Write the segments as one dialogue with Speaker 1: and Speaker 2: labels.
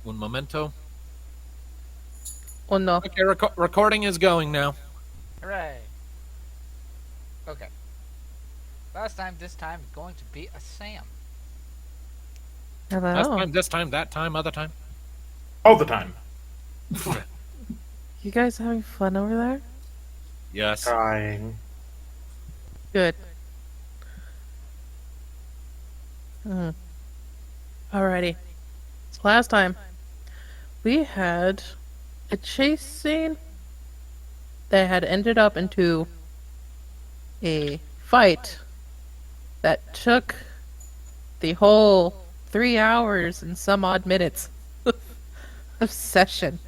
Speaker 1: Un momento.
Speaker 2: Oh no.
Speaker 1: Okay, recording is going now.
Speaker 3: Hooray. Okay. Last time, this time, is going to be a Sam.
Speaker 2: Hello.
Speaker 1: Last time, this time, that time, other time.
Speaker 4: All the time.
Speaker 2: You guys having fun over there?
Speaker 1: Yes.
Speaker 4: Trying.
Speaker 2: Good. Alrighty. So last time, we had a chase scene that had ended up into a fight that took the whole 3 hours and some odd minutes of session.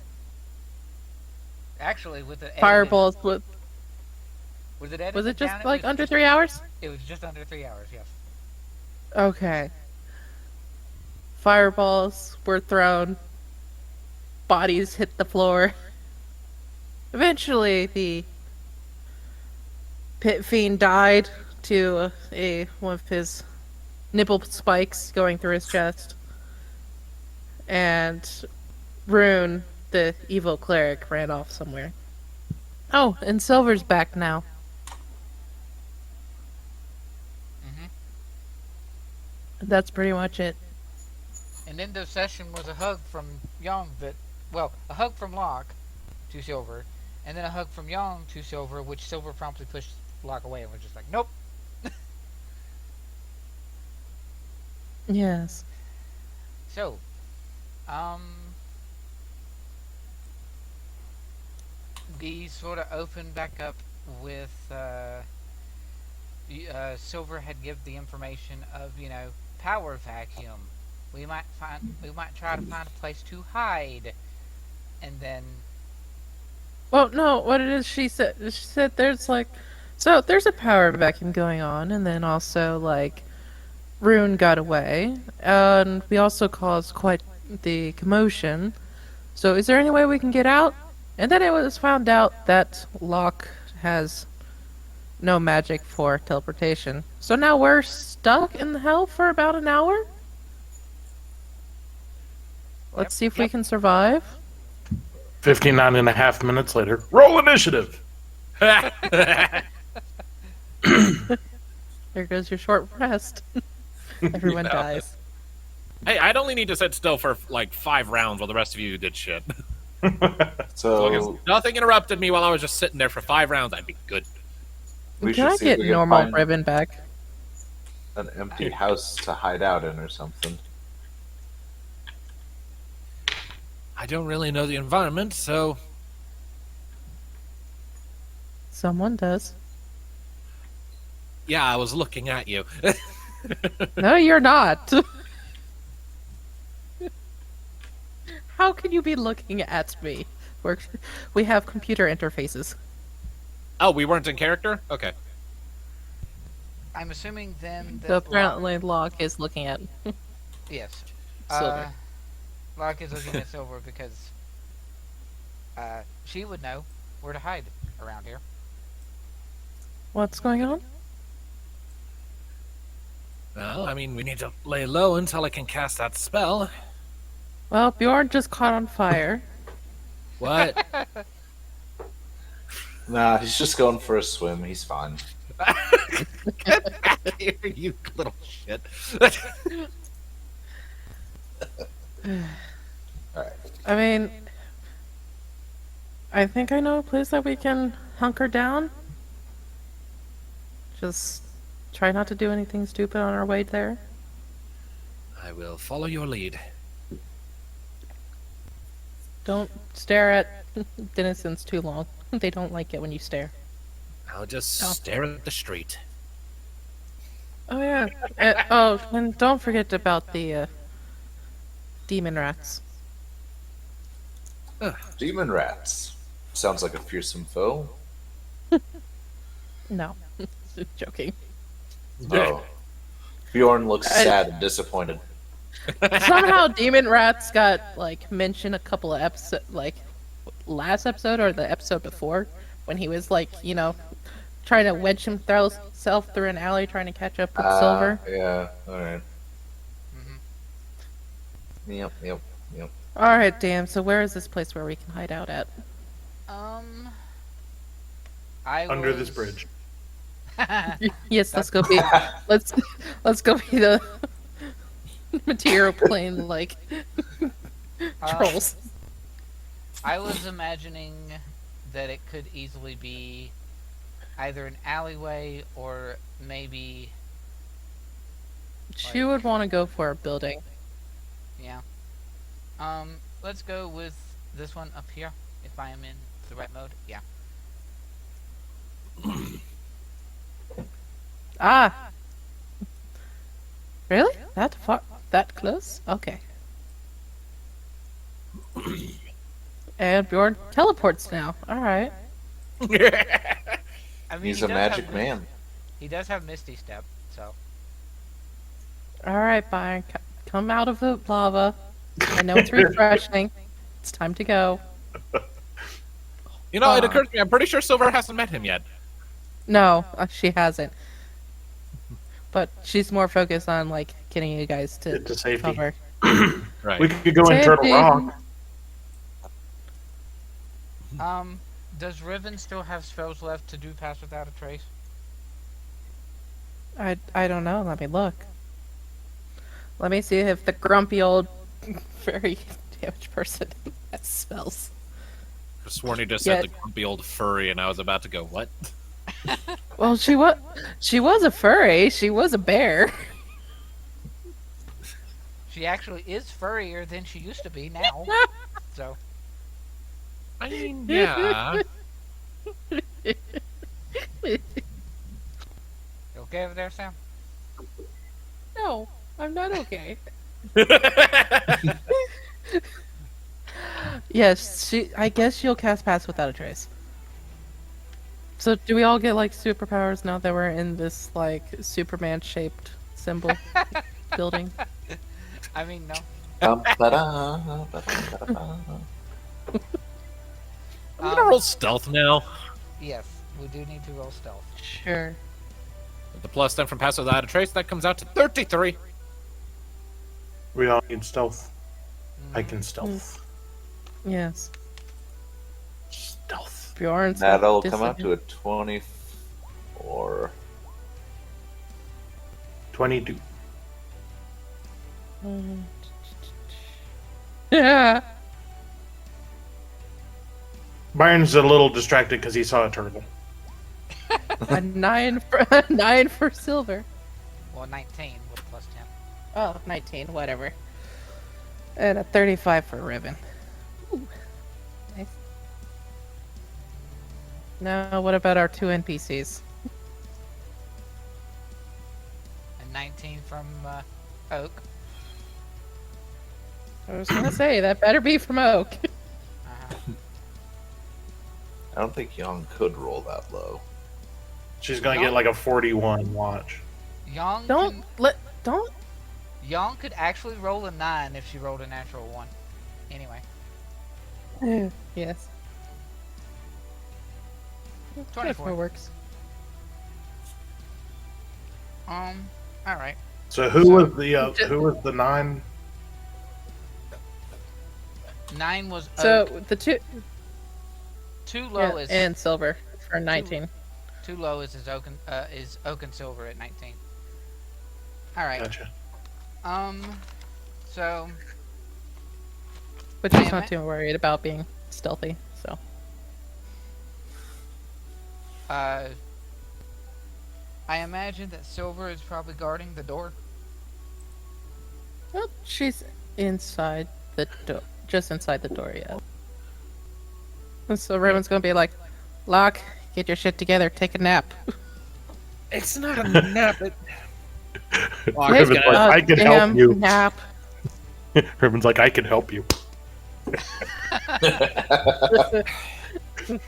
Speaker 3: Actually, with the
Speaker 2: Fireballs with
Speaker 3: was it edited
Speaker 2: was it just
Speaker 3: down?
Speaker 2: like under 3 hours?
Speaker 3: It was just under 3 hours. Yes.
Speaker 2: Okay. Fireballs were thrown. Bodies hit the floor. Eventually, the pit fiend died to one of his nipple spikes going through his chest. And Rune, the evil cleric, ran off somewhere. Oh, and Silver's back now. That's pretty much it.
Speaker 3: And in the session was a hug from Young a hug from Locke to Silver, and then a hug from Young to Silver, which Silver promptly pushed Locke away and was just like, nope.
Speaker 2: Yes.
Speaker 3: So, we sort of opened back up with, Silver had given the information of, power vacuum. We might try to find a place to hide, and then.
Speaker 2: Well, no, what it is, she said there's there's a power vacuum going on, and then also, Rune got away, and we also caused quite the commotion. So is there any way we can get out? And then it was found out that Locke has no magic for teleportation. So now we're stuck in hell for about an hour? Let's see if we can survive.
Speaker 4: 59 and a half minutes later. Roll initiative!
Speaker 2: There goes your short rest. Everyone dies.
Speaker 1: Hey, I'd only need to sit still for 5 rounds while the rest of you did shit.
Speaker 5: So,
Speaker 1: As long as nothing interrupted me while I was just sitting there for 5 rounds, I'd be good.
Speaker 5: we
Speaker 2: Can I
Speaker 5: should see if
Speaker 2: get
Speaker 5: we can
Speaker 2: normal
Speaker 5: find
Speaker 2: Riven back?
Speaker 5: an empty house to hide out in or something.
Speaker 1: I don't really know the environment, so
Speaker 2: Someone does.
Speaker 1: yeah, I was looking at you.
Speaker 2: No, you're not. How can you be looking at me? We have computer interfaces.
Speaker 1: Oh, we weren't in character? Okay.
Speaker 3: I'm assuming then that
Speaker 2: So apparently Locke is looking at
Speaker 3: yes.
Speaker 2: Silver.
Speaker 3: Locke is looking at Silver because she would know where to hide around here.
Speaker 2: What's going on?
Speaker 1: Well, I mean, we need to lay low until I can cast that spell.
Speaker 2: Well, Bjorn just caught on fire.
Speaker 1: What?
Speaker 5: Nah, he's just going for a swim. He's fine.
Speaker 1: Get out of here, you little shit.
Speaker 5: Alright.
Speaker 2: I mean, I think I know a place that we can hunker down. Just try not to do anything stupid on our way there.
Speaker 1: I will follow your lead.
Speaker 2: Don't stare at denizens too long. They don't like it when you stare.
Speaker 1: I'll just stare at the street.
Speaker 2: Oh yeah. And don't forget about the demon rats.
Speaker 5: Demon rats. Sounds like a fearsome foe.
Speaker 2: No, joking.
Speaker 5: Oh. Bjorn looks sad and disappointed.
Speaker 2: Somehow demon rats got mentioned a couple of episodes, last episode or the episode before, when he was trying to wedge himself through an alley trying to catch up with Silver.
Speaker 5: Yeah, alright. Yep. Yep.
Speaker 2: Alright, damn, so where is this place where we can hide out at?
Speaker 4: Under this bridge.
Speaker 2: Yes, let's go be let's go be the material plane like trolls.
Speaker 3: I was imagining that it could easily be either an alleyway or maybe,
Speaker 2: She would want to go for a building.
Speaker 3: yeah. Let's go with this one up here, if I am in the right mode. Yeah.
Speaker 2: Ah. Really? That far? That close? Okay. And Bjorn teleports now. Alright.
Speaker 3: I mean,
Speaker 5: He's
Speaker 3: he
Speaker 5: a
Speaker 3: does
Speaker 5: magic
Speaker 3: have
Speaker 5: man.
Speaker 3: He does have Misty Step, so.
Speaker 2: Alright, Byrn. Come out of the lava. I know it's refreshing. It's time to go.
Speaker 1: You know, it occurs to me, I'm pretty sure Silver hasn't met him yet.
Speaker 2: No, she hasn't. But she's more focused on, like, getting you guys to
Speaker 4: Get to safety.
Speaker 2: cover.
Speaker 1: Right.
Speaker 4: We could go in Turtle
Speaker 2: Safety.
Speaker 4: Rock.
Speaker 3: Does Riven still have spells left to do Pass Without a Trace?
Speaker 2: I don't know. Let me look. Let me see if the grumpy old very damaged person has spells.
Speaker 1: I sworn he just
Speaker 2: Yeah.
Speaker 1: said the grumpy old furry, and I was about to go, what?
Speaker 2: Well, she was a furry. She was a bear.
Speaker 3: She actually is furrier than she used to be now. So,
Speaker 1: I mean, yeah.
Speaker 3: you okay over there, Sam?
Speaker 2: No, I'm not okay. Yes, I guess she'll cast Pass Without a Trace. So, do we all get like superpowers now that we're in this like Superman-shaped symbol building?
Speaker 3: I mean, no.
Speaker 5: Bum-ba-da, ba-dum-ba-da-ba.
Speaker 1: I'm gonna roll stealth now.
Speaker 3: Yes, we do need to roll stealth.
Speaker 2: Sure.
Speaker 1: With the plus 10 from Pass Without a Trace, that comes out to 33.
Speaker 4: We all need stealth. I can stealth.
Speaker 2: Yes.
Speaker 4: Stealth.
Speaker 2: Bjorn's
Speaker 5: That'll
Speaker 2: like,
Speaker 5: come out to a 24.
Speaker 4: 22.
Speaker 2: Yeah.
Speaker 4: Byron's a little distracted because he saw a turtle.
Speaker 2: A 9 for silver.
Speaker 3: Well, 19 with plus 10.
Speaker 2: Oh, 19, whatever. And a 35 for Riven. Ooh. Nice. Now, what about our two NPCs?
Speaker 3: And 19 from Oak.
Speaker 2: I was gonna say, that better be from Oak.
Speaker 5: I don't think Young could roll that low.
Speaker 4: She's gonna get like a 41. Watch.
Speaker 3: Young
Speaker 2: Don't.
Speaker 3: Young could actually roll a 9 if she rolled a natural 1. Anyway,
Speaker 2: Yes.
Speaker 3: 24.
Speaker 2: works.
Speaker 3: Alright.
Speaker 4: So who was the 9?
Speaker 3: 9 was
Speaker 2: So,
Speaker 3: Oak.
Speaker 2: the two.
Speaker 3: Too low is
Speaker 2: And silver for 19.
Speaker 3: Too low is Oak and Silver at 19. Alright.
Speaker 4: Gotcha.
Speaker 3: So
Speaker 2: But she's not too worried about being stealthy, so.
Speaker 3: I imagine that Silver is probably guarding the door.
Speaker 2: Well, she's inside the door. Just inside the door, yeah. And so Riven's gonna be like, Locke, get your shit together, take a nap.
Speaker 1: It's not a nap. Locke
Speaker 2: Take
Speaker 1: is
Speaker 4: Riven's
Speaker 1: gonna-
Speaker 4: like, I can help
Speaker 2: damn
Speaker 4: you.
Speaker 2: Nap.
Speaker 4: Riven's like, I can help you.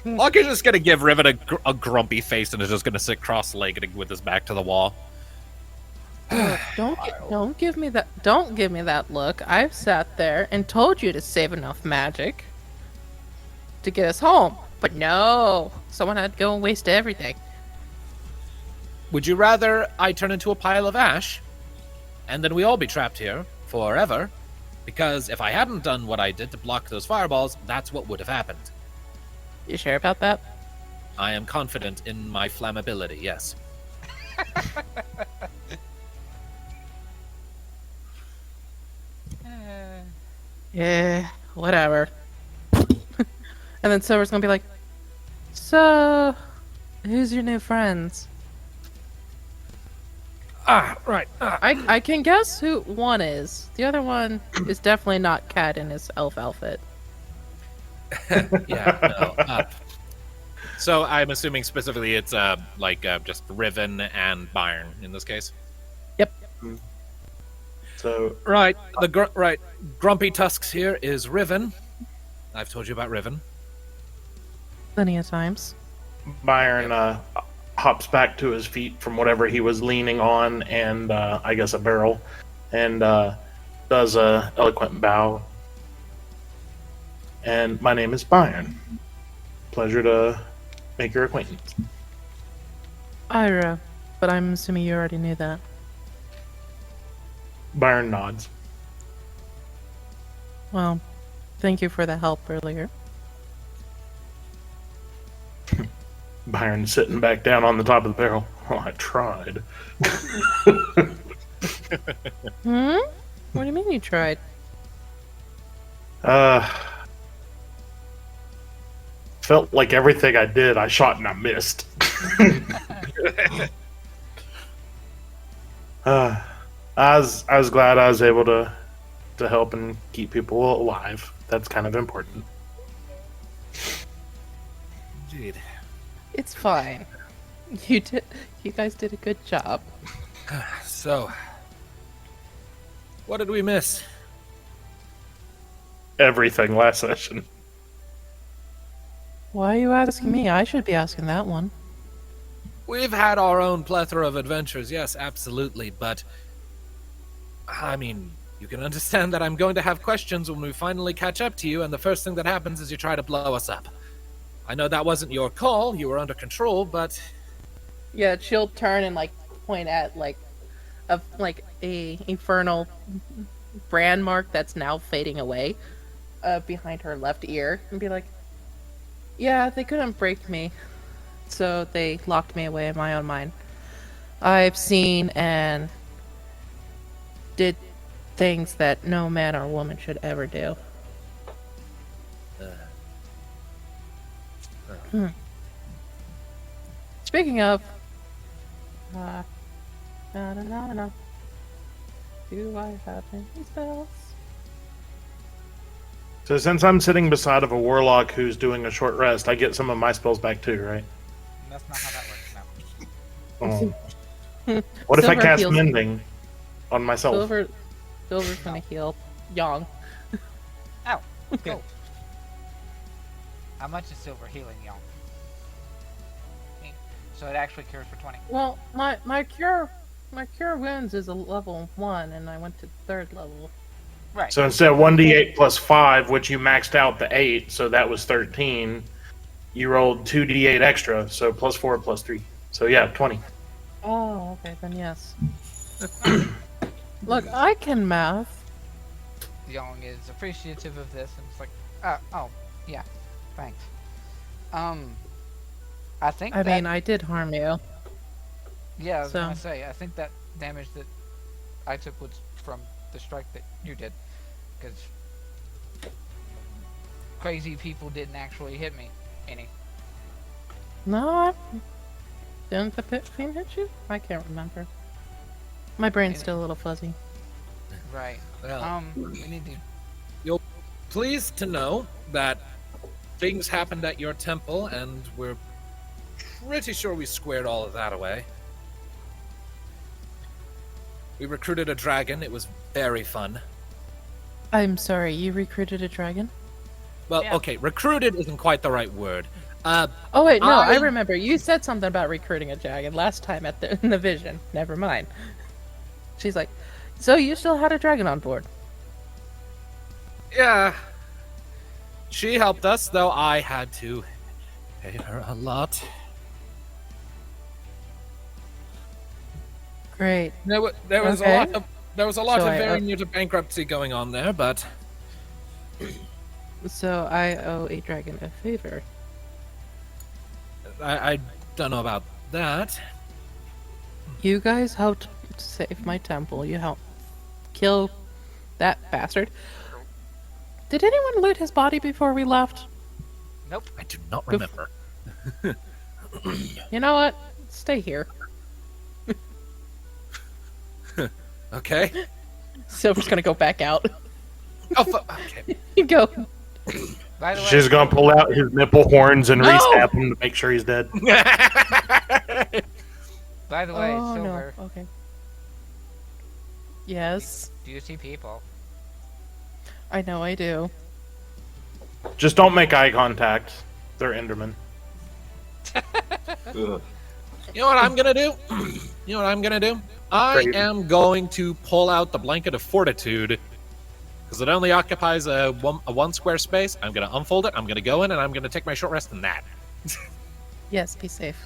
Speaker 1: Locke is just gonna give Riven a grumpy face and is just gonna sit cross-legged with his back to the wall.
Speaker 2: Don't give me that look. I've sat there and told you to save enough magic to get us home. But no, someone had to go and waste everything.
Speaker 1: Would you rather I turn into a pile of ash, and then we all be trapped here forever, Because if I hadn't done what I did to block those fireballs, that's what would have happened.
Speaker 2: You sure about that?
Speaker 1: I am confident in my flammability, yes.
Speaker 2: Yeah, whatever. And then Silver's gonna be like, so, who's your new friends?
Speaker 1: Right.
Speaker 2: I can guess who one is. The other one is definitely not Cat in his elf outfit.
Speaker 1: Yeah, no. So I'm assuming specifically it's just Riven and Byrn in this case.
Speaker 2: Yep.
Speaker 4: So
Speaker 1: Right. Grumpy Tusks here is Riven. I've told you about Riven.
Speaker 2: Plenty of times.
Speaker 4: Byron hops back to his feet from whatever he was leaning on, and I guess a barrel, and does a eloquent bow. And my name is Byron. Pleasure to make your acquaintance.
Speaker 2: Ira, but I'm assuming you already knew that.
Speaker 4: Byron nods.
Speaker 2: Well, thank you for the help earlier.
Speaker 4: Byron sitting back down on the top of the barrel. Well, I tried.
Speaker 2: Hmm? What do you mean you tried?
Speaker 4: Felt like everything I did, I shot and I missed. I was glad I was able to help and keep people alive. That's kind of important.
Speaker 1: Indeed.
Speaker 2: It's fine. You guys did a good job.
Speaker 1: So, what did we miss?
Speaker 4: Everything last session.
Speaker 2: Why are you asking me? I should be asking that one.
Speaker 1: We've had our own plethora of adventures, yes, absolutely, but I mean, you can understand that I'm going to have questions when we finally catch up to you, and the first thing that happens is you try to blow us up. I know that wasn't your call, you were under control, but...
Speaker 2: Yeah, she'll turn and point at a infernal brand mark that's now fading away behind her left ear and be like, yeah, they couldn't break me, so they locked me away in my own mind. I've seen and did things that no man or woman should ever do. Speaking of, no. Do I have any spells?
Speaker 4: So since I'm sitting beside of a warlock who's doing a short rest, I get some of my spells back too, right?
Speaker 3: That's not how that works. No.
Speaker 4: Oh. What if I
Speaker 2: Silver
Speaker 4: cast
Speaker 2: heals-
Speaker 4: mending on myself?
Speaker 2: Silver's gonna heal Yang.
Speaker 3: Ow. Cool. How much is silver healing, y'all? So it actually cures for 20.
Speaker 2: Well, my cure wounds is a level 1, and I went to 3rd level.
Speaker 3: Right.
Speaker 4: So instead of 1d8 plus 5, which you maxed out the 8, so that was 13, you rolled 2d8 extra, so plus 4 plus 3. So yeah, 20.
Speaker 2: Oh, okay, then yes. Look, I can math.
Speaker 3: Young is appreciative of this, and it's like, oh, yeah, thanks. I think
Speaker 2: I mean, I did harm you.
Speaker 3: yeah, I was
Speaker 2: so-
Speaker 3: gonna say, I think that damage that I took was from the strike that you did, because crazy people didn't actually hit me any.
Speaker 2: No, didn't the pit fiend hit you? I can't remember. My brain's still a little fuzzy.
Speaker 3: Right.
Speaker 1: Well,
Speaker 3: We need to.
Speaker 1: you'll pleased to know that things happened at your temple, and we're pretty sure we squared all of that away. We recruited a dragon. It was very fun.
Speaker 2: I'm sorry, you recruited a dragon?
Speaker 1: Well,
Speaker 3: Yeah.
Speaker 1: okay, recruited isn't quite the right word.
Speaker 2: Oh wait, no, I
Speaker 1: I-
Speaker 2: remember. You said something about recruiting a dragon last time in the vision. Never mind. She's like, so you still had a dragon on board?
Speaker 1: Yeah. She helped us, though I had to pay her a lot.
Speaker 2: Great.
Speaker 1: There was
Speaker 2: Okay.
Speaker 1: a lot of There was a lot
Speaker 2: So
Speaker 1: of
Speaker 2: I
Speaker 1: very
Speaker 2: owe-
Speaker 1: near to bankruptcy going on there, but
Speaker 2: So I owe a dragon a favor.
Speaker 1: I don't know about that.
Speaker 2: You guys helped save my temple. You helped kill that bastard. Did anyone loot his body before we left?
Speaker 3: Nope.
Speaker 1: I do not remember.
Speaker 2: You know what? Stay here.
Speaker 1: Okay.
Speaker 2: Silver's gonna go back out.
Speaker 1: Oh, okay.
Speaker 2: You go.
Speaker 3: By the way,
Speaker 4: She's gonna pull out his nipple horns and
Speaker 2: No!
Speaker 4: re-stab him to make sure he's dead.
Speaker 3: by the way,
Speaker 2: Oh
Speaker 3: Silver,
Speaker 2: no. Okay. Yes,
Speaker 3: do you see people?
Speaker 2: I know I do.
Speaker 4: Just don't make eye contact. They're Endermen.
Speaker 5: Ugh.
Speaker 1: You know what I'm gonna do? You know what I'm gonna do? I
Speaker 4: Great.
Speaker 1: am going to pull out the blanket of fortitude because it only occupies a one square space. I'm gonna unfold it. I'm gonna go in and I'm gonna take my short rest in that.
Speaker 2: Yes, be safe.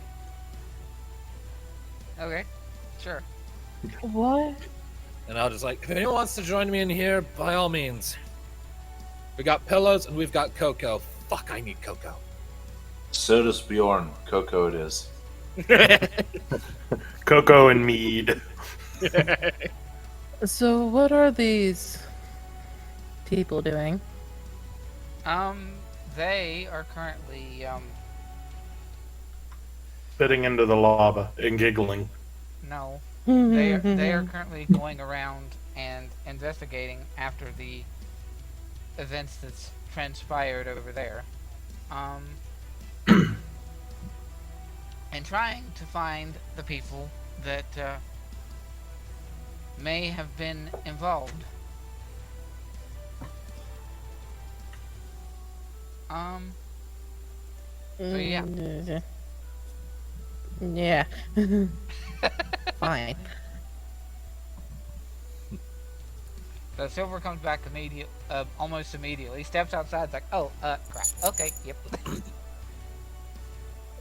Speaker 3: Okay, sure.
Speaker 2: What?
Speaker 1: And I'll just like, if anyone wants to join me in here, by all means. We got pillows and we've got cocoa. Fuck, I need cocoa.
Speaker 5: So does Bjorn. Coco it is.
Speaker 4: Cocoa and mead.
Speaker 2: So what are these people doing?
Speaker 3: They are currently,
Speaker 4: Spitting into the lava and giggling.
Speaker 3: no. They are currently going around and investigating after the events that's transpired over there. And trying to find the people that may have been involved. So yeah.
Speaker 2: Yeah. Fine.
Speaker 3: So Silver comes back almost immediately. Steps outside, like, oh, crap. Okay, yep.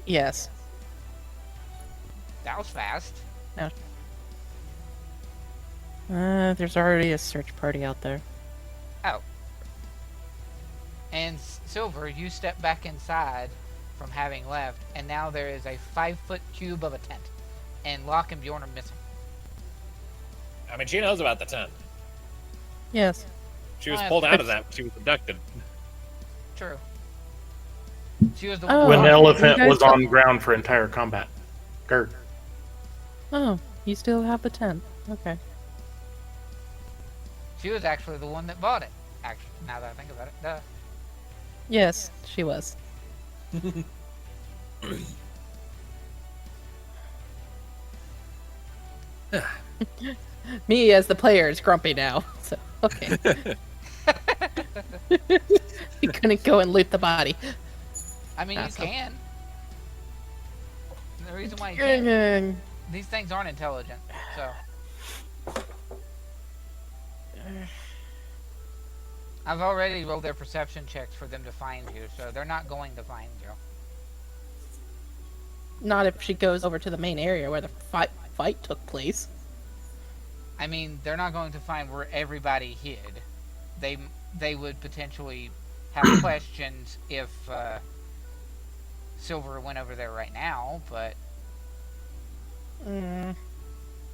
Speaker 2: Yes.
Speaker 3: That was fast.
Speaker 2: There's already a search party out there.
Speaker 3: Oh. And Silver, you step back inside from having left, and now there is a 5-foot cube of a tent. And Locke and Bjorn are missing.
Speaker 1: I mean, she knows about the tent.
Speaker 2: Yes.
Speaker 1: She was pulled out of that when she was abducted.
Speaker 3: True. She was the
Speaker 2: Oh.
Speaker 3: one.
Speaker 4: When the
Speaker 2: you
Speaker 4: elephant
Speaker 2: guys
Speaker 4: was
Speaker 2: got-
Speaker 4: on ground for entire combat. Gert.
Speaker 2: Oh, you still have the tent. Okay.
Speaker 3: She was actually the one that bought it. Actually, now that I think about it, duh.
Speaker 2: Yes, she was. Me as the player is grumpy now. So okay. You couldn't go and loot the body.
Speaker 3: I mean,
Speaker 2: Asshole.
Speaker 3: you can. The reason why you can't,
Speaker 2: Okay.
Speaker 3: these things aren't intelligent, so. I've already rolled their perception checks for them to find you, so they're not going to find you.
Speaker 2: Not if she goes over to the main area where the fight took place.
Speaker 3: I mean, they're not going to find where everybody hid. They would potentially have questions if Silver went over there right now, but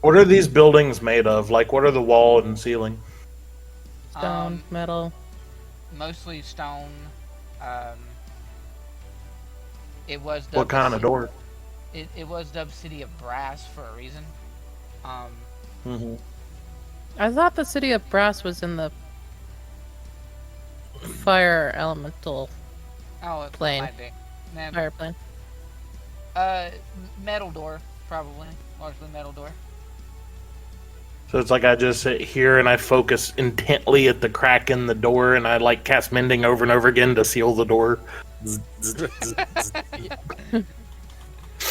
Speaker 4: What are these buildings made of? Like, what are the wall and ceiling?
Speaker 2: Stone, metal.
Speaker 3: mostly stone. It was dubbed
Speaker 4: What kind of door?
Speaker 3: It was dubbed City of Brass for a reason.
Speaker 4: Mm-hmm.
Speaker 2: I thought the city of Brass was in the fire elemental
Speaker 3: Oh, it
Speaker 2: Plane.
Speaker 3: might be. Nah,
Speaker 2: fire plane.
Speaker 3: metal door, probably. Largely metal door.
Speaker 4: So it's like I just sit here and I focus intently at the crack in the door and I like cast mending over and over again to seal the door.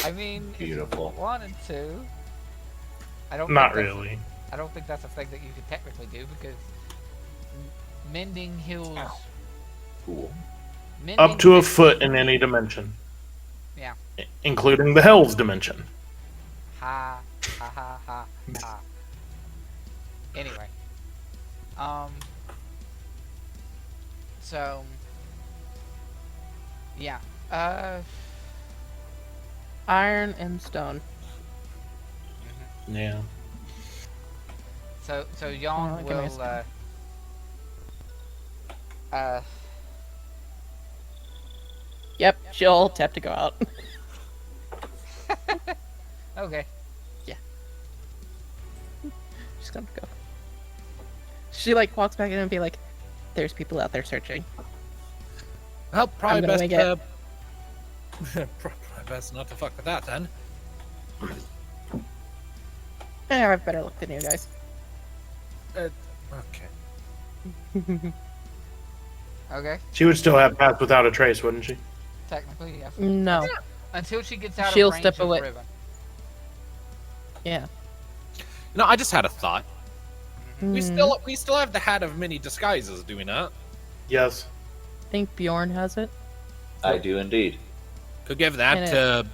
Speaker 3: I mean,
Speaker 5: Beautiful.
Speaker 3: if you wanted to. I don't.
Speaker 4: Not
Speaker 3: think that's-
Speaker 4: really.
Speaker 3: I don't think that's a thing that you could technically do because mending heals.
Speaker 5: Cool.
Speaker 3: Mending
Speaker 4: Up to a
Speaker 3: heals-
Speaker 4: foot in any dimension.
Speaker 3: Yeah.
Speaker 4: Including the Hell's dimension.
Speaker 3: Ha ha ha ha ha. Anyway. Um. So. Yeah.
Speaker 2: Iron and stone.
Speaker 4: Yeah.
Speaker 3: So
Speaker 2: Oh,
Speaker 3: Yon
Speaker 2: okay,
Speaker 3: will
Speaker 2: nice. Yep, she'll have to go out.
Speaker 3: okay.
Speaker 2: She's gonna go. She like walks back in and be like, "There's people out there searching."
Speaker 1: Well, probably
Speaker 2: gonna
Speaker 1: best
Speaker 2: make it.
Speaker 1: probably best not to fuck with that then.
Speaker 2: I have better luck than you guys.
Speaker 1: Okay.
Speaker 3: Okay.
Speaker 4: She would still have passed without a trace, wouldn't she?
Speaker 3: Technically, yes.
Speaker 2: No.
Speaker 3: Until she gets out
Speaker 2: She'll
Speaker 3: of range
Speaker 2: step
Speaker 3: of
Speaker 2: away.
Speaker 3: Riven.
Speaker 2: Yeah.
Speaker 1: No, I just had a thought. We
Speaker 2: Hmm.
Speaker 1: still have the hat of many disguises, do we not?
Speaker 4: Yes.
Speaker 2: I think Bjorn has it.
Speaker 5: I do indeed.
Speaker 1: Could give that
Speaker 2: Kenneth.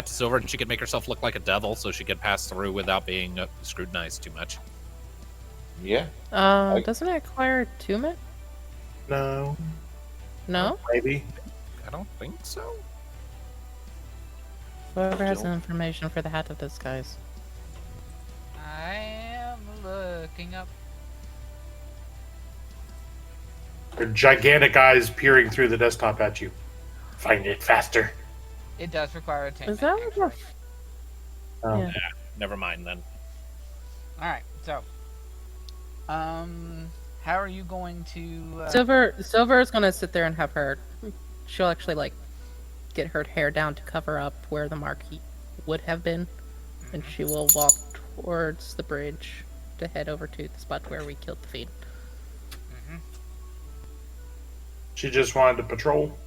Speaker 1: to Silver, and she could make herself look like a devil, so she could pass through without being scrutinized too much.
Speaker 5: Yeah.
Speaker 2: Doesn't it require attunement?
Speaker 4: No.
Speaker 2: No?
Speaker 4: Maybe.
Speaker 1: I don't think so.
Speaker 2: Whoever has the information for the hat of disguise.
Speaker 3: I am looking up.
Speaker 4: Her gigantic eyes peering through the desktop at you. Find it faster.
Speaker 3: It does require attention.
Speaker 2: Is that like a...
Speaker 4: Oh.
Speaker 2: Yeah.
Speaker 1: Never mind then.
Speaker 3: Alright, so. How are you going to.
Speaker 2: Silver is gonna sit there and have her... She'll actually, like, get her hair down to cover up where the mark would have been. And she will walk towards the bridge to head over to the spot where we killed the fiend.
Speaker 4: She just wanted to patrol.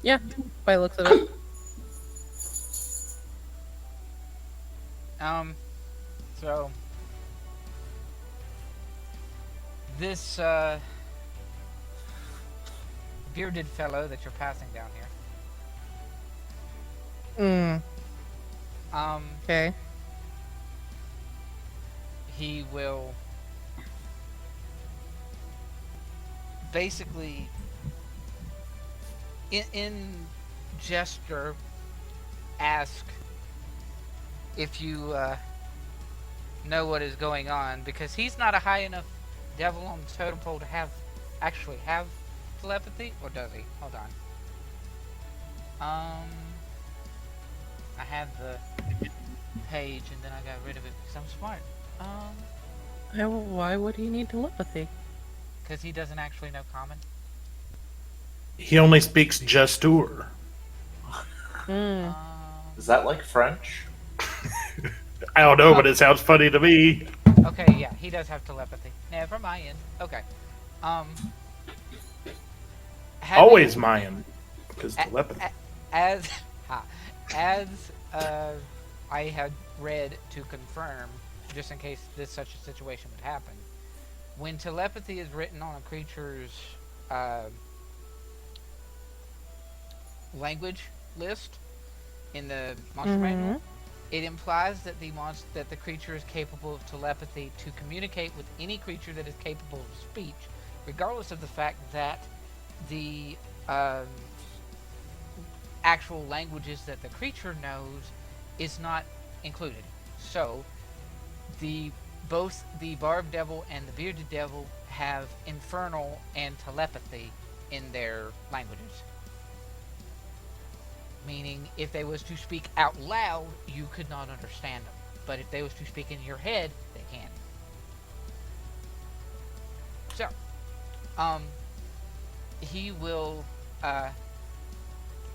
Speaker 2: Yeah, by the looks of it.
Speaker 3: So. This, bearded fellow that you're passing down here.
Speaker 2: Okay.
Speaker 3: He will basically in gesture ask if you know what is going on, because he's not a high enough devil on the totem pole to actually have telepathy, or does he? Hold on. I had the page and then I got rid of it because I'm smart.
Speaker 2: Why would he need telepathy?
Speaker 3: Because he doesn't actually know common.
Speaker 4: He only speaks Gesture.
Speaker 5: Is that like French?
Speaker 4: I don't know, but it sounds funny to me.
Speaker 3: Okay, yeah, he does have telepathy. Never mind. Okay.
Speaker 4: Always Mayan. Because telepathy.
Speaker 3: As I had read to confirm, just in case such a situation would happen, when telepathy is written on a creature's language list in the monster manual, it implies that the creature is capable of telepathy to communicate with any creature that is capable of speech, regardless of the fact that the actual languages that the creature knows is not included. So, both the Barbed Devil and the Bearded Devil have Infernal and Telepathy in their languages. Meaning, if they was to speak out loud, you could not understand them. But if they was to speak in your head, they can. So, he will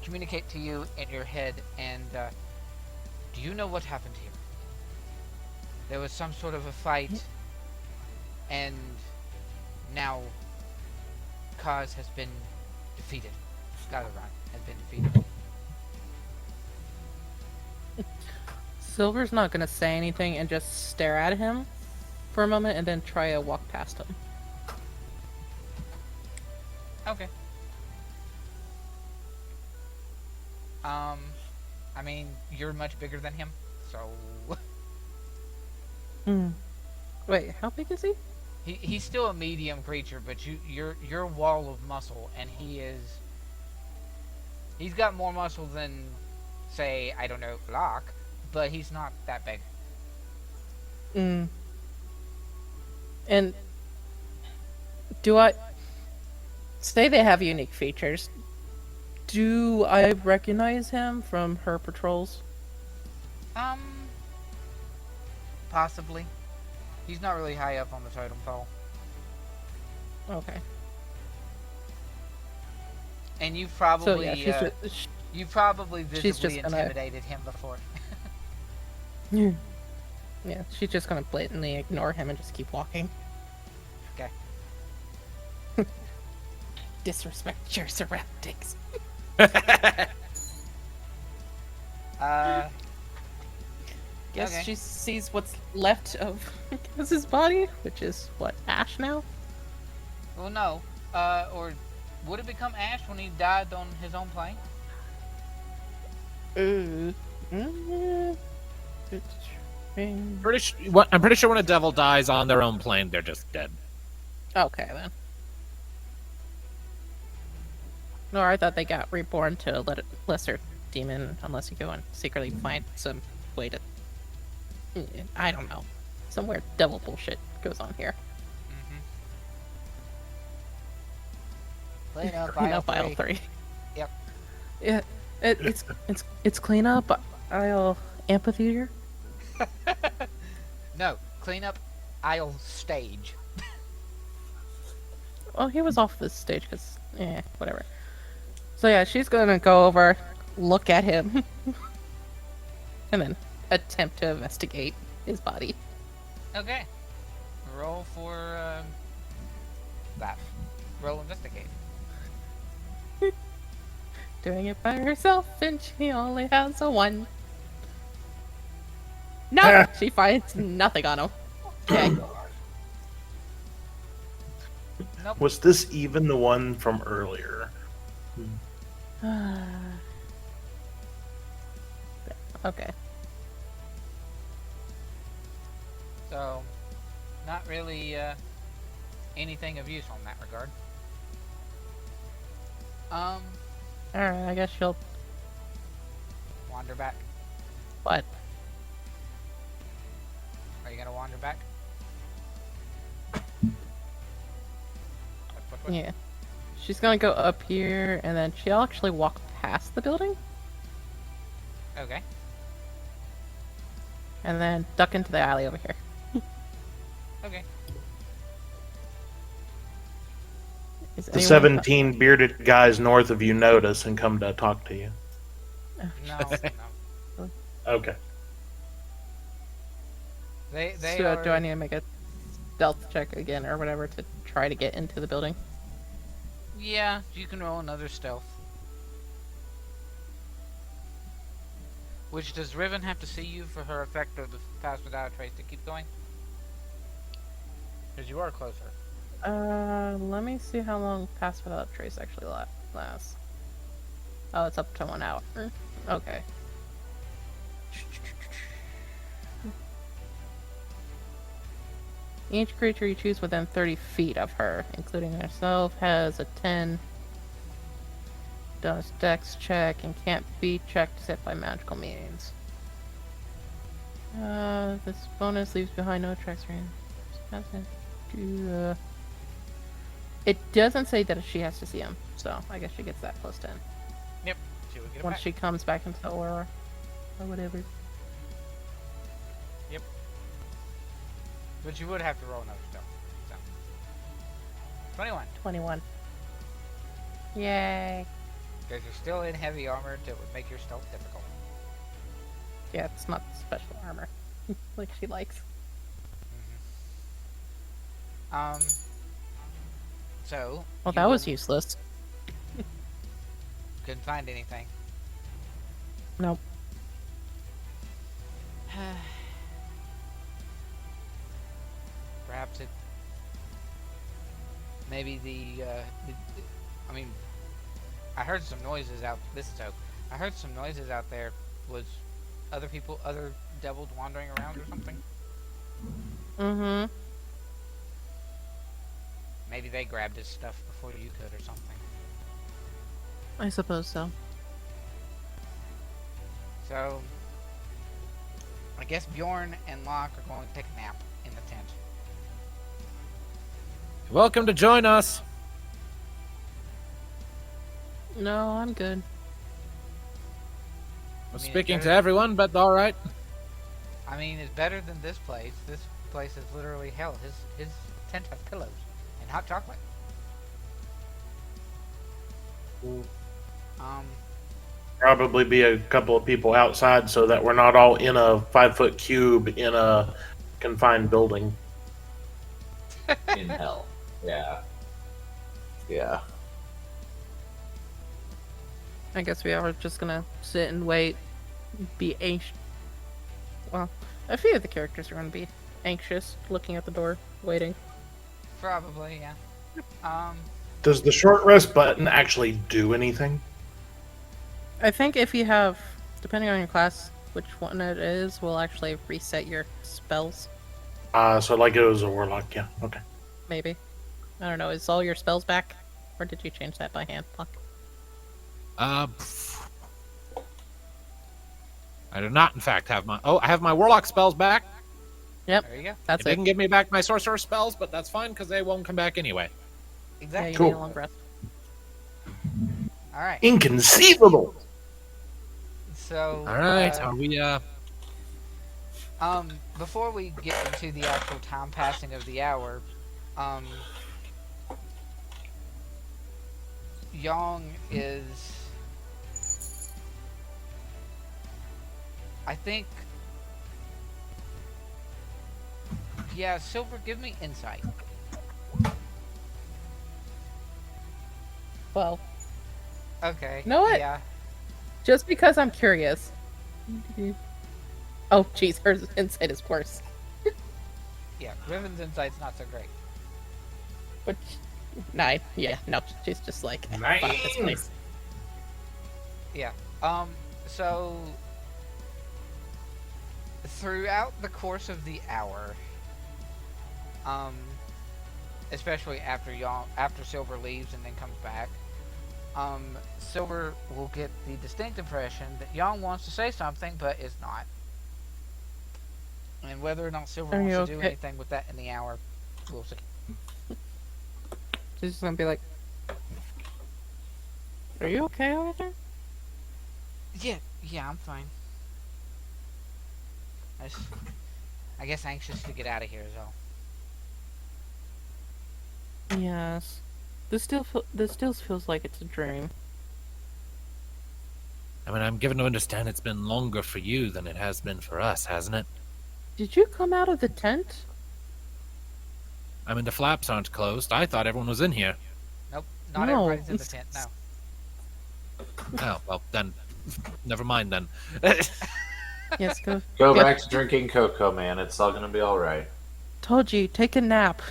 Speaker 3: communicate to you in your head, and do you know what happened here? There was some sort of a fight, and now Kaz has been defeated. Gradiriel has been defeated.
Speaker 2: Silver's not gonna say anything and just stare at him for a moment and then try to walk past him.
Speaker 3: Okay. I mean, you're much bigger than him, so...
Speaker 2: Wait, how big is he?
Speaker 3: He's still a medium creature, but you're a wall of muscle, and he's got more muscle than, say, I don't know, Locke, but he's not that big.
Speaker 2: Mm. And do I say they have unique features? Do I recognize him from her patrols?
Speaker 3: Um, possibly. He's not really high up on the totem pole.
Speaker 2: Okay.
Speaker 3: And you've
Speaker 2: So
Speaker 3: probably
Speaker 2: yeah,
Speaker 3: you've probably
Speaker 2: she's
Speaker 3: visibly
Speaker 2: just gonna-
Speaker 3: intimidated him before.
Speaker 2: yeah, she's just gonna blatantly ignore him and just keep walking.
Speaker 3: Okay.
Speaker 2: Disrespect your surroundings. Guess
Speaker 3: Okay.
Speaker 2: she sees what's left of his body, which is what, ash now?
Speaker 3: Well, no. Or would it become ash when he died on his own plane?
Speaker 2: Mm.
Speaker 1: I'm pretty sure when a devil dies on their own plane, they're just dead.
Speaker 2: Okay then. No, I thought they got reborn to a lesser demon, unless you go and secretly find some way to. I don't know. Some weird devil bullshit goes on here.
Speaker 3: Clean up
Speaker 2: Clean
Speaker 3: aisle
Speaker 2: up aisle
Speaker 3: 3.
Speaker 2: 3.
Speaker 3: Yep.
Speaker 2: Yeah, it's clean up aisle amphitheater.
Speaker 3: No, clean up aisle stage.
Speaker 2: Well, he was off this stage because, whatever. So yeah, she's gonna go over, look at him, and then attempt to investigate his body.
Speaker 3: Okay. Roll for that. Roll investigate.
Speaker 2: Doing it by herself, and she only has a 1. No, she finds nothing on him. Okay.
Speaker 3: Nope.
Speaker 4: Was this even the one from earlier?
Speaker 2: Okay.
Speaker 3: So, not really anything of use on that regard.
Speaker 2: Alright, I guess she'll.
Speaker 3: Wander back.
Speaker 2: What?
Speaker 3: Are you gonna wander back? What?
Speaker 2: Yeah. She's gonna go up here, and then she'll actually walk past the building,
Speaker 3: Okay.
Speaker 2: and then duck into the alley over here.
Speaker 3: Okay.
Speaker 2: Is
Speaker 4: The
Speaker 2: anyone-
Speaker 4: 17 bearded guys north of you notice and come to talk to you.
Speaker 3: No, no.
Speaker 4: Okay.
Speaker 3: They
Speaker 2: So,
Speaker 3: are...
Speaker 2: do I need to make a stealth check again, or whatever, to try to get into the building?
Speaker 3: Yeah, you can roll another stealth. Which, does Riven have to see you for her effect of the pass without a trace to keep going? Because you are closer.
Speaker 2: Let me see how long Pass Without Trace actually lasts. Oh, it's up to 1 hour. Okay. Each creature you choose within 30 feet of her, including herself, has a 10. Does Dex check and can't be checked except by magical means. This bonus leaves behind no tracks or It doesn't say that she has to see him, so I guess she gets that plus 10.
Speaker 3: Yep. She would get it
Speaker 2: Once
Speaker 3: back.
Speaker 2: she comes back into the aura. Or whatever.
Speaker 3: Yep. But you would have to roll another stealth. So. 21.
Speaker 2: 21. Yay.
Speaker 3: Because you're still in heavy armor, that would make your stealth difficult.
Speaker 2: Yeah, it's not special armor. Like she likes.
Speaker 3: So.
Speaker 2: Well,
Speaker 3: you
Speaker 2: that was
Speaker 3: wouldn't-
Speaker 2: useless.
Speaker 3: Couldn't find anything.
Speaker 2: Nope.
Speaker 3: Perhaps it. Maybe I mean, I heard some noises out. I heard some noises out there. Was other people, other devils wandering around or something?
Speaker 2: Mm-hmm.
Speaker 3: Maybe they grabbed his stuff before you could or something.
Speaker 2: I suppose so.
Speaker 3: So, I guess Bjorn and Locke are going to take a nap in the tent.
Speaker 1: You're welcome to join us.
Speaker 2: No, I'm good.
Speaker 1: I'm
Speaker 3: mean,
Speaker 1: speaking
Speaker 3: it's
Speaker 1: to
Speaker 3: better-
Speaker 1: everyone, but all right.
Speaker 3: I mean, it's better than this place. This place is literally hell. His tent has pillows and hot chocolate. Um,
Speaker 4: Probably be a couple of people outside so that we're not all in a 5-foot cube in a confined building.
Speaker 5: In hell. Yeah. Yeah.
Speaker 2: I guess we are just gonna sit and wait, be anxious. Well, a few of the characters are gonna be anxious, looking at the door, waiting.
Speaker 3: probably, yeah.
Speaker 4: Does the short rest button actually do anything?
Speaker 2: I think if you have, depending on your class, which one it is, will actually reset your spells.
Speaker 4: So like it was a warlock, yeah. Okay.
Speaker 2: Maybe. I don't know. Is all your spells back, or did you change that by hand, Locke?
Speaker 1: I do not, in fact, have my... Oh, I have my warlock spells back.
Speaker 2: Yep,
Speaker 3: There you go.
Speaker 2: that's
Speaker 1: It
Speaker 2: it.
Speaker 1: didn't give me back my sorcerer spells, but that's fine, because they won't come back anyway.
Speaker 2: Yeah,
Speaker 3: Exactly.
Speaker 2: you
Speaker 4: Cool.
Speaker 2: need a long rest.
Speaker 3: All right.
Speaker 4: Inconceivable!
Speaker 3: So,
Speaker 1: All right, are we,
Speaker 3: before we get into the actual time passing of the hour, Young is, I think, yeah, Silver, give me insight.
Speaker 2: Well,
Speaker 3: Okay.
Speaker 2: Know what?
Speaker 3: Yeah.
Speaker 2: just because I'm curious. Oh, jeez, her insight is worse.
Speaker 3: Yeah. Riven's insight's not so great.
Speaker 2: But 9. Yeah, no, she's just like, fuck this place.
Speaker 3: Yeah. So throughout the course of the hour, especially after Silver leaves and then comes back, Silver will get the distinct impression that Yang wants to say something but is not. And whether or not Silver
Speaker 2: Are
Speaker 3: wants
Speaker 2: you
Speaker 3: to do
Speaker 2: okay?
Speaker 3: anything with that in the hour, we'll see.
Speaker 2: She's just gonna be like, are you okay over there?
Speaker 3: Yeah, I'm fine. I guess anxious to get out of here is all.
Speaker 2: Yes. This still feels like it's a dream.
Speaker 1: I mean, I'm given to understand it's been longer for you than it has been for us, hasn't it?
Speaker 2: Did you come out of the tent?
Speaker 1: I mean, the flaps aren't closed. I thought everyone was in here.
Speaker 3: Nope, not
Speaker 2: No,
Speaker 3: everybody's in the
Speaker 2: it's-
Speaker 3: tent, no.
Speaker 1: Oh, well, then, never mind then.
Speaker 2: Yes, go.
Speaker 5: Go
Speaker 2: Yeah.
Speaker 5: back to drinking cocoa, man. It's all gonna be alright.
Speaker 2: Told you, take a nap.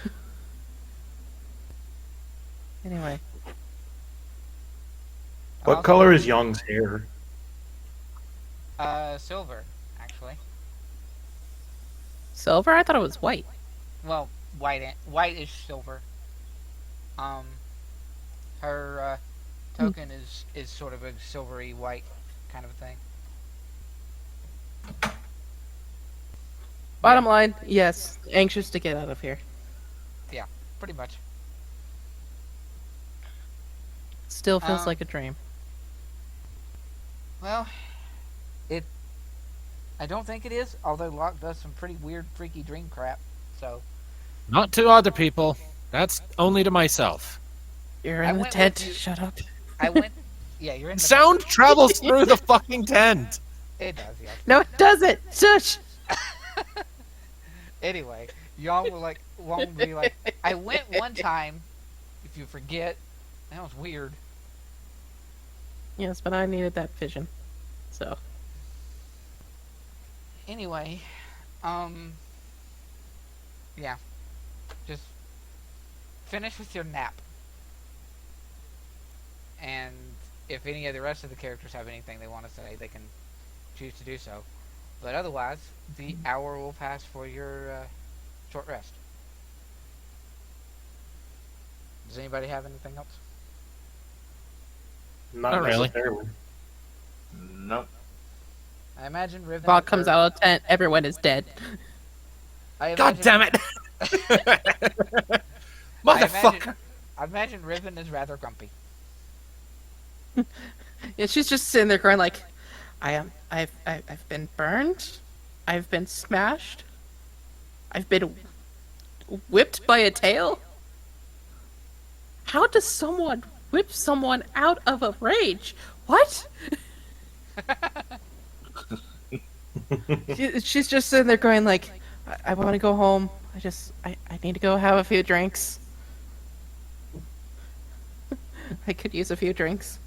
Speaker 2: Anyway,
Speaker 4: What color is Young's hair?
Speaker 3: Silver, actually.
Speaker 2: silver? I thought it was white.
Speaker 3: Well, whitish silver. Her token is sort of a silvery white kind of thing.
Speaker 2: Bottom line, yes, anxious to get out of here.
Speaker 3: Pretty much.
Speaker 2: Still feels
Speaker 3: Um,
Speaker 2: like a dream.
Speaker 3: Well, I don't think it is, although Locke does some pretty weird, freaky dream crap, so...
Speaker 1: Not to other people. That's only to myself.
Speaker 2: You're
Speaker 3: I
Speaker 2: in the
Speaker 3: went with
Speaker 2: tent.
Speaker 3: you.
Speaker 2: Shut up.
Speaker 3: I went... Yeah, you're in the...
Speaker 1: Sound travels through the fucking tent.
Speaker 3: It does, yeah.
Speaker 2: No, it doesn't. Shush.
Speaker 3: Anyway, y'all won't be like, I went one time, if you forget, that was weird.
Speaker 2: Yes, but I needed that vision. So,
Speaker 3: Anyway, yeah, just finish with your nap. And if any of the rest of the characters have anything they want to say, they can choose to do so. But otherwise, the hour will pass for your short rest. Does anybody have anything else?
Speaker 4: Not
Speaker 1: Not really.
Speaker 4: necessarily.
Speaker 5: Nope.
Speaker 3: I imagine Riven.
Speaker 2: Locke comes out of the tent, everyone is dead.
Speaker 3: I
Speaker 1: God
Speaker 3: imagine,
Speaker 1: damn it! Motherfucker!
Speaker 3: I imagine Riven is rather grumpy.
Speaker 2: Yeah, she's just sitting there going like, I've been burned, I've been smashed, I've been whipped by a tail. How does someone whip someone out of a rage? What? She's just sitting there going like, I want to go home. I need to go have a few drinks. I could use a few drinks.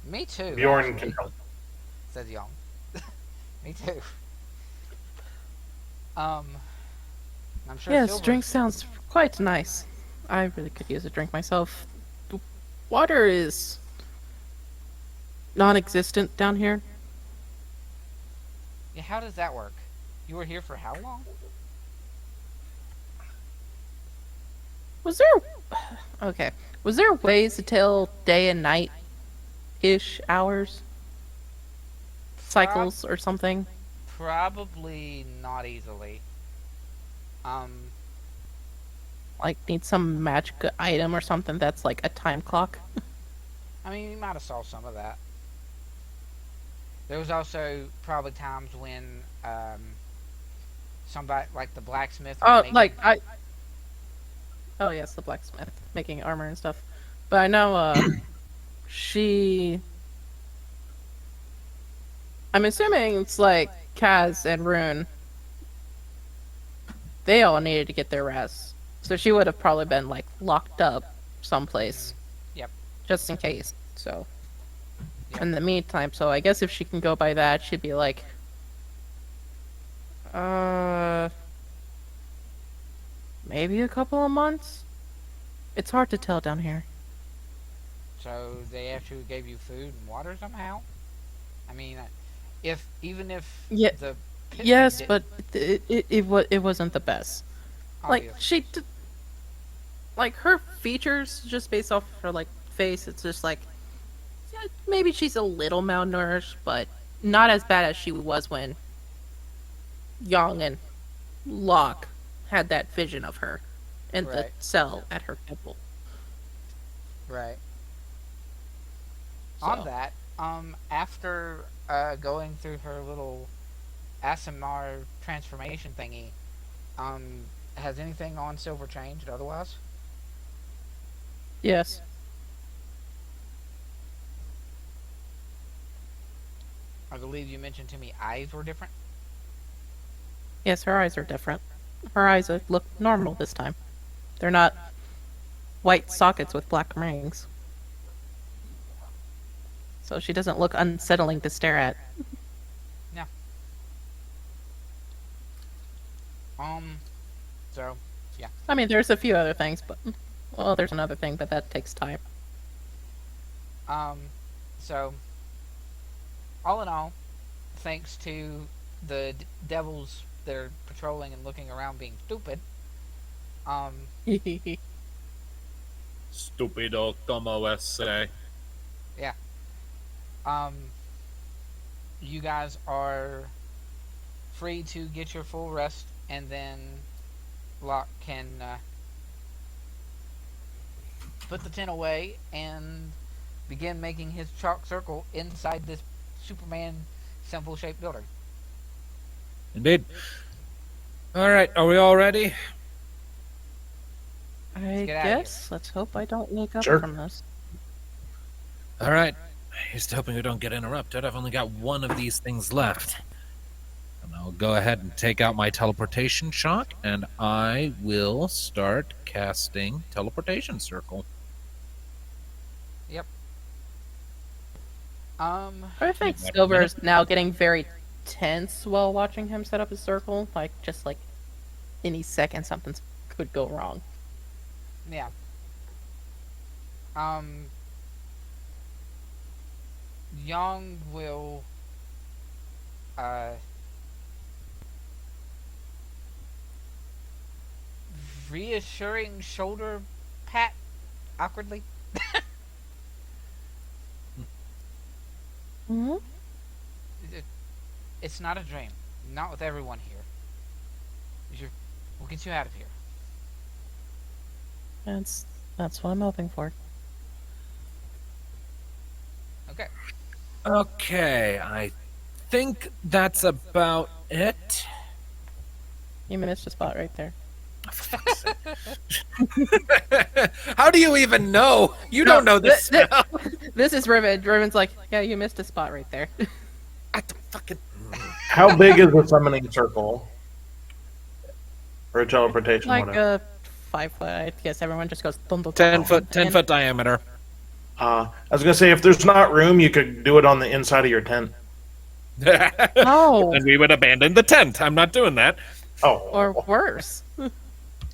Speaker 3: Me too.
Speaker 4: Bjorn
Speaker 3: actually,
Speaker 4: can help.
Speaker 3: says Young. Me too. I'm sure.
Speaker 2: Yes,
Speaker 3: Silver,
Speaker 2: drink sounds quite nice. I really could use a drink myself. The water is non-existent down here.
Speaker 3: Yeah, how does that work? You were here for how long?
Speaker 2: Was there... Okay. Was there ways to tell day and night-ish hours? Cycles or something?
Speaker 3: Probably not easily.
Speaker 2: Like, need some magic item or something that's like a time clock?
Speaker 3: I mean, you might have saw some of that. There was also probably times when somebody like the blacksmith.
Speaker 2: Oh,
Speaker 3: was
Speaker 2: like, Oh, yes, the blacksmith. Making armor and stuff. But I know, she... I'm assuming it's like Kaz and Rune. They all needed to get their rest. So she would have probably been, like, locked up someplace.
Speaker 3: Yep.
Speaker 2: Just in case, so...
Speaker 3: Yep.
Speaker 2: In the meantime, so I guess if she can go by that, she'd be like... Maybe a couple of months? It's hard to tell down here.
Speaker 3: So they actually gave you food and water somehow. I mean, even if
Speaker 2: Yeah,
Speaker 3: the pit
Speaker 2: yes,
Speaker 3: didn't-
Speaker 2: but it wasn't the best. Like,
Speaker 3: obvious.
Speaker 2: she... Like, her features, just based off her, like, face, it's just like... Yeah, maybe she's a little malnourished, but not as bad as she was when Young and Locke had that vision of her in the
Speaker 3: Right.
Speaker 2: cell at her temple.
Speaker 3: Right.
Speaker 2: So.
Speaker 3: On that, after going through her little ASMR transformation thingy, has anything on Silver changed otherwise?
Speaker 2: Yes.
Speaker 3: I believe you mentioned to me eyes were different.
Speaker 2: Yes, her eyes are different. Her eyes look normal this time. They're not white sockets with black rings. So she doesn't look unsettling to stare at.
Speaker 3: Yeah. So, yeah.
Speaker 2: I mean, there's a few other things, but... Well, there's another thing, but that takes time.
Speaker 3: So, all in all, thanks to the devils that are patrolling and looking around being stupid,
Speaker 1: Stupido como ese.
Speaker 3: you guys are free to get your full rest, and then Locke can put the tent away and begin making his chalk circle inside this Superman symbol-shaped building.
Speaker 1: Indeed. Alright, are we all ready?
Speaker 2: I
Speaker 3: get outta here.
Speaker 2: guess. Let's hope I don't wake up
Speaker 4: Sure.
Speaker 2: from this.
Speaker 1: Alright. Just hoping we don't get interrupted. I've only got one of these things left. And I'll go ahead and take out my teleportation shock, and I will start casting teleportation circle.
Speaker 3: Yep.
Speaker 2: I think
Speaker 1: Wait a
Speaker 2: Silver
Speaker 1: minute.
Speaker 2: is now getting very tense while watching him set up his circle. Like, just like any second something could go wrong.
Speaker 3: Yeah. Young will reassuring shoulder pat awkwardly.
Speaker 2: Hmm?
Speaker 3: It's not a dream. Not with everyone here. We'll get you out of here.
Speaker 2: That's what I'm hoping for.
Speaker 3: Okay.
Speaker 1: Okay, I think that's about it.
Speaker 2: You missed a spot right there.
Speaker 1: How do you even know? You don't know this spell.
Speaker 2: This is Riven. Riven's like, yeah, you missed a spot right there.
Speaker 1: I don't fucking.
Speaker 4: How big is the summoning circle? Or a teleportation,
Speaker 2: Like
Speaker 4: whatever.
Speaker 2: 5 foot. I guess everyone just goes dum, dum,
Speaker 1: 10
Speaker 2: dum,
Speaker 1: foot, 10
Speaker 2: and-
Speaker 1: foot diameter.
Speaker 4: I was gonna say, if there's not room, you could do it on the inside of your tent.
Speaker 2: Oh,
Speaker 1: Then we would abandon the tent. I'm not doing that.
Speaker 4: Oh,
Speaker 2: or worse.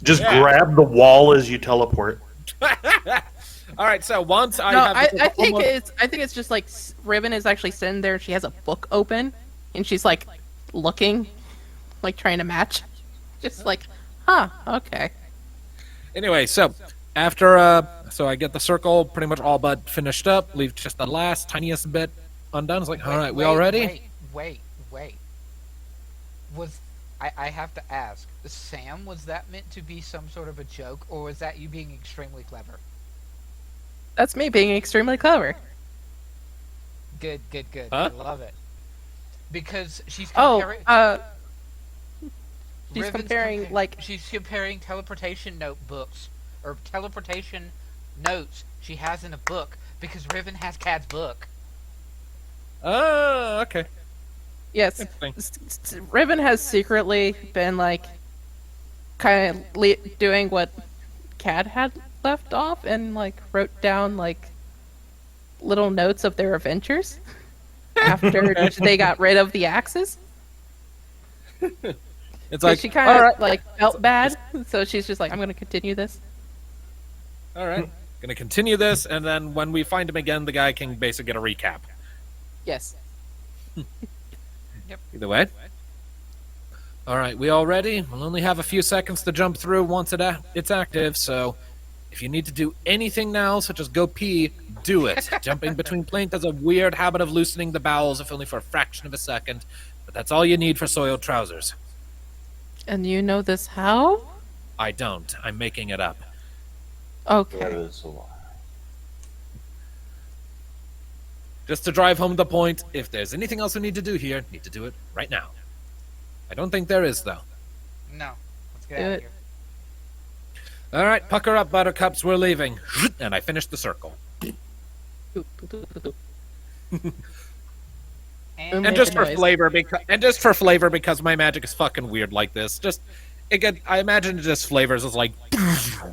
Speaker 4: just
Speaker 1: Yeah.
Speaker 4: grab the wall as you teleport.
Speaker 1: All right, so once I
Speaker 2: No,
Speaker 1: have
Speaker 2: I think
Speaker 1: almost-
Speaker 2: it's just like Riven is actually sitting there. She has a book open, and she's like looking, like trying to match. Just like, huh, okay.
Speaker 1: Anyway, so after so I get the circle pretty much all but finished up, leave just the last tiniest bit undone. It's like, all right, we all ready?
Speaker 3: Wait. I have to ask, Sam, was that meant to be some sort of a joke, or was that you being extremely clever?
Speaker 2: That's me being extremely clever.
Speaker 3: Good.
Speaker 1: Huh?
Speaker 3: I love it. Because she's
Speaker 2: Oh,
Speaker 3: comparing...
Speaker 2: she's
Speaker 3: Riven's
Speaker 2: comparing like
Speaker 3: she's comparing teleportation notebooks or teleportation notes she has in a book because Riven has Cad's book.
Speaker 1: Oh, okay.
Speaker 2: yes,
Speaker 1: Interesting.
Speaker 2: Riven has secretly been like kind of doing what Cad had left off and like wrote down like little notes of their adventures after they got rid of the axes.
Speaker 1: It's
Speaker 2: 'Cause
Speaker 1: like,
Speaker 2: she kind
Speaker 1: all
Speaker 2: of
Speaker 1: right,
Speaker 2: like felt bad, so she's just like, I'm gonna continue this.
Speaker 1: all right, gonna continue this, and then when we find him again, the guy can basically get a recap.
Speaker 2: Yes.
Speaker 1: Either way. All right, we all ready? We'll only have a few seconds to jump through once it's active, so if you need to do anything now, such as go pee, do it. Jumping between planes has a weird habit of loosening the bowels, if only for a fraction of a second, but that's all you need for soiled trousers.
Speaker 2: And you know this how?
Speaker 1: I don't. I'm making it up.
Speaker 5: That
Speaker 2: Okay.
Speaker 5: is a lie.
Speaker 1: Just to drive home the point, if there's anything else we need to do here, need to do it right now. I don't think there is, though.
Speaker 3: No. Let's get
Speaker 2: Do
Speaker 3: out
Speaker 2: it.
Speaker 3: of here.
Speaker 1: All right, pucker up, buttercups, we're leaving. And I finished the circle.
Speaker 3: And
Speaker 1: And just for
Speaker 2: noise.
Speaker 1: flavor, because my magic is fucking weird like this. I imagine it just flavors as like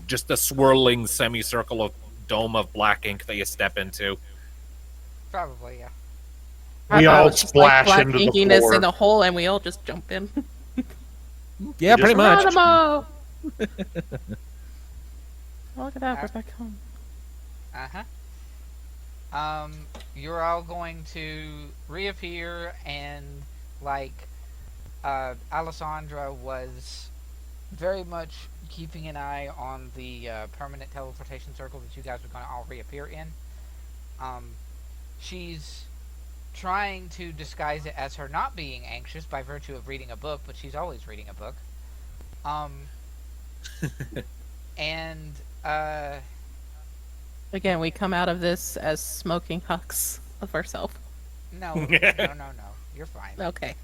Speaker 1: just a swirling semicircle of dome of black ink that you step into.
Speaker 3: probably, yeah.
Speaker 4: We
Speaker 2: How
Speaker 4: all
Speaker 2: about just, like,
Speaker 4: splash
Speaker 2: black
Speaker 4: into the
Speaker 2: inkiness
Speaker 4: floor.
Speaker 2: in the hole, and we all just jump in.
Speaker 1: Yeah,
Speaker 4: Just
Speaker 1: pretty much.
Speaker 2: Geronimo! Look at that, we're back home.
Speaker 3: You're all going to reappear, and like Alessandra was very much keeping an eye on the permanent teleportation circle that you guys are going to all reappear in. She's trying to disguise it as her not being anxious by virtue of reading a book, but she's always reading a book. And
Speaker 2: Again, we come out of this as smoking hucks of ourselves.
Speaker 3: no, you're fine.
Speaker 2: Okay.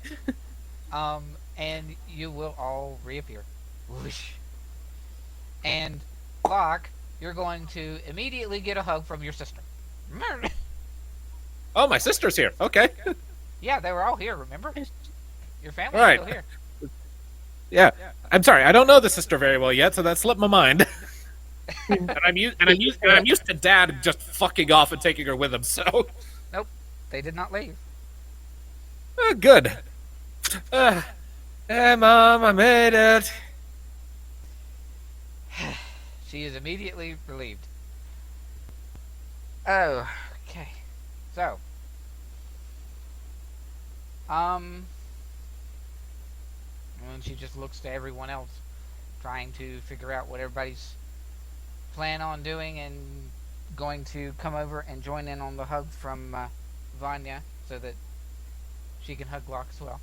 Speaker 3: And you will all reappear. Whoosh. And Locke, you're going to immediately get a hug from your sister.
Speaker 1: Oh, my sister's here. Okay.
Speaker 3: Yeah, they were all here, remember? Your family's
Speaker 1: Right.
Speaker 3: still here.
Speaker 1: Yeah. I'm sorry, I don't know the sister very well yet, so that slipped my mind. and I'm used to Dad just fucking off and taking her with him. So
Speaker 3: Nope, they did not leave.
Speaker 1: good. Hey, Mom, I made it.
Speaker 3: She is immediately relieved. Oh, okay. So, and she just looks to everyone else, trying to figure out what everybody's plan on doing, and going to come over and join in on the hug from Vanya so that she can hug Locke as well.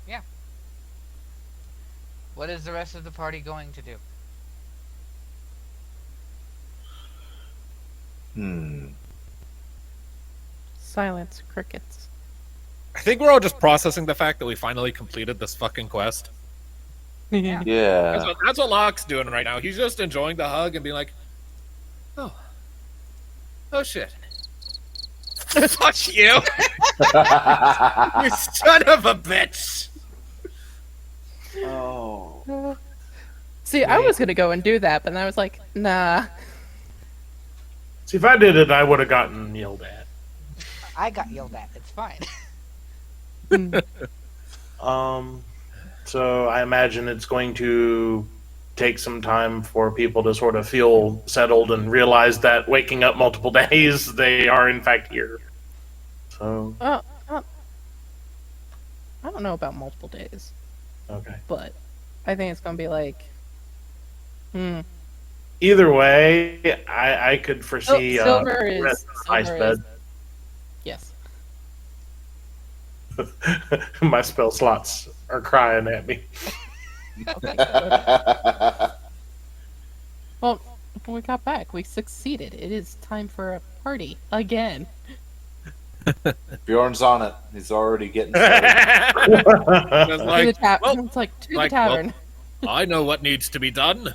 Speaker 3: Yeah. What is the rest of the party going to do?
Speaker 2: Silence, crickets.
Speaker 1: I think we're all just processing the fact that we finally completed this fucking quest.
Speaker 3: Yeah.
Speaker 5: Yeah.
Speaker 1: That's what Locke's doing right now. He's just enjoying the hug and being like, oh shit. Fuck you, you son of a bitch.
Speaker 5: Oh.
Speaker 2: See, I was gonna go and do that, but then I was like, nah.
Speaker 4: See, if I did it, I would have gotten yelled at.
Speaker 3: I got yelled at. It's fine.
Speaker 4: So I imagine it's going to take some time for people to sort of feel settled and realize that waking up multiple days, they are in fact here. So,
Speaker 2: I don't know about multiple days,
Speaker 4: okay.
Speaker 2: but I think it's gonna be like,
Speaker 4: Either way, I could foresee
Speaker 2: Silver is
Speaker 4: rest in a nice bed.
Speaker 2: Yes.
Speaker 4: My spell slots are crying at me.
Speaker 2: Okay, good. Well, when we got back, we succeeded. It is time for a party again.
Speaker 5: Bjorn's on it. He's already getting started.
Speaker 1: It's
Speaker 2: To
Speaker 1: like,
Speaker 2: the tap.
Speaker 1: well,
Speaker 2: It's like to
Speaker 1: like,
Speaker 2: the tavern.
Speaker 1: I know what needs to be done.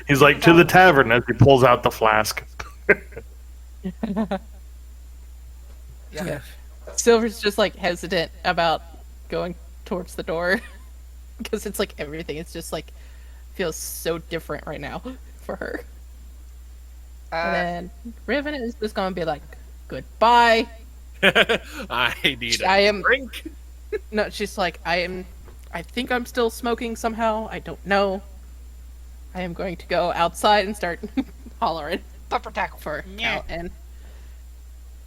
Speaker 4: He's like, to the tavern, as he pulls out the flask.
Speaker 3: Yeah.
Speaker 2: Silver's just like hesitant about going towards the door because it's like everything is just like feels so different right now for her. And then Riven is just gonna be like, goodbye.
Speaker 1: I need
Speaker 2: I
Speaker 1: a
Speaker 2: am-
Speaker 1: drink.
Speaker 2: No, she's like, I think I'm still smoking somehow. I don't know. I am going to go outside and start hollering
Speaker 3: Pupper tackle.
Speaker 2: for
Speaker 3: Yeah.
Speaker 2: Cal and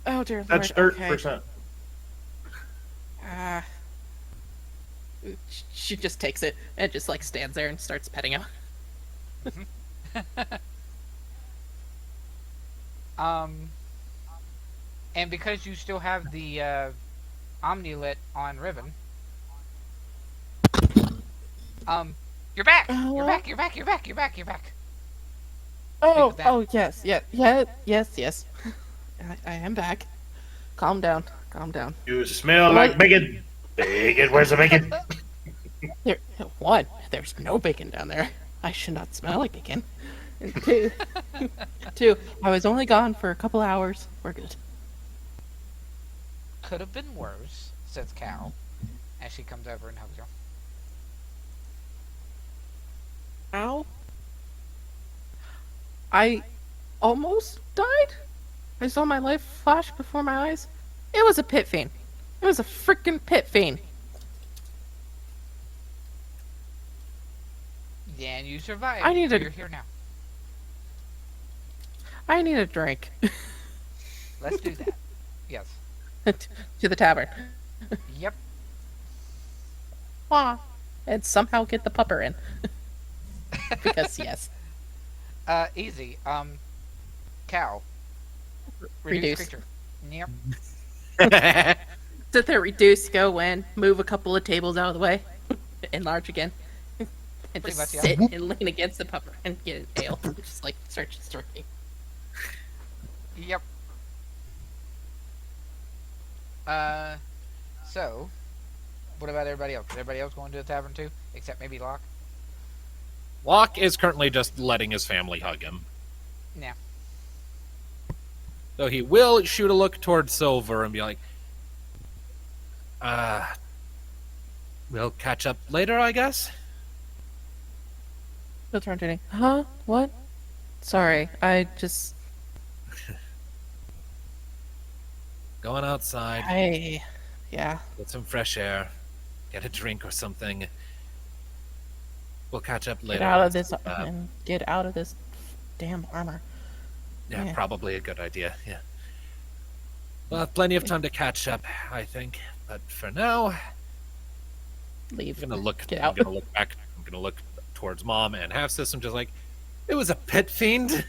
Speaker 2: oh dear
Speaker 4: That's
Speaker 2: Lord.
Speaker 4: 30%.
Speaker 2: She just takes it and just like stands there and starts petting him.
Speaker 3: And because you still have the Omni-Lit on Riven, you're back! You're back, you're back, you're back, you're back, you're back.
Speaker 2: Oh,
Speaker 3: with that.
Speaker 2: oh yes, yes. I am back. Calm down, calm down.
Speaker 4: You smell like bacon. Bacon, where's the bacon?
Speaker 2: There's no bacon down there. I should not smell like bacon. And two, I was only gone for a couple hours. We're good.
Speaker 3: Could have been worse, says Cal, as she comes over and hugs you.
Speaker 2: Ow. I almost died. I saw my life flash before my eyes. It was a pit fiend. It was a freaking pit fiend.
Speaker 3: Yeah, and you survived.
Speaker 2: I need
Speaker 3: so
Speaker 2: a-
Speaker 3: You're here now.
Speaker 2: I need a drink.
Speaker 3: Let's do that. Yes.
Speaker 2: To the tavern.
Speaker 3: Yep.
Speaker 2: And somehow get the pupper in. Because yes.
Speaker 3: Easy. Cal.
Speaker 2: Reduce.
Speaker 3: Creature. Yep.
Speaker 2: Sit there, reduce, go in, move a couple of tables out of the way, enlarge again, and
Speaker 3: Pretty
Speaker 2: just
Speaker 3: much, yeah.
Speaker 2: sit and lean against the pupper and get an ale. Just like start drinking.
Speaker 3: Yep. So, what about everybody else? Is everybody else going to the tavern too? Except maybe Locke?
Speaker 1: Locke is currently just letting his family hug him.
Speaker 3: Yeah.
Speaker 1: So he will shoot a look towards Silver and be like, we'll catch up later, I guess?
Speaker 2: He'll turn to me. Huh? What? Sorry, I just...
Speaker 1: Going outside,
Speaker 2: Yeah.
Speaker 1: get some fresh air, get a drink or something. We'll catch up later.
Speaker 2: Get out of this, and get out of this damn armor.
Speaker 1: Yeah,
Speaker 2: yeah.
Speaker 1: probably a good idea, yeah. We'll have plenty of time to catch up, I think. But for now,
Speaker 2: Leave.
Speaker 1: I'm gonna look.
Speaker 2: Get
Speaker 1: I'm
Speaker 2: out.
Speaker 1: gonna look back. I'm gonna look towards Mom and Half System, just like it was a pit fiend.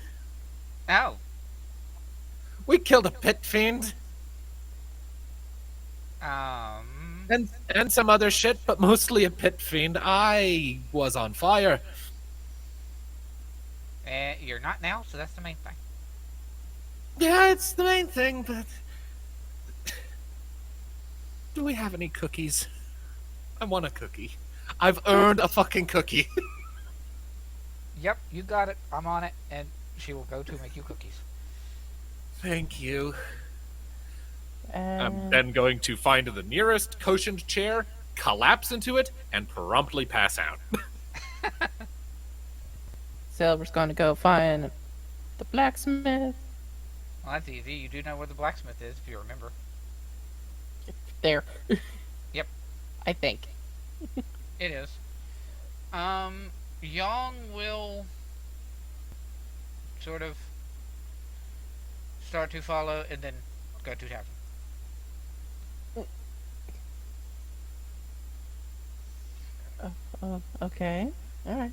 Speaker 3: Oh,
Speaker 1: We killed a pit fiend
Speaker 3: um,
Speaker 1: and some other shit, but mostly a pit fiend. I was on fire.
Speaker 3: you're not now, so that's the main thing.
Speaker 1: Yeah, it's the main thing, but do we have any cookies? I want a cookie. I've earned a fucking cookie.
Speaker 3: Yep, you got it. I'm on it, and she will go to make you cookies.
Speaker 1: Thank you. I'm
Speaker 2: And
Speaker 1: then going to find the nearest cushioned chair, collapse into it, and promptly pass out.
Speaker 2: Silver's going to go find the blacksmith.
Speaker 3: Well, that's easy. You do know where the blacksmith is, if you remember.
Speaker 2: There.
Speaker 3: Yep.
Speaker 2: I think.
Speaker 3: It is. Young will sort of start to follow and then go to tavern.
Speaker 2: Okay. All right.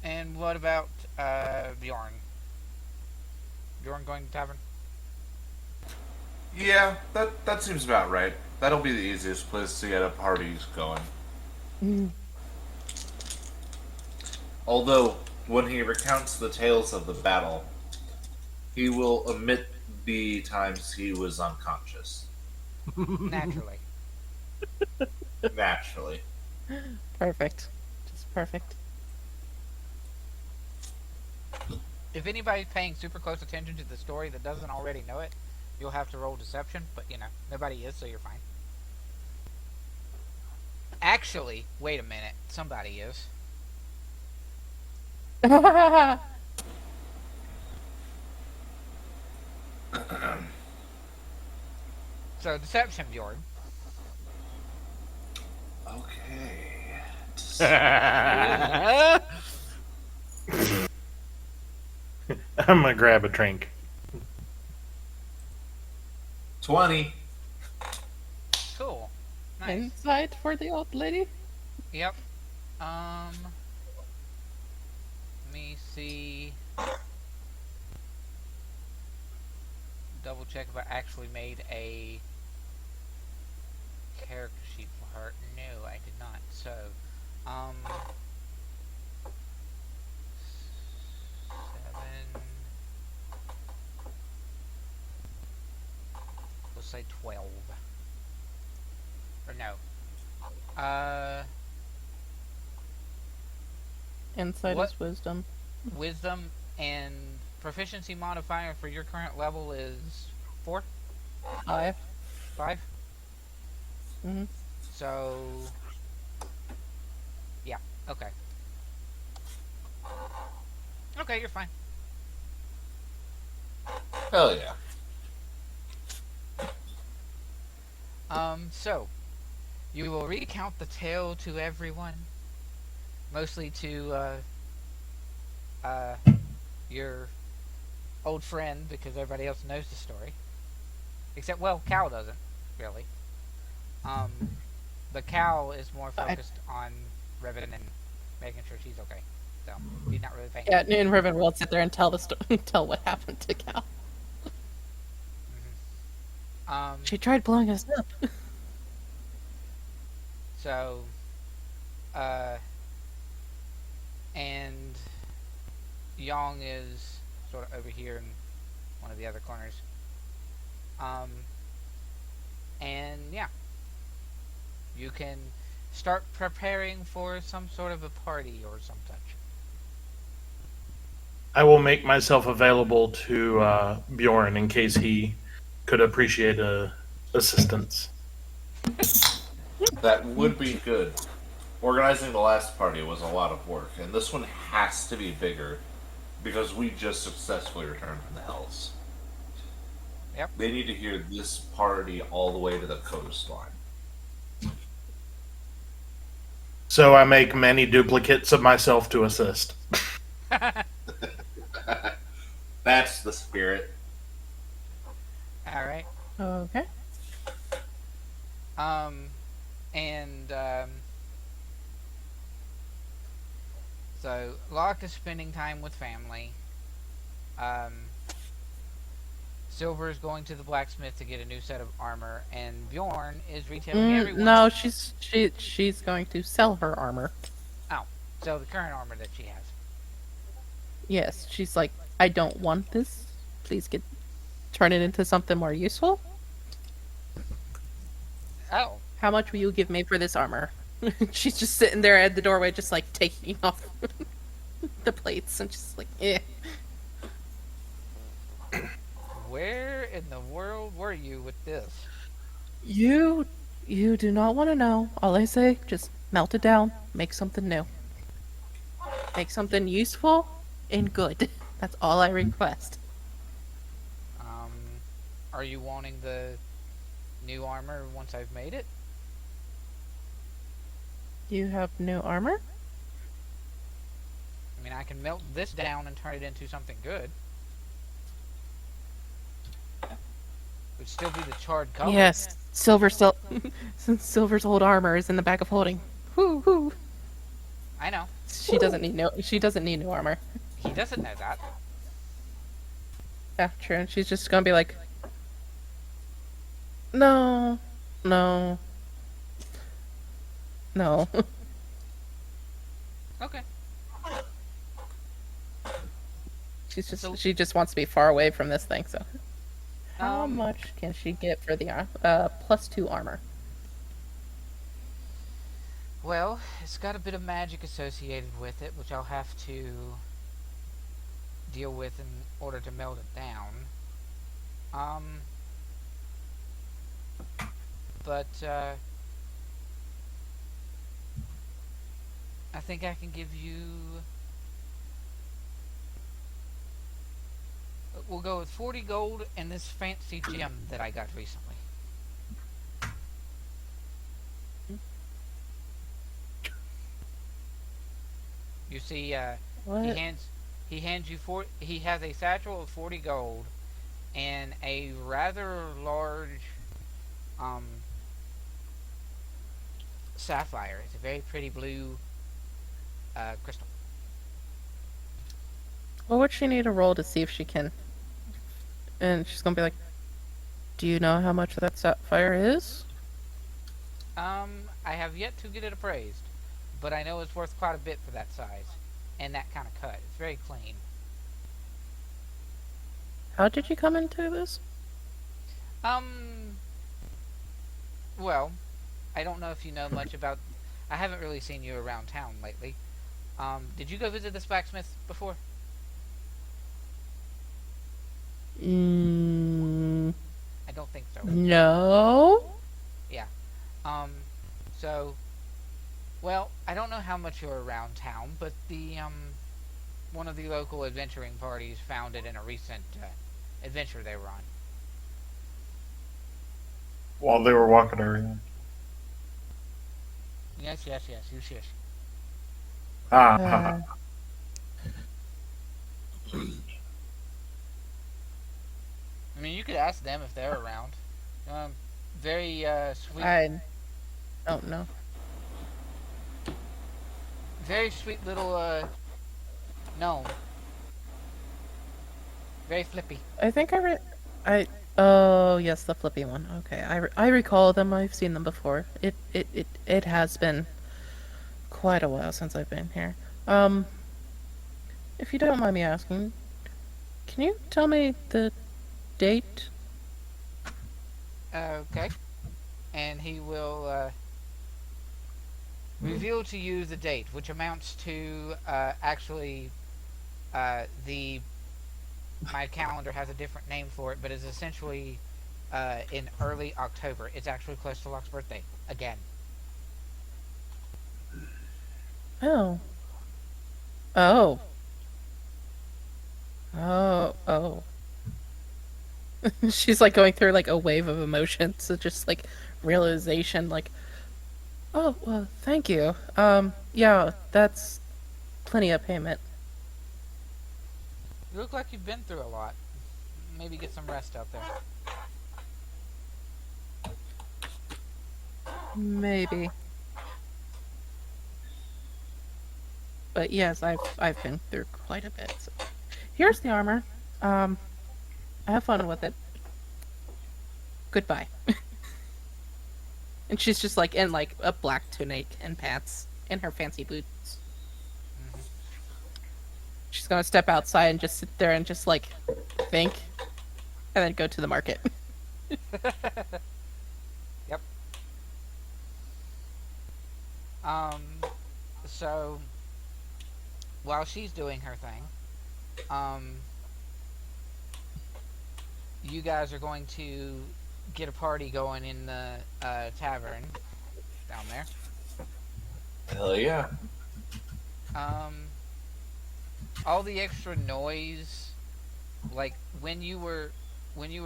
Speaker 3: And what about Bjorn? Bjorn going to tavern?
Speaker 5: Yeah, that seems about right. That'll be the easiest place to get a party going.
Speaker 2: Mm.
Speaker 5: Although, when he recounts the tales of the battle, he will omit the times he was unconscious.
Speaker 3: Naturally.
Speaker 5: Naturally.
Speaker 2: Perfect. Just perfect.
Speaker 3: If anybody's paying super close attention to the story that doesn't already know it, you'll have to roll deception, but you know, nobody is, so you're fine. Actually, wait a minute. Somebody is. So, deception, Bjorn.
Speaker 5: Okay.
Speaker 4: I'm gonna grab a drink.
Speaker 5: 20.
Speaker 3: Cool. Nice.
Speaker 2: Insight for the old lady.
Speaker 3: Yep. Let me see. Double check if I actually made a character sheet for her. No, I did not. So, 7. Let's say 12. Or no.
Speaker 2: Insight
Speaker 3: What?
Speaker 2: is wisdom.
Speaker 3: Wisdom and proficiency modifier for your current level is 4?
Speaker 2: 5.
Speaker 3: 5?
Speaker 2: Mm-hmm.
Speaker 3: So, yeah, okay. Okay, you're fine.
Speaker 5: Hell yeah.
Speaker 3: So, you will recount the tale to everyone. Mostly to, your old friend, because everybody else knows the story. Except, well, Cal doesn't, really. The cow is more focused on Riven and making sure she's okay. So, he's not really paying
Speaker 2: Yeah, and Riven will sit there and tell the tell what happened to Cal. She tried blowing us up.
Speaker 3: So, and Yong is sort of over here in one of the other corners. And yeah, you can start preparing for some sort of a party or some such.
Speaker 4: I will make myself available to Bjorn in case he could appreciate assistance.
Speaker 5: That would be good. Organizing the last party was a lot of work, and this one has to be bigger because we just successfully returned from the Hells.
Speaker 3: Yep.
Speaker 5: They need to hear this party all the way to the coastline.
Speaker 4: So I make many duplicates of myself to assist.
Speaker 5: That's the spirit.
Speaker 3: All right.
Speaker 2: Okay.
Speaker 3: And so Locke is spending time with family. Um, Silver is going to the blacksmith to get a new set of armor, and Bjorn is retailing everyone.
Speaker 2: No, she's going to sell her armor.
Speaker 3: Oh, so the current armor that she has.
Speaker 2: Yes, she's like, I don't want this. Please turn it into something more useful.
Speaker 3: Oh,
Speaker 2: How much will you give me for this armor? She's just sitting there at the doorway, just like taking off the plates and just like, eh.
Speaker 3: where in the world were you with this?
Speaker 2: You do not want to know. All I say, just melt it down, make something new. Make something useful and good. That's all I request.
Speaker 3: Are you wanting the new armor once I've made it?
Speaker 2: You have new armor?
Speaker 3: I mean, I can melt this down and turn it into something good. It would still be the charred color.
Speaker 2: Yes, Silver still. Since Silver's old armor is in the bag of holding. Whoo hoo.
Speaker 3: I know.
Speaker 2: She doesn't need new armor.
Speaker 3: He doesn't know that.
Speaker 2: Yeah, true. And she's just gonna be like, no, no, no.
Speaker 3: Okay.
Speaker 2: She just wants to be far away from this thing. So, how
Speaker 3: Um,
Speaker 2: much can she get for the +2 armor?
Speaker 3: Well, it's got a bit of magic associated with it, which I'll have to deal with in order to melt it down. But I think I can give you. We'll go with 40 gold and this fancy gem that I got recently. You see,
Speaker 2: What?
Speaker 3: he hands you he has a satchel of 40 gold and a rather large sapphire. It's a very pretty blue crystal.
Speaker 2: What would she need to roll to see if she can? And she's gonna be like, "Do you know how much that sapphire is?"
Speaker 3: I have yet to get it appraised, but I know it's worth quite a bit for that size and that kind of cut. It's very clean.
Speaker 2: How did you come into this?
Speaker 3: Well, I don't know if you know much about. I haven't really seen you around town lately. Did you go visit this blacksmith before? I don't think so.
Speaker 2: No.
Speaker 3: Yeah. So, well, I don't know how much you're around town, but the one of the local adventuring parties found it in a recent adventure they were on.
Speaker 4: While they were walking around.
Speaker 3: Yes, you shush.
Speaker 4: Ah,
Speaker 3: I mean, you could ask them if they're around. Very sweet.
Speaker 2: I don't know.
Speaker 3: Very sweet little gnome. Very flippy.
Speaker 2: I think Oh yes, the flippy one. Okay, I recall them. I've seen them before. It has been quite a while since I've been here. If you don't mind me asking, can you tell me the date?
Speaker 3: Okay. And he will reveal to you the date, which amounts to actually the my calendar has a different name for it, but is essentially in early October. It's actually close to Locke's birthday again.
Speaker 2: Oh. Oh. Oh. Oh. She's like going through like a wave of emotions, so just like realization, like, oh, well, thank you. Yeah, that's plenty of payment.
Speaker 3: You look like you've been through a lot. Maybe get some rest out there.
Speaker 2: Maybe. But yes, I've been through quite a bit. So. Here's the armor. Have fun with it. Goodbye. And she's just like in like a black tunic and pants and her fancy boots. She's gonna step outside and just sit there and just like think, and then go to the market.
Speaker 3: Yep. So while she's doing her thing, you guys are going to get a party going in the tavern down there.
Speaker 5: Hell yeah.
Speaker 3: All the extra noise, like when you were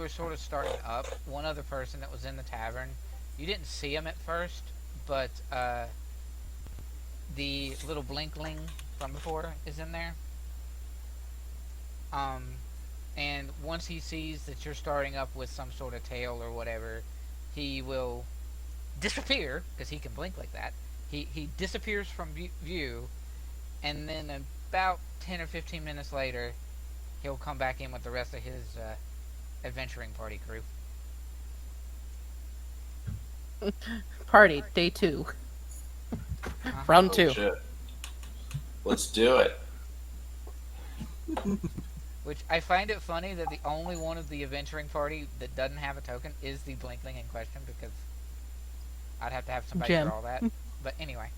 Speaker 3: sort of starting up, one other person that was in the tavern, you didn't see him at first, but the little blinkling from before is in there. And once he sees that you're starting up with some sort of tail or whatever, he will disappear, because he can blink like that. He disappears from view, and then about 10 or 15 minutes later, he'll come back in with the rest of his adventuring party crew.
Speaker 2: Party, day 2. Round
Speaker 5: Oh,
Speaker 2: 2.
Speaker 5: shit. Let's do it.
Speaker 3: Which I find it funny that the only one of the adventuring party that doesn't have a token is the blinkling in question, because I'd have to have somebody
Speaker 2: Jim.
Speaker 3: for all that. But anyway.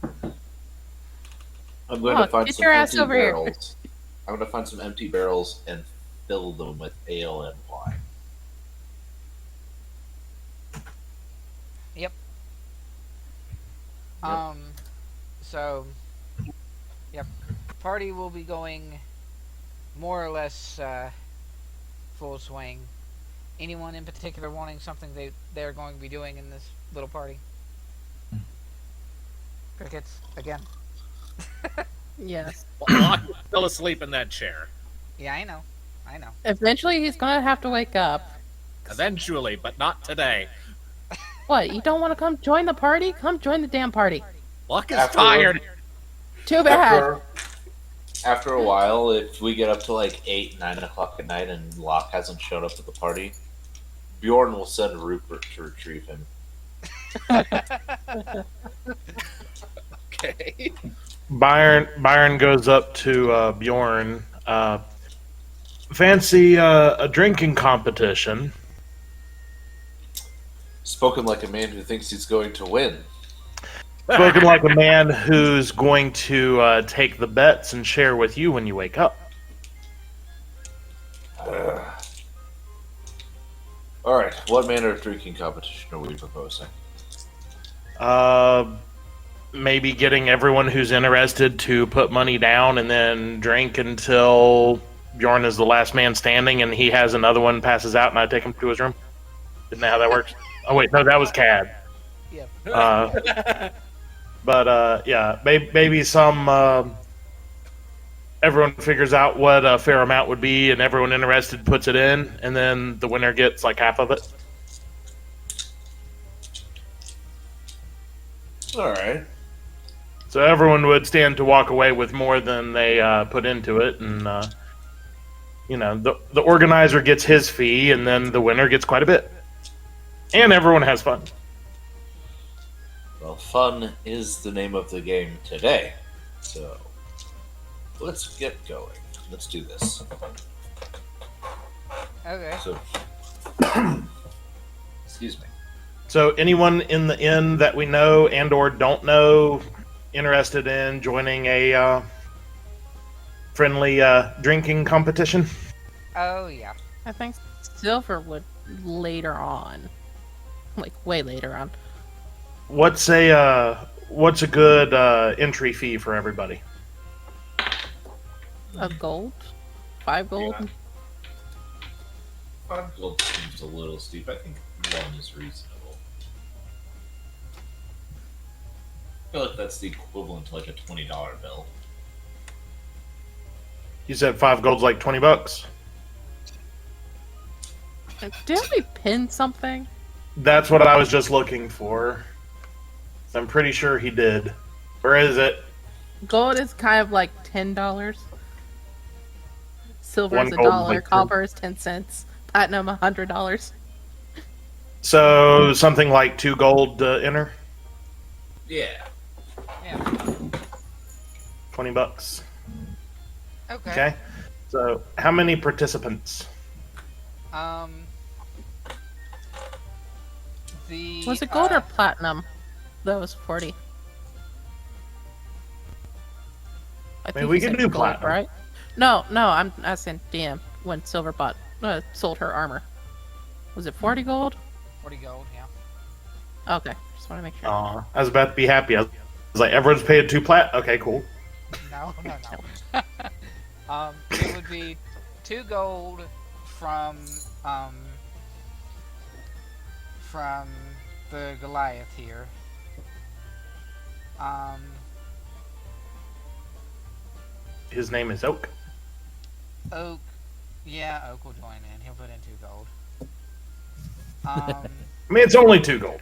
Speaker 5: I'm going
Speaker 2: Locke,
Speaker 5: to find
Speaker 2: get
Speaker 5: some
Speaker 2: your ass
Speaker 5: empty
Speaker 2: over here.
Speaker 5: barrels. I'm going to find some empty barrels and fill them with ale and wine.
Speaker 3: Yep.
Speaker 5: Yep.
Speaker 3: So, yep. Party will be going more or less full swing. Anyone in particular wanting something they're going to be doing in this little party? Crickets, again.
Speaker 2: Yes.
Speaker 1: Locke is still asleep in that chair.
Speaker 3: Yeah, I know.
Speaker 2: Eventually, he's gonna have to wake up.
Speaker 1: Eventually, but not today.
Speaker 2: What? You don't want to come join the party? Come join the damn party.
Speaker 1: Locke is
Speaker 5: After-
Speaker 1: tired.
Speaker 2: Too bad.
Speaker 5: After a while, if we get up to like 8, 9 o'clock at night and Locke hasn't showed up at the party, Bjorn will send Rupert to retrieve him.
Speaker 1: Okay.
Speaker 4: Byrn goes up to Bjorn. Fancy a drinking competition.
Speaker 5: Spoken like a man who thinks he's going to win.
Speaker 4: Spoken like a man who's going to take the bets and share with you when you wake up.
Speaker 5: Alright, what manner of drinking competition are we proposing?
Speaker 4: Maybe getting everyone who's interested to put money down and then drink until Bjorn is the last man standing and he has another one, passes out, and I take him to his room. Isn't that how that works? Oh, wait, no, that was Cad.
Speaker 3: Yep.
Speaker 4: But yeah, maybe some. Everyone figures out what a fair amount would be, and everyone interested puts it in, and then the winner gets like half of it.
Speaker 5: Alright.
Speaker 4: So everyone would stand to walk away with more than they put into it, and the organizer gets his fee, and then the winner gets quite a bit, and everyone has fun.
Speaker 5: Well, fun is the name of the game today. So, let's get going. Let's do this.
Speaker 3: Okay.
Speaker 5: So, excuse me.
Speaker 4: So anyone in the inn that we know and or don't know interested in joining a friendly drinking competition?
Speaker 3: Oh, yeah.
Speaker 2: I think Silver would later on. Like, way later on.
Speaker 4: What's a good entry fee for everybody?
Speaker 2: A gold? 5 gold?
Speaker 5: Yeah. 5 gold seems a little steep. I think 1 is reasonable. I feel like that's the equivalent to like a $20 bill.
Speaker 4: You said 5 gold's like $20.
Speaker 2: Didn't we pin something?
Speaker 4: That's what I was just looking for. I'm pretty sure he did. Where is it?
Speaker 2: Gold is kind of like $10. Silver
Speaker 4: One
Speaker 2: is
Speaker 4: gold is
Speaker 2: $1.
Speaker 4: like
Speaker 2: Copper is 10 cents. Platinum $100.
Speaker 4: So something like 2 gold to enter?
Speaker 5: Yeah.
Speaker 3: Yeah.
Speaker 4: $20.
Speaker 3: Okay.
Speaker 4: Okay. So how many participants?
Speaker 3: The
Speaker 2: Was it gold or platinum? That was 40. I think
Speaker 4: we
Speaker 2: you
Speaker 4: can
Speaker 2: said
Speaker 4: do
Speaker 2: gold,
Speaker 4: platinum.
Speaker 2: right? No, I'm asking DM when Silver sold her armor. Was it 40 gold?
Speaker 3: 40 gold? Yeah.
Speaker 2: Okay, just want to make sure.
Speaker 4: I was about to be happy. I was like, everyone's paid 2 plat. Okay, cool.
Speaker 3: No. It would be 2 gold from the Goliath here.
Speaker 4: His name is Oak.
Speaker 3: Oak. Yeah, Oak will join in. He'll put in 2 gold.
Speaker 4: I mean, it's only 2 gold.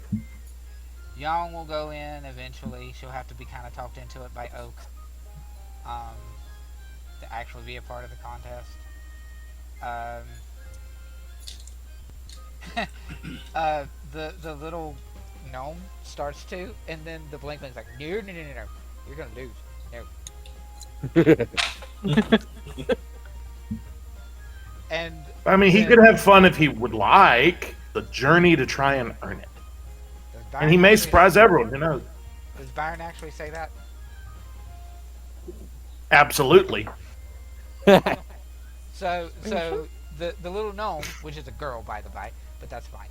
Speaker 3: Young will go in eventually. She'll have to be kind of talked into it by Oak. To actually be a part of the contest. The little gnome starts to, and then the Blinkling's like, no, you're gonna lose. No. And
Speaker 4: I mean, he could have fun if he would like. The journey to try and earn it. And he may surprise everyone. Who knows?
Speaker 3: Does Byrn actually say that?
Speaker 4: Absolutely.
Speaker 3: So the little gnome, which is a girl by the by, but that's fine.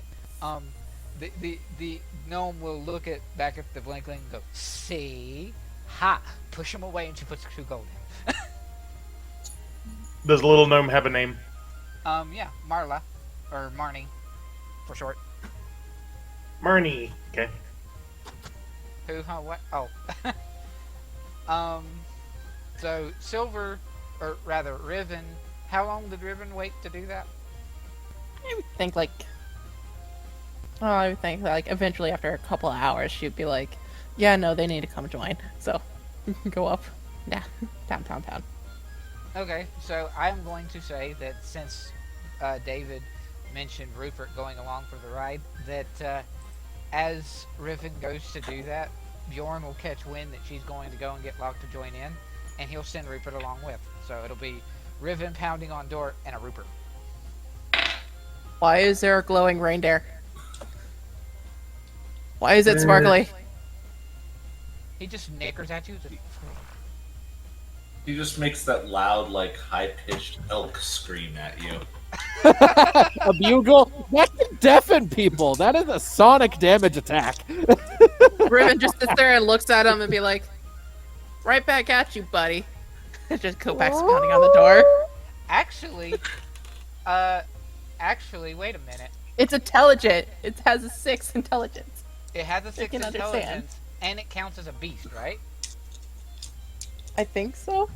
Speaker 3: The gnome will look back at the Blinkling and go, see, ha, push him away, and she puts 2 gold in.
Speaker 4: Does the little gnome have a name?
Speaker 3: Yeah, Marla, or Marnie, for short.
Speaker 4: Marnie. Okay.
Speaker 3: Who? Huh? What? Oh. So Silver, or rather Riven. How long did Riven wait to do that?
Speaker 2: I would think eventually after a couple of hours she'd be like, yeah, no, they need to come join. So go up. Yeah, down.
Speaker 3: Okay, so I'm going to say that since David mentioned Rupert going along for the ride, that as Riven goes to do that, Bjorn will catch wind that she's going to go and get Locke to join in, and he'll send Rupert along with. So it'll be Riven pounding on door and a Rupert.
Speaker 2: Why is there a glowing reindeer? Why is it sparkly?
Speaker 3: He just nickers at you.
Speaker 5: He just makes that loud, like, high-pitched elk scream at you.
Speaker 6: A bugle? That can deafen people. That is a sonic damage attack.
Speaker 2: Riven just sits there and looks at him and be like, right back at you, buddy. Just go back pounding on the door.
Speaker 3: Actually, wait a minute.
Speaker 2: It's intelligent. It has a 6 intelligence.
Speaker 3: It has a 6
Speaker 2: can understand.
Speaker 3: intelligence, and it counts as a beast, right?
Speaker 2: I think so.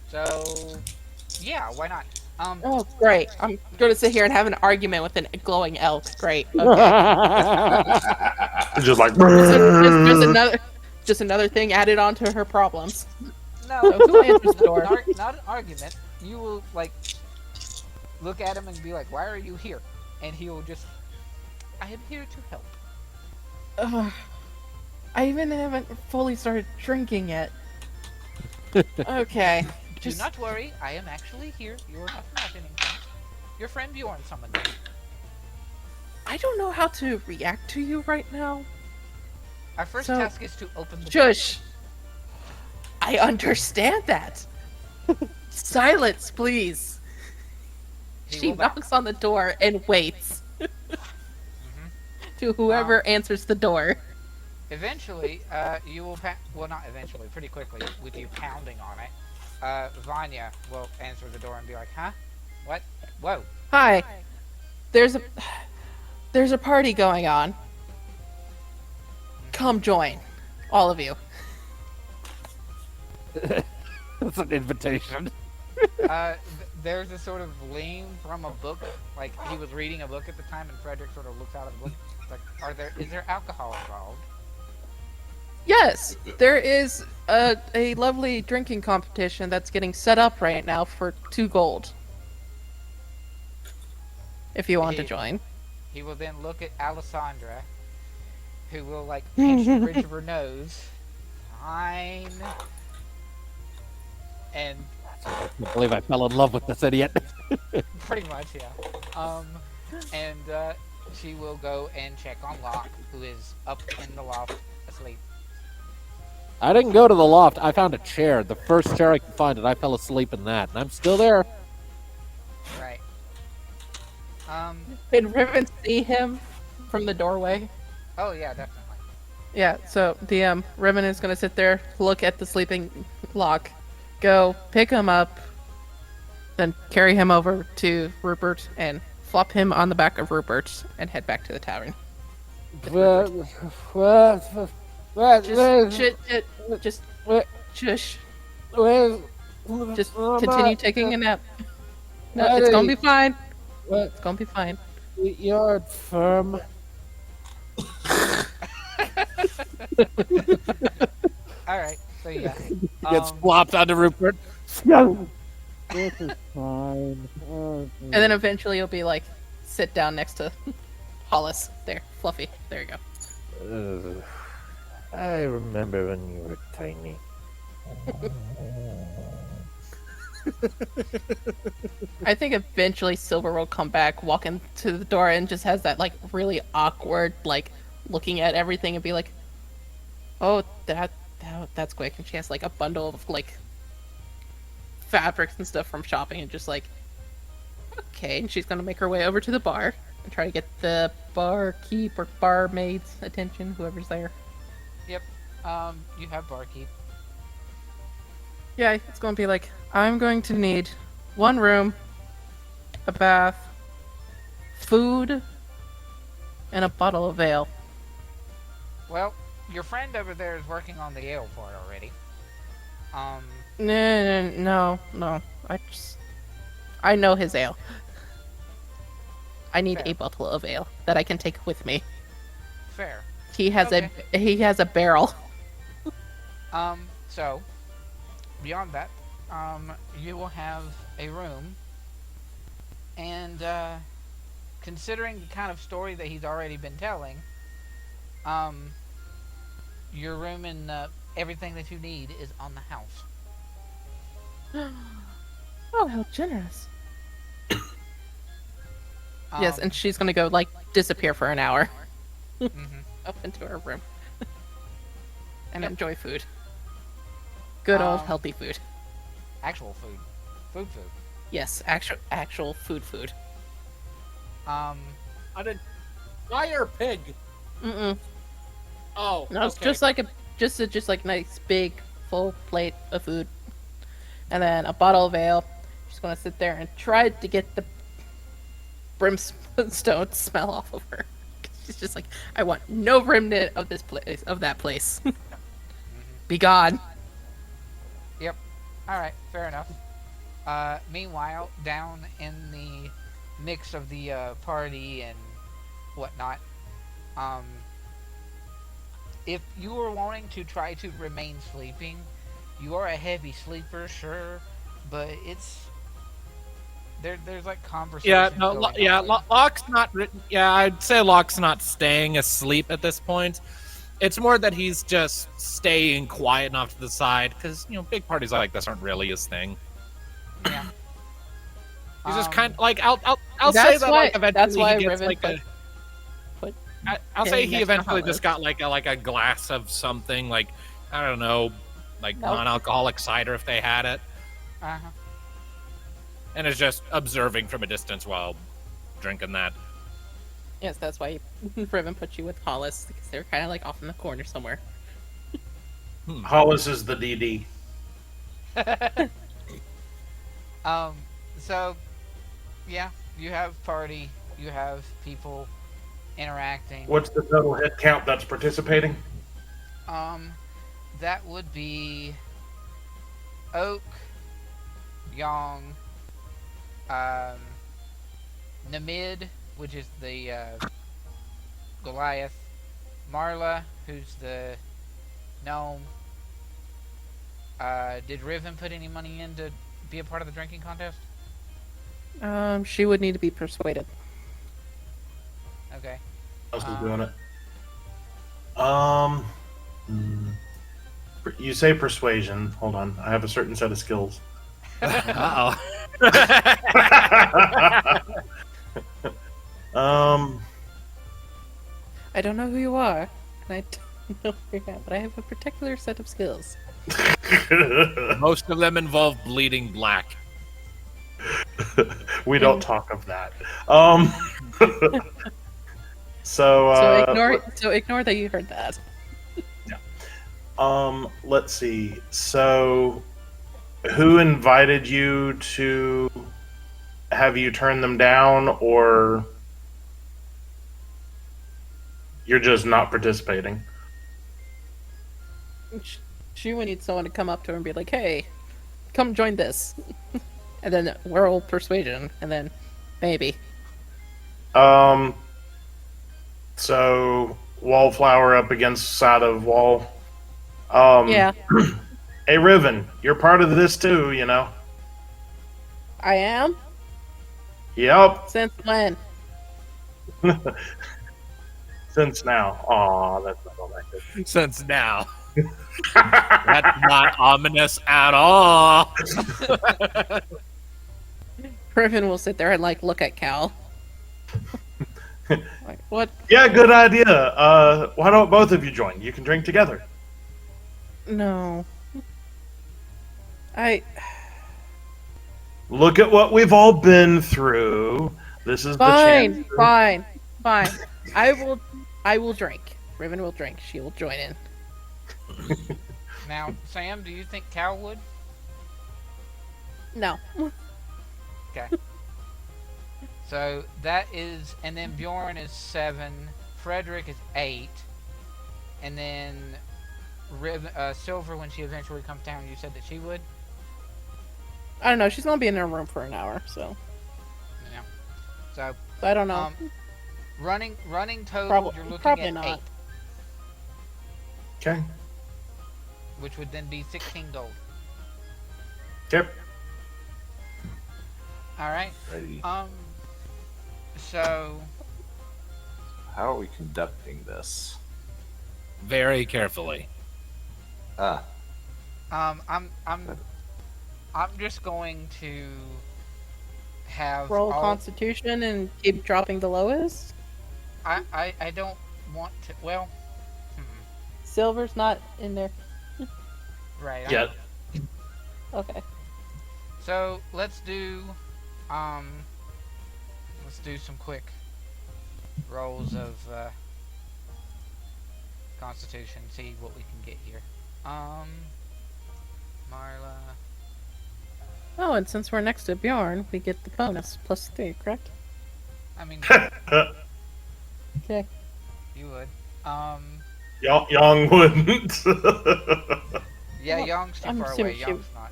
Speaker 3: So, yeah, why not?
Speaker 2: Oh, great. I'm going to sit here and have an argument with a glowing elk. Great. Okay.
Speaker 4: It's just like.
Speaker 2: Just another thing added on to her problems.
Speaker 3: No,
Speaker 2: So who answers the door?
Speaker 3: not an argument. You will, like, look at him and be like, why are you here? And he will just, I am here to help.
Speaker 2: I even haven't fully started drinking yet. Okay.
Speaker 3: Do not worry, I am actually here. You are not imagining things. Your friend Bjorn summoned me.
Speaker 2: I don't know how to react to you right now.
Speaker 3: Our first
Speaker 2: So-
Speaker 3: task is to open the
Speaker 2: Shush. I understand that. Silence, please.
Speaker 3: He
Speaker 2: She
Speaker 3: will back.
Speaker 2: knocks on the door and waits. To whoever answers the door.
Speaker 3: Eventually, you will well, not eventually, pretty quickly, with you pounding on it, Vanya will answer the door and be like, huh? What? Whoa.
Speaker 2: Hi. There's a party going on. Come join. All of you.
Speaker 6: That's an invitation.
Speaker 3: there's a sort of lean from a book, like he was reading a book at the time, and Frederick sort of looks out of the book. It's like, is there alcohol involved?
Speaker 2: Yes, there is a lovely drinking competition that's getting set up right now for 2 gold. If you want to join.
Speaker 3: He will then look at Alessandra, who will like pinch the bridge of her nose. Fine. And
Speaker 6: I can't believe I fell in love with this idiot.
Speaker 3: pretty much, yeah. And she will go and check on Locke, who is up in the loft asleep.
Speaker 6: I didn't go to the loft. I found a chair. The first chair I could find, and I fell asleep in that. And I'm still there.
Speaker 3: Right.
Speaker 2: Did Riven see him from the doorway?
Speaker 3: Oh yeah, definitely.
Speaker 2: Yeah, so DM, Riven is going to sit there, look at the sleeping Locke, go pick him up, then carry him over to Rupert and flop him on the back of Rupert and head back to the tavern. Just shush. Just continue taking a nap. No, it's gonna be fine. It's gonna be fine.
Speaker 6: You're firm.
Speaker 3: Alright, so yeah.
Speaker 6: Gets flopped onto Rupert. This is fine.
Speaker 2: And then eventually you'll be like, sit down next to Hollis. There, Fluffy. There you go.
Speaker 6: I remember when you were tiny.
Speaker 2: I think eventually Silver will come back, walk into the door, and just has that like really awkward, like looking at everything and be like, "Oh, that's quick." And she has like a bundle of like fabrics and stuff from shopping, and just like, okay. And she's gonna make her way over to the bar and try to get the barkeep or barmaid's attention, whoever's there.
Speaker 3: Yep. You have barkeep.
Speaker 2: Yeah, it's gonna be like, I'm going to need 1 room, a bath, food, and a bottle of ale.
Speaker 3: Well, your friend over there is working on the ale part already.
Speaker 2: No. I know his ale. I need
Speaker 3: Fair.
Speaker 2: a bottle of ale that I can take with me.
Speaker 3: Fair.
Speaker 2: He has
Speaker 3: Okay.
Speaker 2: a barrel.
Speaker 3: So, beyond that, you will have a room, and, considering the kind of story that he's already been telling, your room and, everything that you need is on the house.
Speaker 2: Oh, how generous.
Speaker 3: Um,
Speaker 2: Yes, and she's gonna go like disappear for an hour
Speaker 3: mhm.
Speaker 2: up into her room and enjoy food. Good old
Speaker 3: Um,
Speaker 2: healthy food.
Speaker 3: Actual food. Food.
Speaker 2: Yes, actual food.
Speaker 3: Um,
Speaker 6: I did fire pig.
Speaker 2: Mm-mm.
Speaker 6: Oh,
Speaker 2: No, it's just like just like nice big full plate of food, and then a bottle of ale. She's gonna sit there and try to get the brimstone smell off of her. She's just like, I want no remnant of this place, of that place. Be gone.
Speaker 3: Yep. Alright, fair enough. Meanwhile, down in the mix of the party and whatnot, if you were wanting to try to remain sleeping, you are a heavy sleeper, sure, but it's there's like conversation.
Speaker 1: Locke's not. Yeah, I'd say Locke's not staying asleep at this point. It's more that he's just staying quiet enough to the side because big parties like this aren't really his thing.
Speaker 3: Yeah.
Speaker 1: He's just kind of like I'll say
Speaker 2: That's
Speaker 1: that
Speaker 2: why-
Speaker 1: like eventually
Speaker 2: that's why
Speaker 1: he gets
Speaker 2: Riven
Speaker 1: like a.
Speaker 2: put
Speaker 1: I'll say
Speaker 2: him
Speaker 1: he
Speaker 2: next to
Speaker 1: eventually
Speaker 2: Hollis.
Speaker 1: just got like a glass of something like I don't know, like
Speaker 2: Nope.
Speaker 1: non-alcoholic cider if they had it,
Speaker 3: Uh-huh.
Speaker 1: and is just observing from a distance while drinking that.
Speaker 2: Yes, that's why Riven put you with Hollis, because they're kind of like off in the corner somewhere.
Speaker 4: Hollis is the DD.
Speaker 3: So, yeah, you have party, you have people interacting.
Speaker 4: What's the total head count that's participating?
Speaker 3: That would be Oak, Young, um, Namid, which is the Goliath, Marla, who's the gnome. Did Riven put any money in to be a part of the drinking contest?
Speaker 2: She would need to be persuaded.
Speaker 3: Okay.
Speaker 4: Else is doing it. You say persuasion. Hold on. I have a certain set of skills.
Speaker 1: Uh oh.
Speaker 2: I don't know who you are, and I don't know where you're at, but I have a particular set of skills.
Speaker 1: Most of them involve bleeding black.
Speaker 4: We don't talk of that. So
Speaker 2: ignore that you heard that.
Speaker 4: let's see. So, who invited you to have you turn them down, or you're just not participating?
Speaker 2: She would need someone to come up to her and be like, "Hey, come join this," and then whirl persuasion, and then maybe.
Speaker 4: So wallflower up against side of wall.
Speaker 2: Yeah,
Speaker 4: Hey, Riven, you're part of this too, you know.
Speaker 2: I am.
Speaker 4: Yep.
Speaker 2: Since when?
Speaker 4: Since now. Aw, that's not all that good.
Speaker 1: Since now. That's not ominous at all.
Speaker 2: Riven will sit there and like look at Cal. Like, what?
Speaker 4: Yeah, good idea. Why don't both of you join? You can drink together.
Speaker 2: No.
Speaker 4: Look at what we've all been through. This is the chance.
Speaker 2: Fine. I will drink. Riven will drink. She will join in.
Speaker 3: Now, Sam, do you think Cal would?
Speaker 2: No.
Speaker 3: Okay. So that is, and then Bjorn is 7, Frederick is 8, and then Silver, when she eventually comes down, you said that she would?
Speaker 2: I don't know. She's gonna be in her room for an hour, so
Speaker 3: Yeah. So
Speaker 2: I don't know.
Speaker 3: running total, you're looking
Speaker 2: probably
Speaker 3: at
Speaker 2: not.
Speaker 3: 8,
Speaker 4: Okay.
Speaker 3: which would then be 16 gold.
Speaker 4: Yep.
Speaker 3: All right.
Speaker 5: Ready.
Speaker 3: So
Speaker 5: How are we conducting this?
Speaker 1: Very carefully.
Speaker 5: Ah,
Speaker 3: I'm just going to have
Speaker 2: Roll
Speaker 3: all,
Speaker 2: Constitution and keep dropping the lowest.
Speaker 3: I don't want to. Well,
Speaker 2: Silver's not in there.
Speaker 3: right.
Speaker 4: Yet.
Speaker 2: Okay.
Speaker 3: So let's do some quick rolls of Constitution. See what we can get here. Marla.
Speaker 2: Oh, and since we're next to Bjorn, we get the bonus +3, correct?
Speaker 3: I mean,
Speaker 2: Okay.
Speaker 3: you would.
Speaker 4: Young wouldn't.
Speaker 3: Yeah,
Speaker 2: Well,
Speaker 3: Young's too
Speaker 2: I'm
Speaker 3: far
Speaker 2: assuming
Speaker 3: away.
Speaker 2: she-
Speaker 3: Young's not.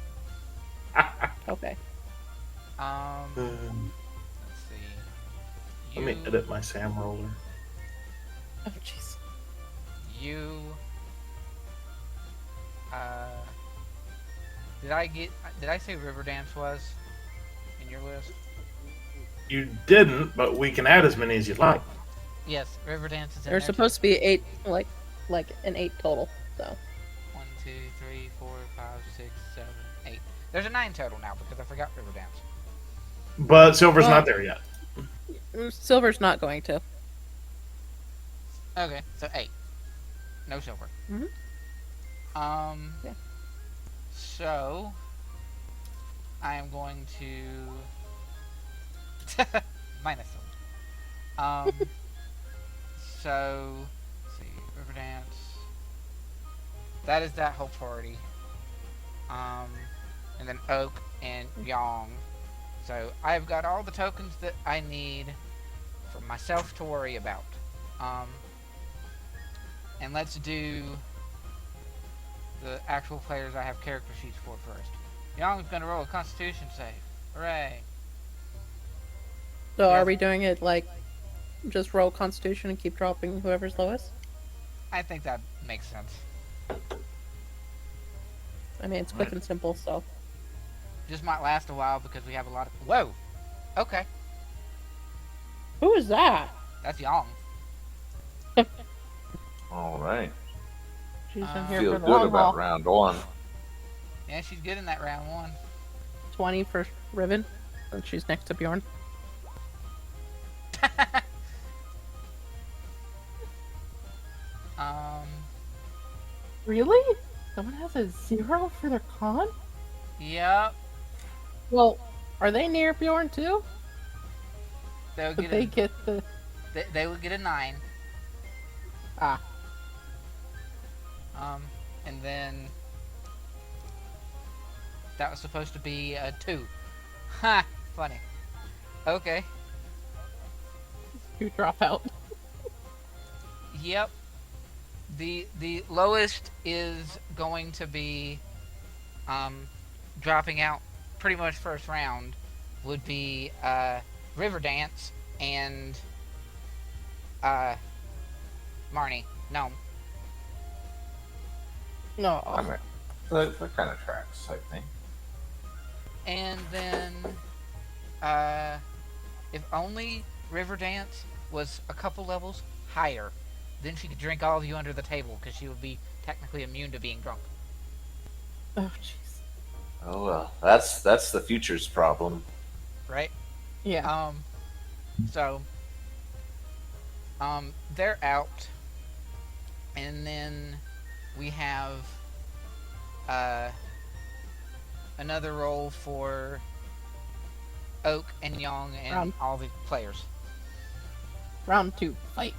Speaker 2: Okay.
Speaker 3: Let's see.
Speaker 4: Let me edit my Sam roller.
Speaker 2: Oh, jeez.
Speaker 3: You. Did I say Riverdance was in your list?
Speaker 4: You didn't, but we can add as many as you'd like.
Speaker 3: Yes, Riverdance is in
Speaker 2: There's
Speaker 3: there.
Speaker 2: supposed to be 8, like an 8 total. So
Speaker 3: 1, 2, 3, 4, 5, 6, 7, 8. There's a 9 total now because I forgot Riverdance.
Speaker 4: But Silver's
Speaker 2: Well-
Speaker 4: not there yet.
Speaker 2: Silver's not going to.
Speaker 3: Okay, so 8. No silver.
Speaker 2: Mhm. Yeah.
Speaker 3: So I am going to minus silver. So let's see, Riverdance. That is that whole party. And then Oak and Yong. So I've got all the tokens that I need for myself to worry about. And let's do the actual players I have character sheets for first. Young's gonna roll a Constitution save. Hooray!
Speaker 2: So
Speaker 3: Yes.
Speaker 2: are we doing it like just roll Constitution and keep dropping whoever's lowest?
Speaker 3: I think that makes sense.
Speaker 2: I mean, it's quick
Speaker 4: Right.
Speaker 2: and simple, so.
Speaker 3: Just might last a while because we have a lot of. Whoa. Okay,
Speaker 2: Who is that?
Speaker 3: that's Yang.
Speaker 5: All right.
Speaker 2: She's in
Speaker 3: Uh,
Speaker 2: here
Speaker 5: Feel
Speaker 2: for the
Speaker 5: good
Speaker 2: long
Speaker 5: about
Speaker 2: haul.
Speaker 5: round one.
Speaker 3: Yeah, she's good in that round one.
Speaker 2: 20 for Riven, and she's next to Bjorn.
Speaker 3: Um.
Speaker 2: Really? Someone has a 0 for their con?
Speaker 3: Yep.
Speaker 2: Well, are they near Bjorn too?
Speaker 3: They'll
Speaker 2: Did
Speaker 3: get
Speaker 2: they
Speaker 3: a,
Speaker 2: get the...
Speaker 3: they will get a 9.
Speaker 2: Ah.
Speaker 3: And then that was supposed to be a 2. Ha! Funny. Okay.
Speaker 2: You drop out.
Speaker 3: Yep. The lowest is going to be dropping out pretty much first round would be River Dance and Marnie. No.
Speaker 2: No.
Speaker 5: I mean, that kind of tracks, I think.
Speaker 3: And then if only River Dance was a couple levels higher, then she could drink all of you under the table because she would be technically immune to being drunk.
Speaker 2: Oh, jeez.
Speaker 5: Oh well, that's the future's problem.
Speaker 3: Right?
Speaker 2: Yeah.
Speaker 3: So they're out, and then we have another role for Oak and Young and all the players.
Speaker 2: Round 2, fight.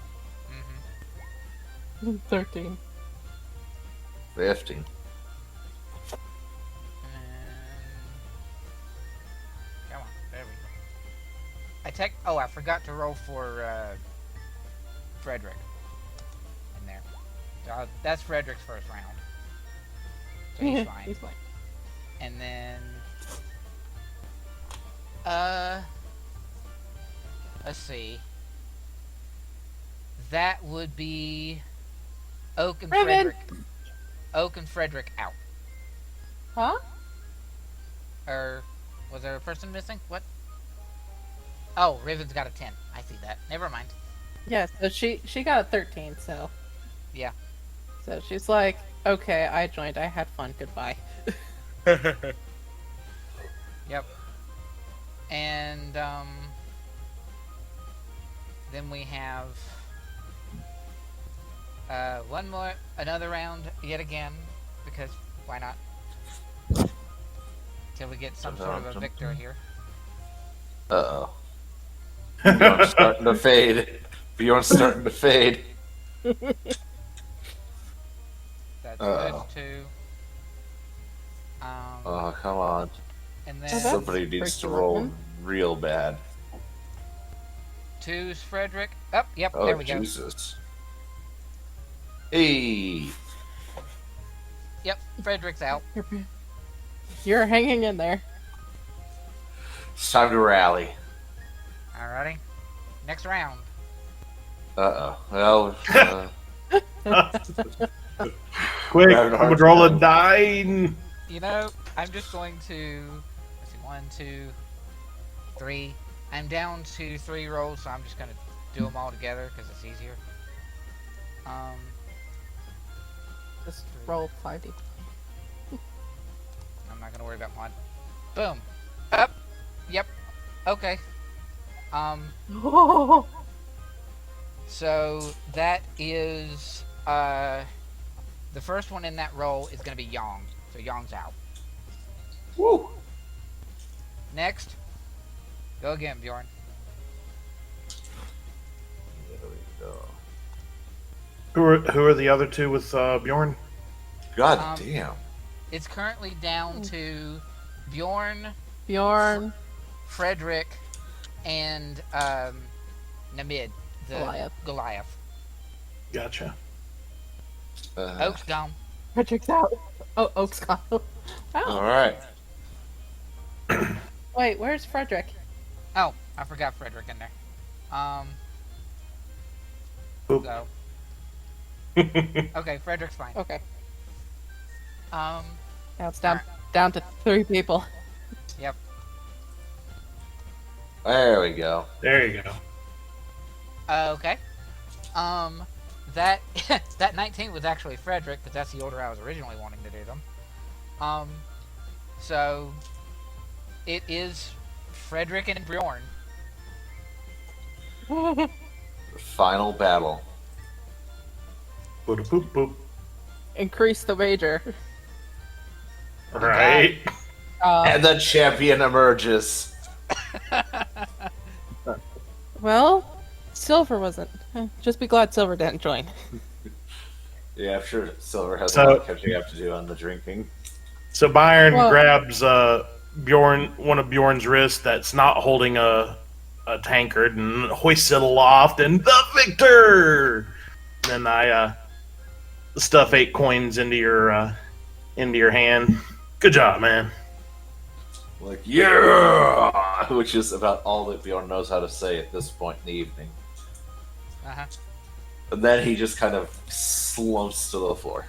Speaker 3: Mm-hmm.
Speaker 2: 13.
Speaker 5: 15.
Speaker 3: Come on, there we go. I forgot to roll for Frederick in there. So that's Frederick's first round. So he's fine.
Speaker 2: He's fine.
Speaker 3: And then let's see. That would be Oak and
Speaker 2: Riven.
Speaker 3: Frederick. Oak and Frederick out.
Speaker 2: Huh?
Speaker 3: Or was there a person missing? What? Oh, Riven's got a 10. I see that. Never mind.
Speaker 2: Yeah, so she got a 13, so.
Speaker 3: Yeah.
Speaker 2: So she's like, okay, I joined, I had fun, goodbye.
Speaker 3: Yep. And then we have another round yet again, because why not? Till we get some sort of a victor here.
Speaker 5: Uh-oh. Bjorn's starting to fade. Bjorn's starting to fade.
Speaker 3: That's
Speaker 5: Uh-oh.
Speaker 3: those two.
Speaker 5: Oh, come on.
Speaker 3: And then
Speaker 2: that's
Speaker 5: Somebody needs to roll
Speaker 2: freaking-
Speaker 5: real bad.
Speaker 3: two's Frederick. Oh, yep,
Speaker 5: Oh,
Speaker 3: there we go.
Speaker 5: Jesus. Hey.
Speaker 3: Yep, Frederick's out.
Speaker 2: You're hanging in there.
Speaker 5: It's time to rally.
Speaker 3: Alrighty. Next round.
Speaker 5: Uh-oh. Well,
Speaker 7: Quick,
Speaker 5: Having a hard
Speaker 7: I'm gonna roll a
Speaker 5: time.
Speaker 7: die.
Speaker 3: You know, I'm just going to. Let's see, 1, 2, 3. I'm down to 3 rolls, so I'm just going to do them all together because it's easier.
Speaker 2: Just roll 5d.
Speaker 3: I'm not going to worry about one. Boom. Up. Yep. Okay.
Speaker 2: Oh,
Speaker 3: So that is the first one in that roll is going to be Yang. So Yang's out.
Speaker 5: woo.
Speaker 3: Next. Go again, Bjorn.
Speaker 5: There we go.
Speaker 7: Who are the other two with Bjorn?
Speaker 5: God damn.
Speaker 3: It's currently down to Bjorn,
Speaker 2: Bjorn,
Speaker 3: Frederick, and Namid, the Goliath.
Speaker 7: Gotcha.
Speaker 3: Oak's gone.
Speaker 2: Frederick's out. Oh, Oak's gone.
Speaker 5: All
Speaker 2: Oh,
Speaker 5: right.
Speaker 2: wait, where's Frederick?
Speaker 3: Oh, I forgot Frederick in there. Um.
Speaker 7: Oop.
Speaker 3: So. Okay, Frederick's fine.
Speaker 2: Okay.
Speaker 3: Um.
Speaker 2: Now it's down
Speaker 3: Alright.
Speaker 2: down to 3 people.
Speaker 3: Yep.
Speaker 5: There we go.
Speaker 7: There you go.
Speaker 3: Okay. That that 19 was actually Frederick, because that's the order I was originally wanting to do them. So it is Frederick and Bjorn.
Speaker 5: Final battle.
Speaker 7: Boop boop boop.
Speaker 2: Increase the wager.
Speaker 7: Right.
Speaker 5: And the champion emerges.
Speaker 2: Well, Silver wasn't. Just be glad Silver didn't join.
Speaker 5: Yeah, I'm sure Silver has a
Speaker 7: So-
Speaker 5: lot of catching up to do on the drinking.
Speaker 7: So Byrn
Speaker 2: Well-
Speaker 7: grabs Bjorn, one of Bjorn's wrists that's not holding a tankard, and hoists it aloft, and the victor. Then I stuff 8 coins into your hand. Good job, man.
Speaker 5: Like, yeah! Which is about all that Bjorn knows how to say at this point in the evening.
Speaker 3: Uh-huh.
Speaker 5: And then he just kind of slumps to the floor.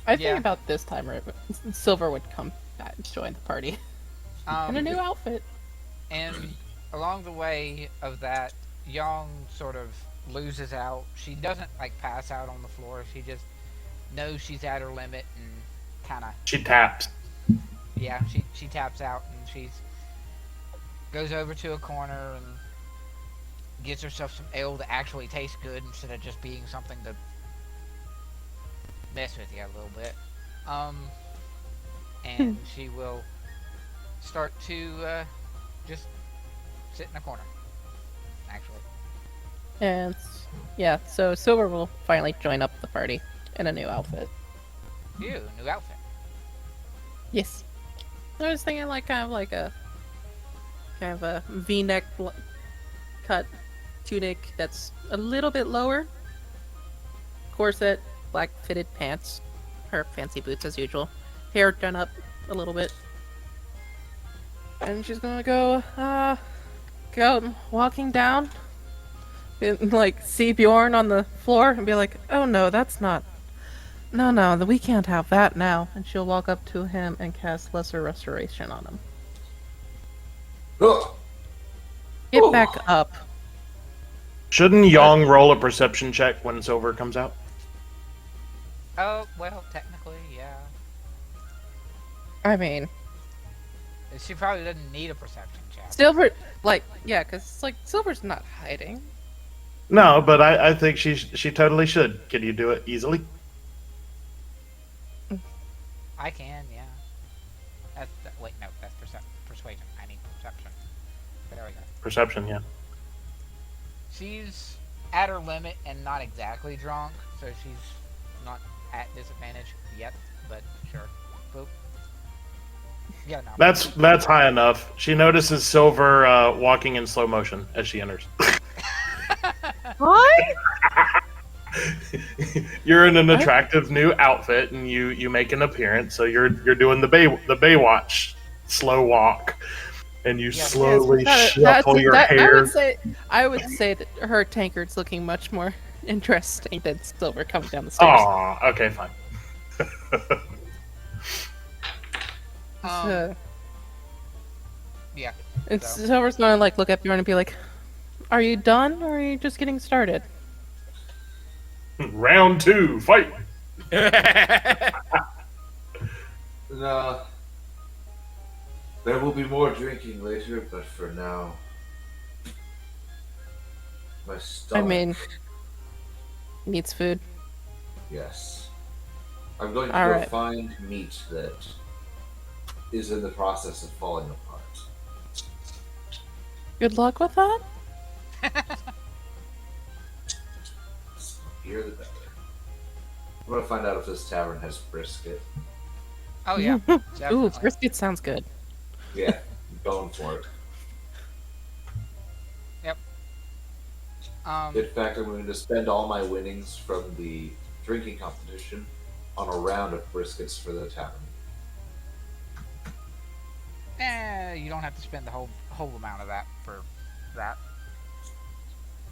Speaker 2: I think
Speaker 3: Yeah.
Speaker 2: about this time, Silver would come back and join the party in a new outfit.
Speaker 3: And along the way of that, Young sort of loses out. She doesn't like pass out on the floor. She just knows she's at her limit and kind of,
Speaker 7: She taps.
Speaker 3: yeah, she taps out and she's goes over to a corner and gets herself some ale that actually tastes good instead of just being something to mess with you a little bit. And she will start to just sit in a corner. Actually,
Speaker 2: And yeah, so Silver will finally join up the party in a new outfit.
Speaker 3: ew, new outfit.
Speaker 2: Yes. I was thinking like kind of a V-neck cut tunic that's a little bit lower. Corset, black fitted pants, her fancy boots as usual. Hair done up a little bit. And she's gonna go out walking down and like see Bjorn on the floor and be like, "Oh no, that's not no, we can't have that now." And she'll walk up to him and cast Lesser Restoration on him.
Speaker 5: Ugh.
Speaker 2: Get
Speaker 5: Ooh.
Speaker 2: back up.
Speaker 7: Shouldn't Young roll a perception check when Silver comes out?
Speaker 3: Oh, well, technically, yeah.
Speaker 2: I mean,
Speaker 3: She probably doesn't need a perception check.
Speaker 2: Silver, like, yeah, because it's like Silver's not hiding.
Speaker 7: No, but I think she totally should. Can you do it easily?
Speaker 3: I can, yeah. Wait, no, that's persuasion. I need perception. But there we go.
Speaker 7: Perception, yeah.
Speaker 3: She's at her limit and not exactly drunk, so she's not at disadvantage yet, but sure. Boop. Yeah, no.
Speaker 7: That's high enough. She notices Silver walking in slow motion as she enters.
Speaker 2: What?
Speaker 7: You're in an attractive new outfit, and you make an appearance. So you're doing the Baywatch slow walk, and you slowly shuffle your hair.
Speaker 2: I would say that her tankard's looking much more interesting than Silver coming down the stairs.
Speaker 7: Aw, okay, fine.
Speaker 3: Yeah.
Speaker 2: And
Speaker 3: so.
Speaker 2: Silver's gonna like look at Bjorn and be like, "Are you done, or are you just getting started?"
Speaker 7: Round 2, fight.
Speaker 5: No. There will be more drinking later, but for now, my stomach.
Speaker 2: I mean, needs food.
Speaker 5: Yes. I'm going to
Speaker 2: All
Speaker 5: go
Speaker 2: right.
Speaker 5: find meat that is in the process of falling apart.
Speaker 2: Good luck with that.
Speaker 5: Here the better. I'm gonna find out if this tavern has brisket.
Speaker 3: Oh, yeah.
Speaker 2: Ooh,
Speaker 3: Definitely.
Speaker 2: brisket sounds good.
Speaker 5: Yeah, I'm going for it. In fact, I'm going to spend all my winnings from the drinking competition on a round of briskets for the tavern.
Speaker 3: You don't have to spend the whole amount of that for that.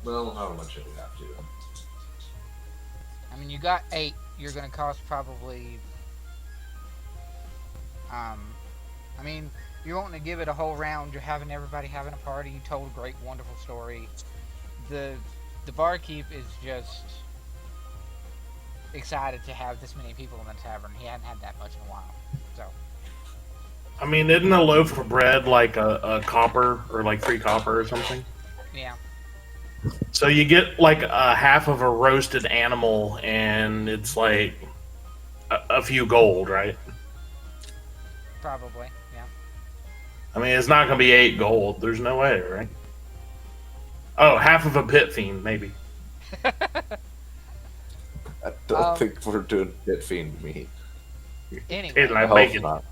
Speaker 5: Well, how much do we have to?
Speaker 3: I mean, you got 8. You're gonna cost probably. I mean, you're wanting to give it a whole round. You're having everybody having a party. You told a great, wonderful story. The barkeep is just excited to have this many people in the tavern. He hadn't had that much in a while. So.
Speaker 7: I mean, isn't a loaf of bread like a copper or like 3 copper or something?
Speaker 3: Yeah.
Speaker 7: So you get like a half of a roasted animal, and it's like a few gold, right?
Speaker 3: Probably. Yeah.
Speaker 7: I mean, it's not going to be 8 gold. There's no way, right? Oh, half of a pit fiend, maybe.
Speaker 5: I don't think we're doing pit fiend meat.
Speaker 3: Anyway.
Speaker 7: It's like
Speaker 5: I hope
Speaker 7: bacon.
Speaker 5: not.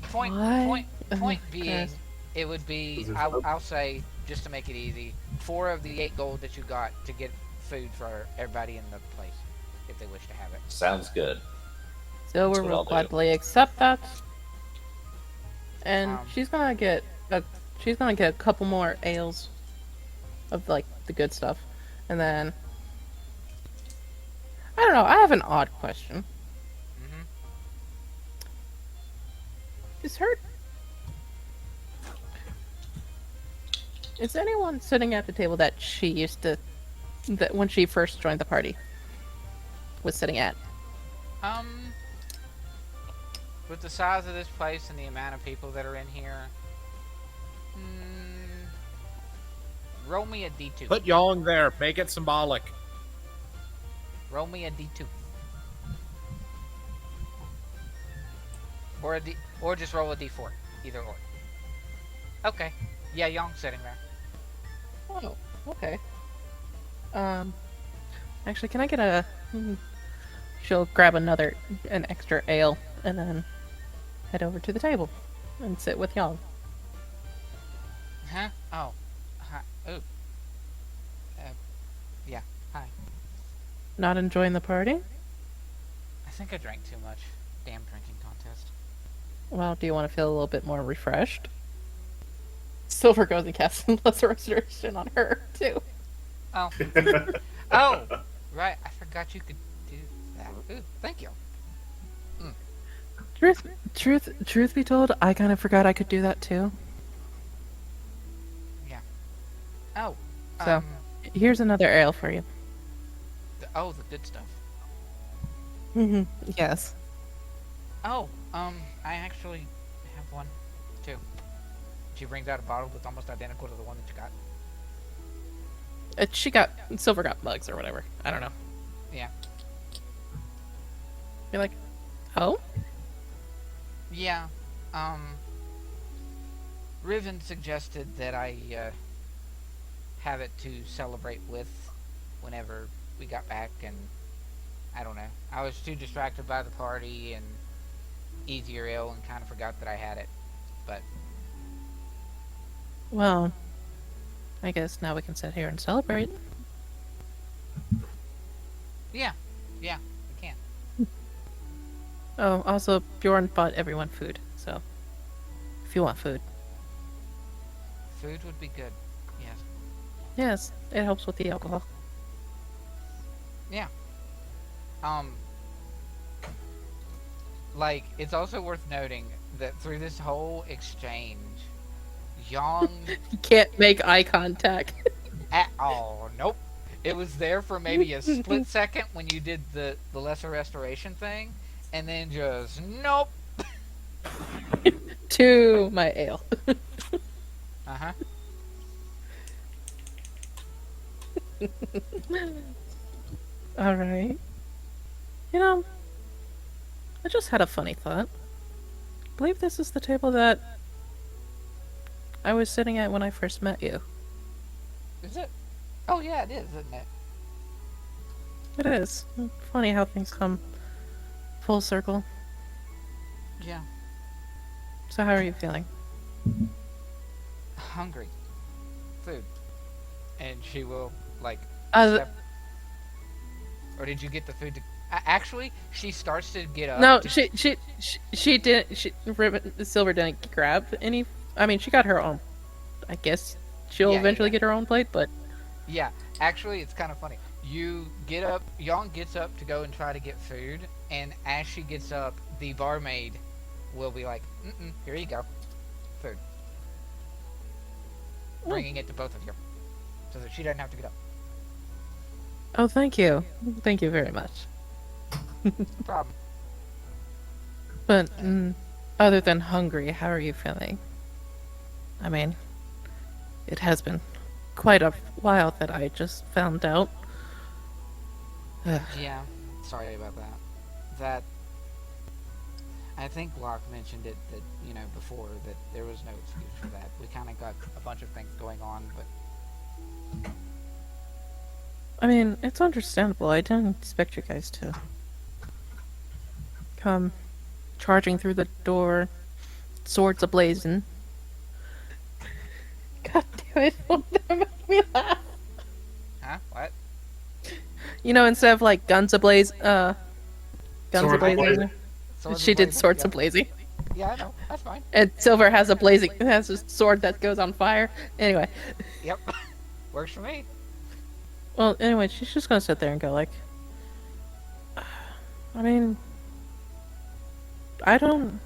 Speaker 3: Point
Speaker 2: Oh,
Speaker 3: being,
Speaker 2: gosh.
Speaker 3: it would be,
Speaker 7: Is there
Speaker 3: I'll say, just to make it easy, 4 of the 8 gold that you got to get food for everybody in the place, if they wish to have it.
Speaker 5: Sounds good.
Speaker 2: Silver
Speaker 5: what
Speaker 2: will
Speaker 5: I'll do.
Speaker 2: gladly accept that. And
Speaker 3: Um,
Speaker 2: she's gonna get a couple more ales of like the good stuff. And then I don't know, I have an odd question.
Speaker 3: Mhm.
Speaker 2: Is anyone sitting at the table that she used to that when she first joined the party was sitting at?
Speaker 3: With the size of this place and the amount of people that are in here, roll me a D2.
Speaker 1: Put Yong there. Make it symbolic.
Speaker 3: Roll me a D2. Or just roll a D4. Either or. Okay. Yeah, Young's sitting there.
Speaker 2: Oh, okay. Actually, can I get a? She'll grab an extra ale, and then head over to the table and sit with y'all.
Speaker 3: Huh? Oh. Hi. Ooh. Yeah. Hi.
Speaker 2: Not enjoying the party?
Speaker 3: I think I drank too much. Damn drinking contest.
Speaker 2: Well, do you want to feel a little bit more refreshed? Silver goes and casts lesser restoration on her too.
Speaker 3: Oh. Oh! Right, I forgot you could do that. Ooh, thank you.
Speaker 2: Truth be told, I kind of forgot I could do that too.
Speaker 3: Yeah. Oh.
Speaker 2: So, here's another ale for you.
Speaker 3: The good stuff.
Speaker 2: Yes.
Speaker 3: Oh, I actually have one, too. She brings out a bottle that's almost identical to the one that you got.
Speaker 2: Silver got bugs or whatever. I don't know.
Speaker 3: Yeah.
Speaker 2: You're like, oh?
Speaker 3: Yeah. Riven suggested that I, have it to celebrate with whenever we got back, and I don't know. I was too distracted by the party and easier ale and kind of forgot that I had it. But
Speaker 2: Well, I guess now we can sit here and celebrate.
Speaker 3: yeah, we can.
Speaker 2: Oh, also, Bjorn bought everyone food, so if you want food.
Speaker 3: Food would be good. Yes.
Speaker 2: Yes, it helps with the alcohol.
Speaker 3: Yeah. Like, it's also worth noting that through this whole exchange, Yang
Speaker 2: You can't make eye contact.
Speaker 3: at all. Nope. It was there for maybe a split second when you did the lesser restoration thing, and then just nope.
Speaker 2: To my ale.
Speaker 3: Uh-huh.
Speaker 2: Alright. You know, I just had a funny thought. I believe this is the table that I was sitting at when I first met you.
Speaker 3: Is it? Oh yeah, it is, isn't it?
Speaker 2: It is. Funny how things come full circle.
Speaker 3: Yeah.
Speaker 2: So how are you feeling?
Speaker 3: Hungry. Food. And she will, like,
Speaker 2: Uh,
Speaker 3: step... Or did you get the food to... Actually, she starts to get up.
Speaker 2: No,
Speaker 3: to-
Speaker 2: she didn't. Silver didn't grab any. I mean, she got her own. I guess she'll
Speaker 3: Yeah,
Speaker 2: eventually
Speaker 3: yeah.
Speaker 2: get her own plate, but
Speaker 3: Yeah, actually, it's kind of funny. You get up, Yon gets up to go and try to get food, and as she gets up, the barmaid will be like, here you go. Food. Bringing it to both of you. So that she doesn't have to get up.
Speaker 2: oh, thank you very much.
Speaker 3: No problem.
Speaker 2: But other than hungry, how are you feeling? I mean, it has been quite a while that I just found out.
Speaker 3: Yeah, sorry about that. That... I think Locke mentioned it that, before, that there was no excuse for that. We kind of got a bunch of things going on, but...
Speaker 2: I mean, it's understandable. I didn't expect you guys to come charging through the door, swords ablazing. God damn it! Don't make me laugh.
Speaker 3: Huh? What?
Speaker 2: Instead of like guns ablaze, guns
Speaker 7: Swords
Speaker 2: ablazing.
Speaker 7: ablazing.
Speaker 3: Swords
Speaker 2: She did
Speaker 3: ablazing?
Speaker 2: swords
Speaker 3: Yeah.
Speaker 2: ablazing.
Speaker 3: Yeah, I know. That's fine.
Speaker 2: And Silver has a sword that goes on fire. Anyway,
Speaker 3: Yep. Works for me.
Speaker 2: well, anyway, she's just gonna sit there and go like, I mean, I don't.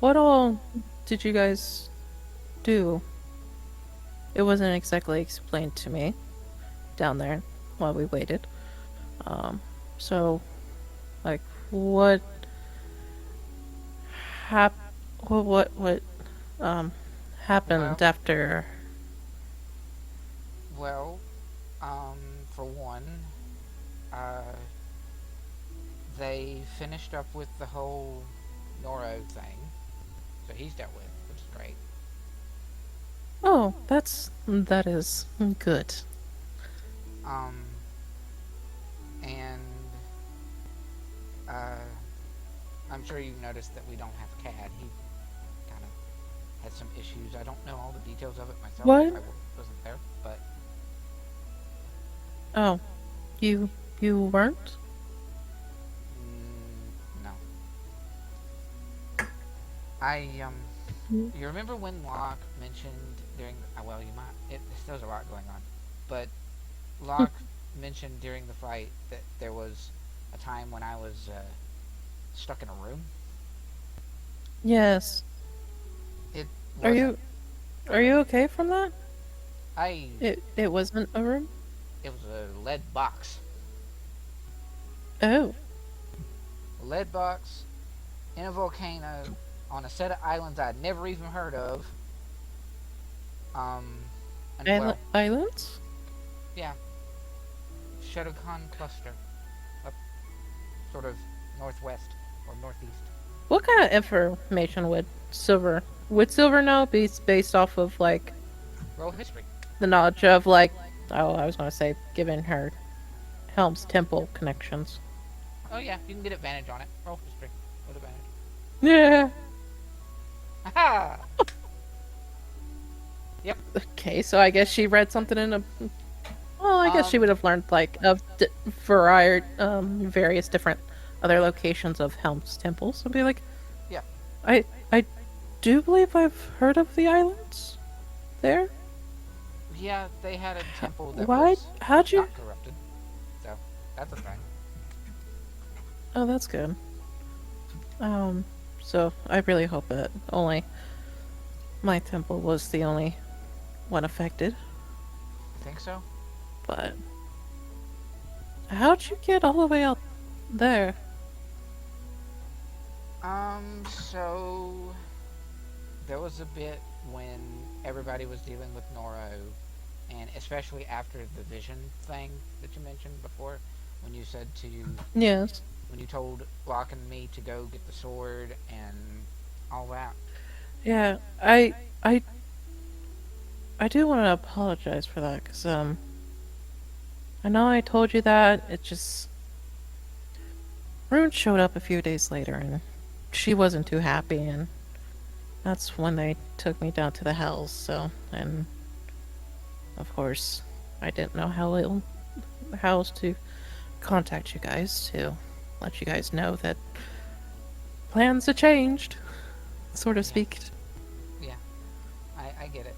Speaker 2: What all did you guys do? It wasn't exactly explained to me down there while we waited. So, like, what happened
Speaker 3: Well-
Speaker 2: after?
Speaker 3: Well, for one, they finished up with the whole Noro thing. So he's dealt with, which is great.
Speaker 2: Oh, that is good.
Speaker 3: And, I'm sure you noticed that we don't have Cad. He kind of had some issues. I don't know all the details of it myself.
Speaker 2: What?
Speaker 3: I wasn't there, but
Speaker 2: Oh, you weren't?
Speaker 3: no. You remember when Locke mentioned during... well, you might... There's a lot going on. But Locke mentioned during the fight that there was a time when I was stuck in a room.
Speaker 2: Yes.
Speaker 3: It
Speaker 2: Are
Speaker 3: wasn't-
Speaker 2: you okay from that? It wasn't a room?
Speaker 3: It was a lead box.
Speaker 2: Oh.
Speaker 3: A lead box in a volcano on a set of islands I'd never even heard of. And well,
Speaker 2: Islands?
Speaker 3: yeah. Shadowcon cluster. Up sort of northwest or northeast.
Speaker 2: What kind of information would Silver know based off of like
Speaker 3: Roll history.
Speaker 2: the knowledge of like I was gonna say given her Helm's Temple connections.
Speaker 3: Oh yeah, you can get advantage on it. Roll history with advantage.
Speaker 2: Yeah.
Speaker 3: Haha!
Speaker 2: Okay, so I guess she read something in a. Well, I guess she would have learned like of various different other locations of Helm's Temple. So be like,
Speaker 3: Yeah.
Speaker 2: I do believe I've heard of the islands there.
Speaker 3: Yeah, they had a temple that
Speaker 2: Why?
Speaker 3: was
Speaker 2: How'd you?
Speaker 3: not corrupted. So, that's a thing.
Speaker 2: Oh, that's good. So I really hope that only my temple was the only one affected.
Speaker 3: Think so?
Speaker 2: But how'd you get all the way out there?
Speaker 3: So there was a bit when everybody was dealing with Noro, and especially after the vision thing that you mentioned before, when you said to
Speaker 2: Yes.
Speaker 3: when you told Locke and me to go get the sword and all that.
Speaker 2: Yeah, I do want to apologize for that, because, I know I told you that, it just... Rune showed up a few days later, and she wasn't too happy, and that's when they took me down to the Hells, so, and... Of course, I didn't know how how to contact you guys to let you guys know that plans have changed, so to speak.
Speaker 3: Yeah, I get it.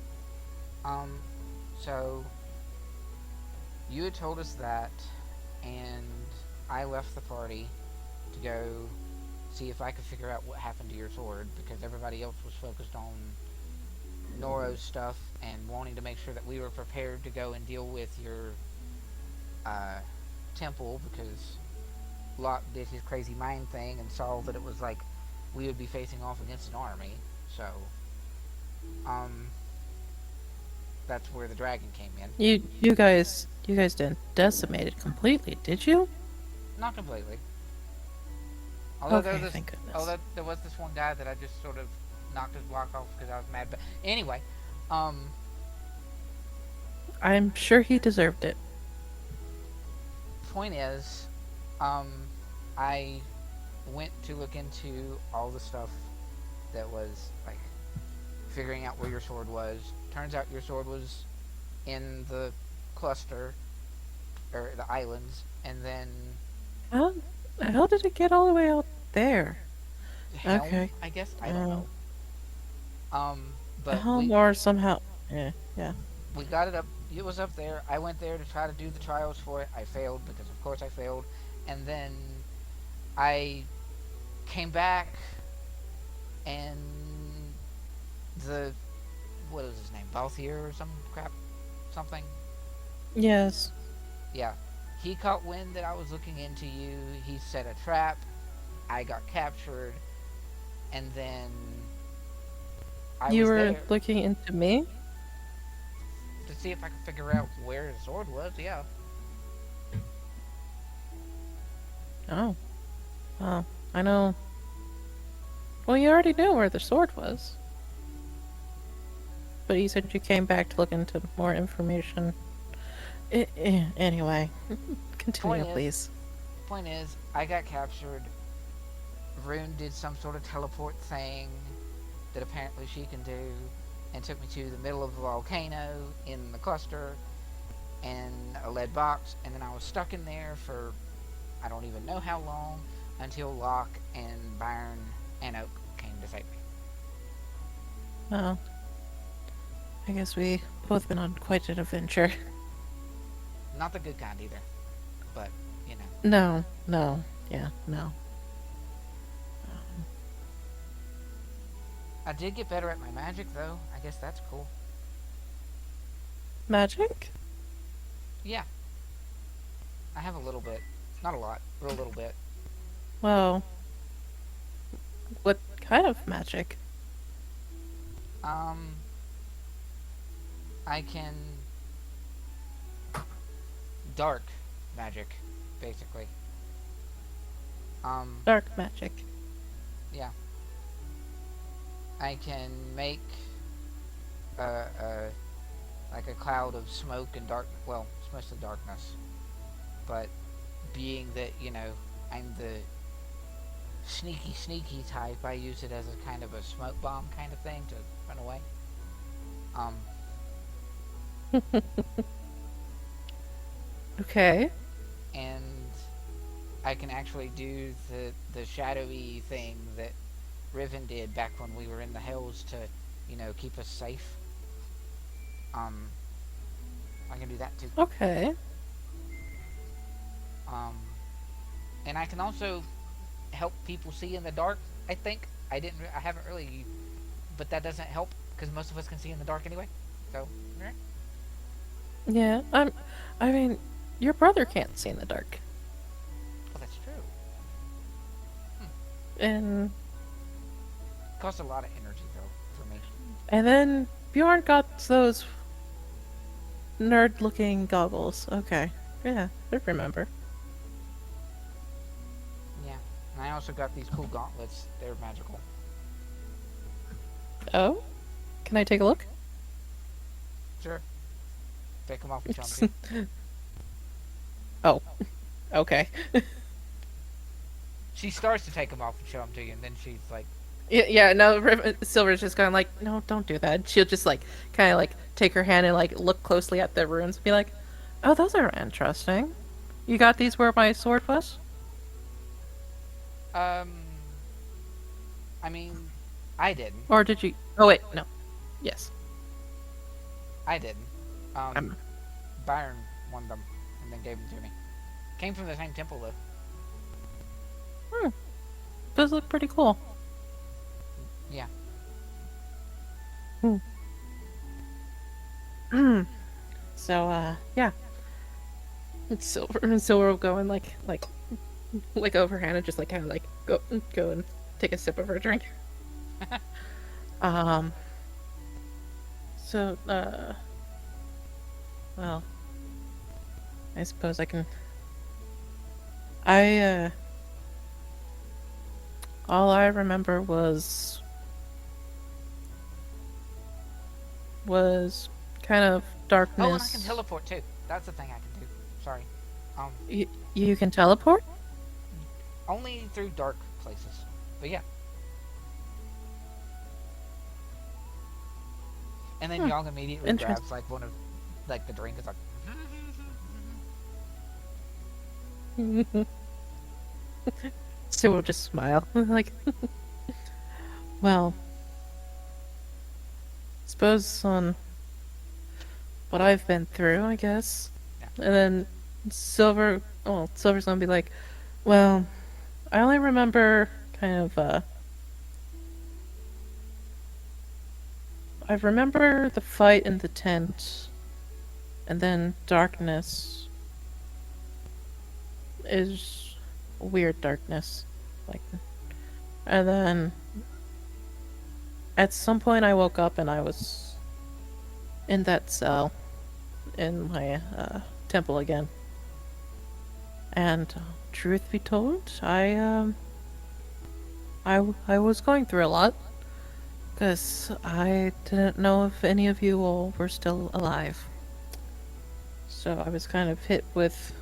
Speaker 3: So you had told us that, and I left the party to go see if I could figure out what happened to your sword because everybody else was focused on Noro's stuff and wanting to make sure that we were prepared to go and deal with your uh, temple because Locke did his crazy mind thing and saw that it was like we would be facing off against an army. So, um, that's where the dragon came in.
Speaker 2: You guys didn't decimate it completely, did you?
Speaker 3: Not completely. Although
Speaker 2: Okay, thank goodness.
Speaker 3: there was this one guy that I just sort of knocked his block off because I was mad. But anyway, um,
Speaker 2: I'm sure he deserved it.
Speaker 3: point is, I went to look into all the stuff that was like figuring out where your sword was. Turns out your sword was in the cluster or the islands, and then
Speaker 2: How did it get all the way out there?
Speaker 3: Helm,
Speaker 2: Okay.
Speaker 3: I guess I don't know. But
Speaker 2: Helm or somehow. Yeah.
Speaker 3: we got it up. It was up there. I went there to try to do the trials for it. I failed because, of course, I failed. And then I came back, and the what is his name, Balthier or some crap, something.
Speaker 2: Yes.
Speaker 3: Yeah, he caught wind that I was looking into you. He set a trap. I got captured, and then
Speaker 2: You
Speaker 3: was
Speaker 2: were
Speaker 3: there
Speaker 2: looking into me?
Speaker 3: to see if I could figure out where the sword was. Yeah.
Speaker 2: Oh. Oh, I know. Well, you already knew where the sword was. But you said you came back to look into more information. Anyway, continue,
Speaker 3: Point is-
Speaker 2: please.
Speaker 3: Point is, I got captured. Rune did some sort of teleport thing that apparently she can do, and took me to the middle of the volcano in the cluster and a lead box, and then I was stuck in there for I don't even know how long until Locke and Byrn and Oak came to save me.
Speaker 2: Oh. I guess we both been on quite an adventure.
Speaker 3: Not the good kind either, but you know.
Speaker 2: No. Yeah, no.
Speaker 3: I did get better at my magic though. I guess that's cool.
Speaker 2: Magic?
Speaker 3: Yeah. I have a little bit. Not a lot, but a little bit.
Speaker 2: Well, what kind of magic?
Speaker 3: I can dark magic, basically.
Speaker 2: Dark magic.
Speaker 3: Yeah. I can make like a cloud of smoke and dark. Well, it's mostly darkness, but being that I'm the sneaky type, I use it as a kind of a smoke bomb kind of thing to run away.
Speaker 2: Okay.
Speaker 3: And I can actually do the shadowy thing that Riven did back when we were in the Hells to, keep us safe. I can do that too.
Speaker 2: Okay.
Speaker 3: And I can also help people see in the dark. I think I haven't really, but that doesn't help because most of us can see in the dark anyway. So, right?
Speaker 2: Yeah, I mean, your brother can't see in the dark.
Speaker 3: Well, that's true.
Speaker 2: And
Speaker 3: Costs a lot of energy though for me.
Speaker 2: then Bjorn got those nerd-looking goggles. Okay. Yeah, I remember.
Speaker 3: Yeah, and I also got these cool gauntlets. They're magical.
Speaker 2: Oh? Can I take a look?
Speaker 3: Sure. Take them off and show 'em to you.
Speaker 2: Oh. Okay.
Speaker 3: She starts to take them off and show them to you, and then she's like,
Speaker 2: Yeah, no, Silver's just kind of like, no, don't do that. She'll just kind of take her hand and look closely at the runes and be like, oh, those are interesting. You got these where my sword was?
Speaker 3: I mean, I didn't.
Speaker 2: Or did you... Oh, wait, no. Yes.
Speaker 3: I didn't.
Speaker 2: I'm...
Speaker 3: Byrn won them and then gave them to me. Came from the same temple though.
Speaker 2: Those look pretty cool.
Speaker 3: Yeah.
Speaker 2: So, yeah. It's Silver will go and like overhand and just like kind of like go and take a sip of her drink. So, well, I suppose I can. All I remember was kind of darkness.
Speaker 3: Oh, and I can teleport too. That's the thing I can do. Sorry.
Speaker 2: You can teleport?
Speaker 3: Only through dark places. But yeah. And then Young immediately grabs like one of like the drink. It's like.
Speaker 2: So we'll just smile. Like, well, suppose on what I've been through, I guess.
Speaker 3: Yeah.
Speaker 2: And then Silver's gonna be like, well, I only remember kind of, I remember the fight in the tent, and then darkness is weird darkness, like, and then at some point I woke up and I was in that cell in my temple again. And truth be told, I was going through a lot because I didn't know if any of you all were still alive. So I was kind of hit with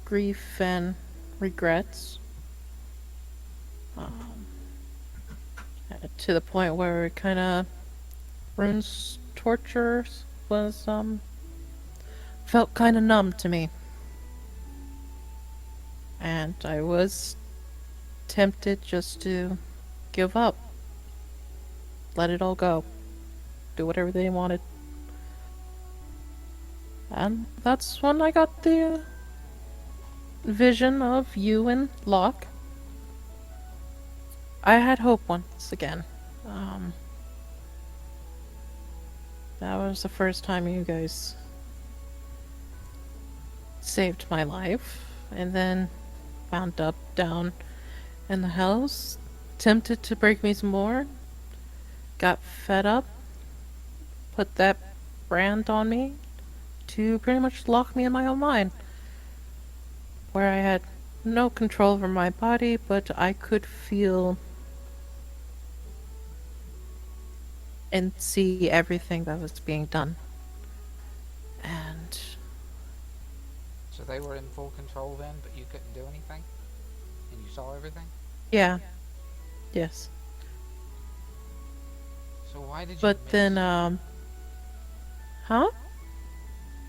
Speaker 2: grief and regrets. To the point where it kind of Rune's torture was felt kind of numb to me. And I was tempted just to give up. Let it all go. Do whatever they wanted. And that's when I got the vision of you and Locke. I had hope once again. That was the first time you guys saved my life, and then wound up down in the house, tempted to break me some more, got fed up, put that brand on me to pretty much lock me in my own mind, where I had no control over my body, but I could feel and see everything that was being done. And
Speaker 3: So they were in full control then, but you couldn't do anything? And you saw everything?
Speaker 2: yeah. Yes.
Speaker 3: So why did you
Speaker 2: But
Speaker 3: miss?
Speaker 2: then, huh?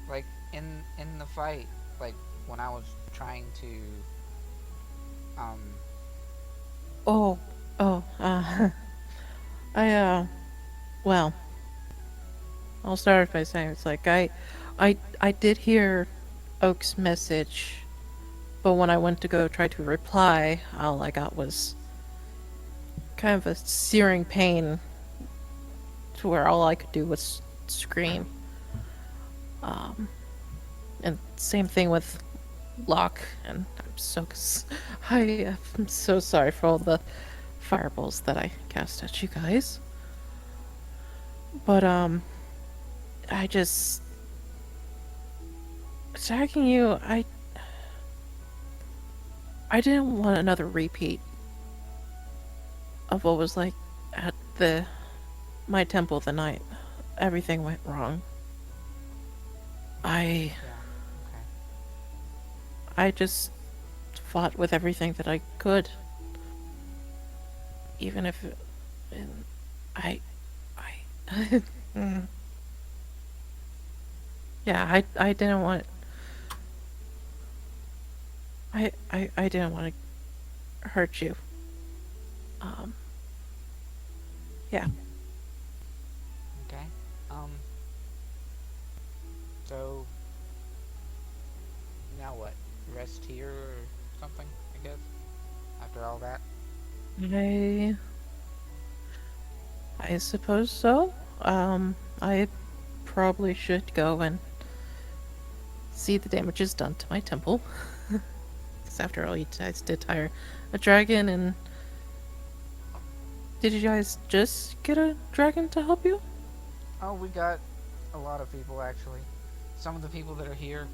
Speaker 3: Like, in the fight, like, when I was trying to,
Speaker 2: Well, I'll start by saying it's like, I did hear Oak's message, but when I went to go try to reply, all I got was kind of a searing pain to where all I could do was scream. And same thing with Locke, and I'm so sorry for all the fireballs that I cast at you guys. But, I just... attacking you, I didn't want another repeat of what was like at my temple the night everything went wrong.
Speaker 3: yeah, okay.
Speaker 2: I just fought with everything that I could. Even if yeah, I didn't want I didn't want to hurt you. Yeah.
Speaker 3: Okay. So now what? Rest here or something, I guess? After all that?
Speaker 2: I suppose so. I probably should go and see the damages done to my temple. Because after all, you guys did tire a dragon, and did you guys just get a dragon to help you?
Speaker 3: Oh, we got a lot of people actually. Some of the people that are here,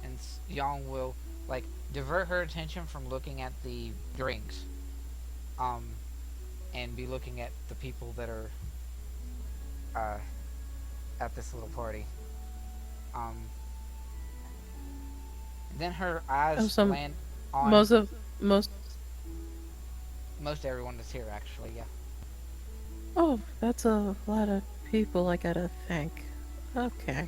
Speaker 3: and Yang will like divert her attention from looking at the drinks, and be looking at the people that are at this little party. Then her eyes
Speaker 2: some
Speaker 3: land on
Speaker 2: most.
Speaker 3: most everyone that's here actually. Yeah.
Speaker 2: Oh, that's a lot of people I gotta thank. Okay.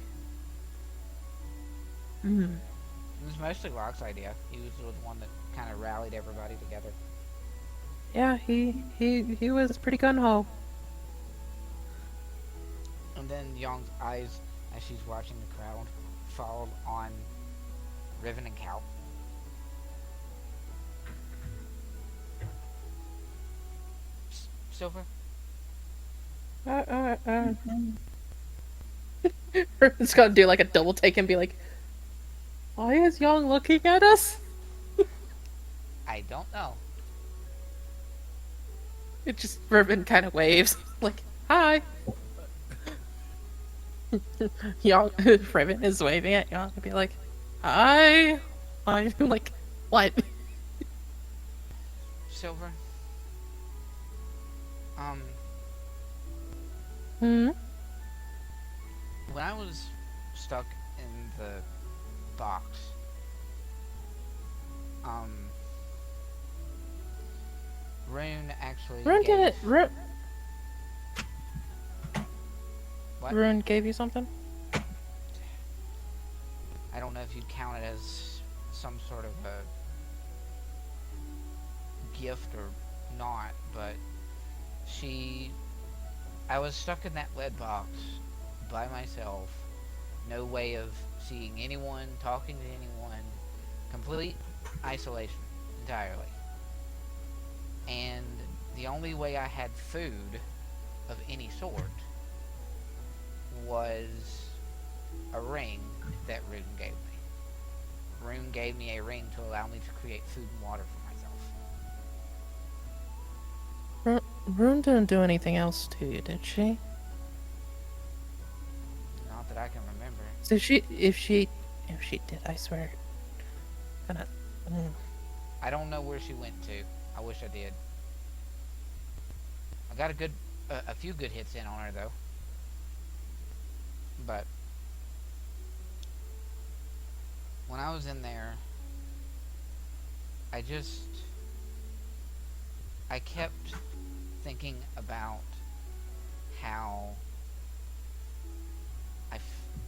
Speaker 2: Hmm.
Speaker 3: It was mostly Locke's idea. He was the one that kind of rallied everybody together.
Speaker 2: Yeah, he was pretty gun ho.
Speaker 3: And then Young's eyes, as she's watching the crowd, fall on Riven and Cal. Silver?
Speaker 2: Riven's gonna do like a double take and be like, "Why is Young looking at us?"
Speaker 3: I don't know.
Speaker 2: It just Riven kind of waves like, "Hi." Young Riven is waving at Young and be like, "Hi." I'm like, "What?"
Speaker 3: Silver?
Speaker 2: Hmm.
Speaker 3: When I was stuck in the box, Rune actually
Speaker 2: Rune
Speaker 3: gave...
Speaker 2: did it.
Speaker 3: What?
Speaker 2: Rune gave you something?
Speaker 3: I don't know if you'd count it as some sort of a gift or not, but I was stuck in that lead box by myself, no way of seeing anyone, talking to anyone, complete isolation entirely. And the only way I had food of any sort was a ring that Rune gave me. Rune gave me a ring to allow me to create food and water for myself.
Speaker 2: Rune didn't do anything else to you, did she?
Speaker 3: Not that I can remember.
Speaker 2: So if she did, I swear. Gonna.
Speaker 3: I don't know where she went to. I wish I did. I got a few good hits in on her though. But when I was in there, I kept thinking about how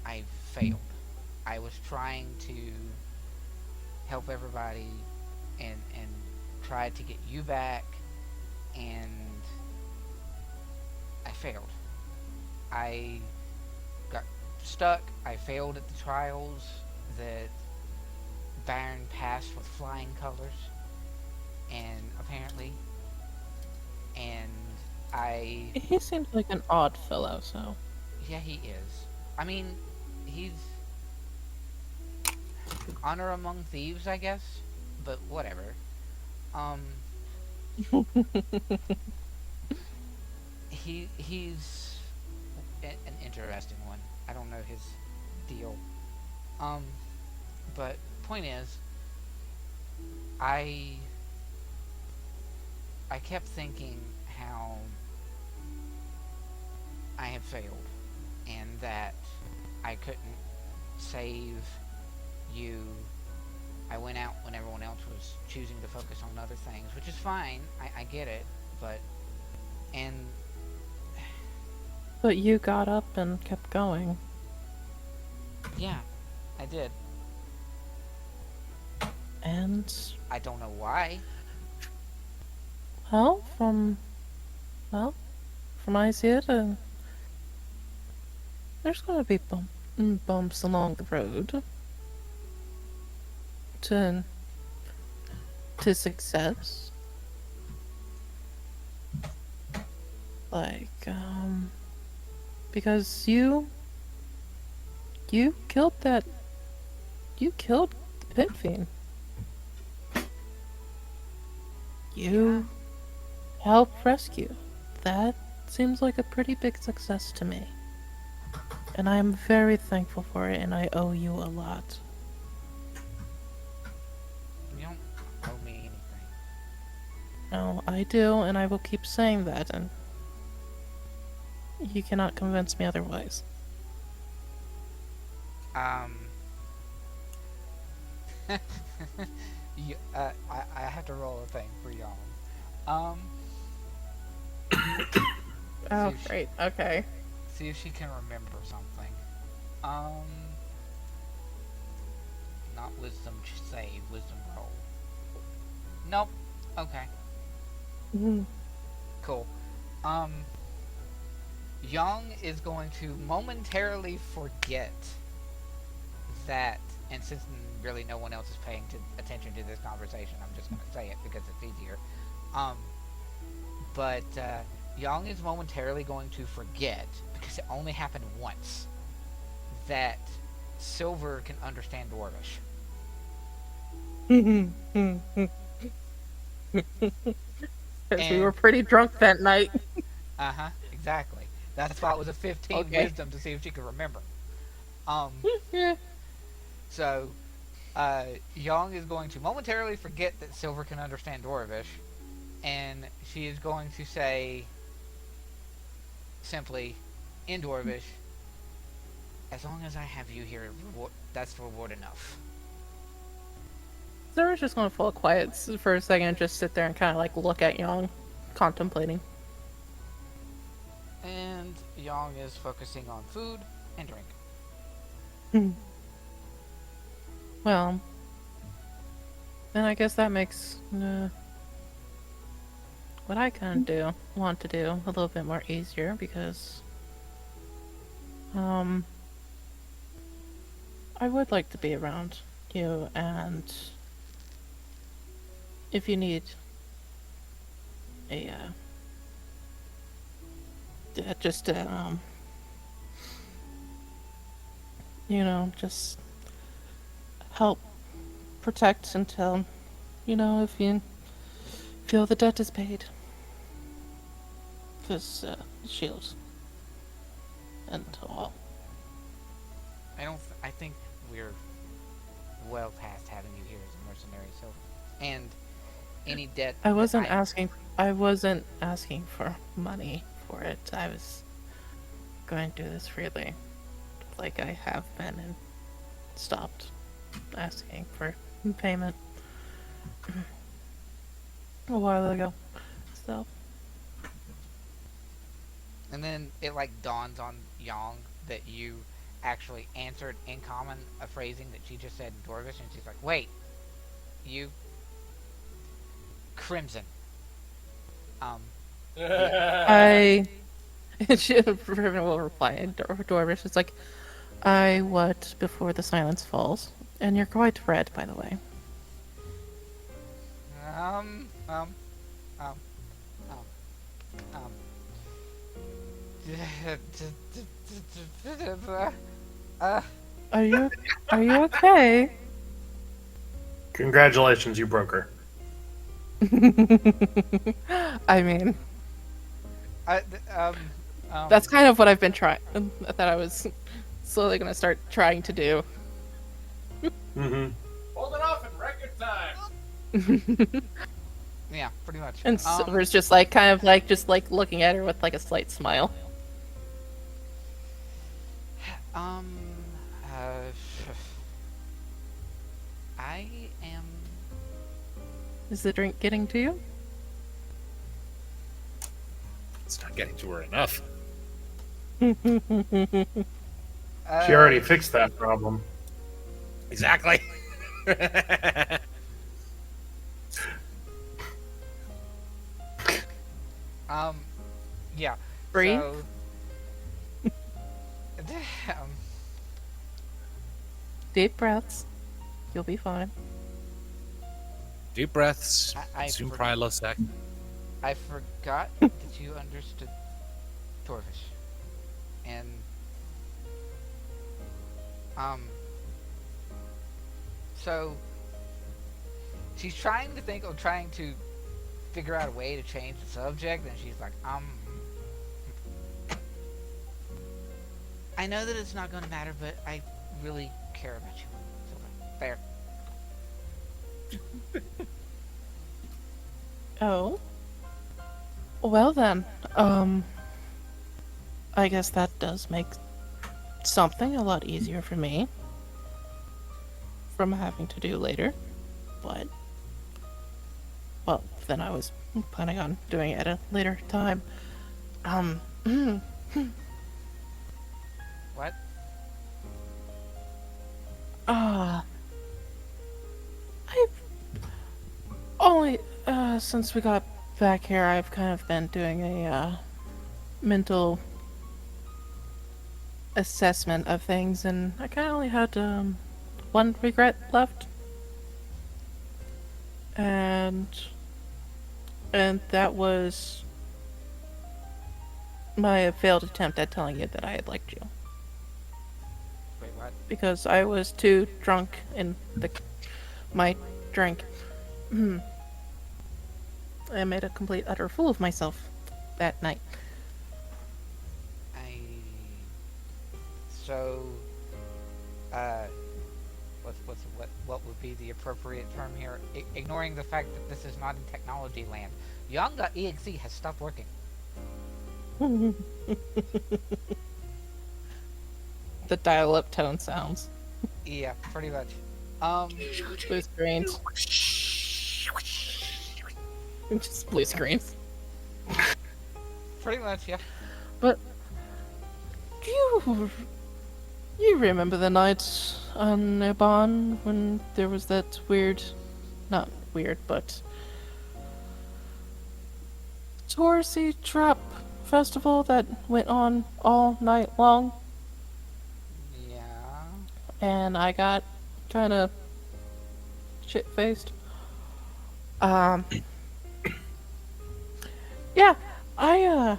Speaker 3: I failed. I was trying to help everybody and try to get you back, and I failed. I got stuck. I failed at the trials that Byrn passed with flying colors, and apparently, and
Speaker 2: He seems like an odd fellow, so.
Speaker 3: yeah, he is. I mean, he's honor among thieves, I guess, but whatever. He's an interesting one. I don't know his deal. But point is, I kept thinking how I had failed and that I couldn't save you. I went out when everyone else was choosing to focus on other things, which is fine. I get it, but
Speaker 2: But you got up and kept going.
Speaker 3: yeah, I did.
Speaker 2: And,
Speaker 3: I don't know why.
Speaker 2: well, from I see it, there's gonna be bumps along the road to success. Like, because you killed the Pit Fiend. You helped rescue. That seems like a pretty big success to me. And I am very thankful for it, and I owe you a lot.
Speaker 3: You don't owe me anything.
Speaker 2: No, I do, and I will keep saying that, and you cannot convince me otherwise.
Speaker 3: I have to roll a thing for y'all.
Speaker 2: Oh,
Speaker 3: See if she-
Speaker 2: great. Okay.
Speaker 3: See if she can remember something. Not wisdom save, wisdom roll. Nope. Okay, cool. Young is going to momentarily forget that, and since really no one else is paying attention to this conversation, I'm just going to say it because it's easier. But Young is momentarily going to forget, because it only happened once, that Silver can understand Dwarvish.
Speaker 2: Because we were pretty drunk that night.
Speaker 3: Exactly. That's why it was a 15
Speaker 2: Okay.
Speaker 3: wisdom to see if she could remember.
Speaker 2: Yeah.
Speaker 3: So, Young is going to momentarily forget that Silver can understand Dwarvish, and she is going to say simply, in Dwarvish, as long as I have you here, that's reward enough.
Speaker 2: Zara's just gonna fall quiet for a second and just sit there and kind of like look at Young, contemplating.
Speaker 3: And Young is focusing on food and drink.
Speaker 2: Well, then I guess that makes what I want to do a little bit more easier, because I would like to be around you, and if you need a just just help protect until, if you feel the debt is paid. Because, shield. And all.
Speaker 3: I think we're well past having you here as a mercenary, so, and any debt
Speaker 2: I
Speaker 3: that
Speaker 2: wasn't asking for money for it. I was going to do this freely, like I have been, and stopped asking for payment a while ago. So,
Speaker 3: and then it like dawns on Yang that you actually answered in common a phrasing that she just said in Dwarvish, and she's like, wait, you Crimson.
Speaker 2: I Riven will reply in Dwarvish. It's like, I what before the silence falls, and you're quite red, by the way. Are you okay?
Speaker 7: Congratulations, you broke her.
Speaker 2: I mean, that's kind of what I've been trying. That I was slowly gonna start trying to do.
Speaker 7: Mm-hmm.
Speaker 6: Hold it off in record time.
Speaker 3: Yeah, pretty much.
Speaker 2: And Silver's just like kind of like just like looking at her with like a slight smile.
Speaker 3: I am.
Speaker 2: Is the drink getting to you?
Speaker 1: It's not getting to her enough.
Speaker 7: She already fixed that problem.
Speaker 1: Exactly.
Speaker 3: Yeah.
Speaker 2: Breathe.
Speaker 3: So, um,
Speaker 2: Deep breaths. You'll be fine.
Speaker 1: Deep breaths.
Speaker 3: I
Speaker 1: Consume
Speaker 3: for-
Speaker 1: Prilosec.
Speaker 3: I forgot that you understood Dwarvish. And, so, she's trying to figure out a way to change the subject, and she's like, I know that it's not going to matter, but I really care about you. So, there.
Speaker 2: Oh. Well then, I guess that does make something a lot easier for me from having to do later. But, well, then I was planning on doing it at a later time.
Speaker 3: What?
Speaker 2: I've only, since we got back here, I've kind of been doing a, mental assessment of things, and I kind of only had, one regret left. And that was my failed attempt at telling you that I had liked you.
Speaker 3: Wait, what?
Speaker 2: Because I was too drunk in my drink. I made a complete utter fool of myself that night.
Speaker 3: So, what would be the appropriate term here? Ignoring the fact that this is not in technology land, Young.exe has stopped working.
Speaker 2: The dial-up tone sounds.
Speaker 3: Yeah, pretty much.
Speaker 2: Blue screens. Just blue screens.
Speaker 3: Pretty much, yeah.
Speaker 2: But do you remember the night on Nebon when there was that weird, not weird, but touristy trap festival that went on all night long?
Speaker 3: Yeah.
Speaker 2: And I got kind of shit-faced. Yeah, I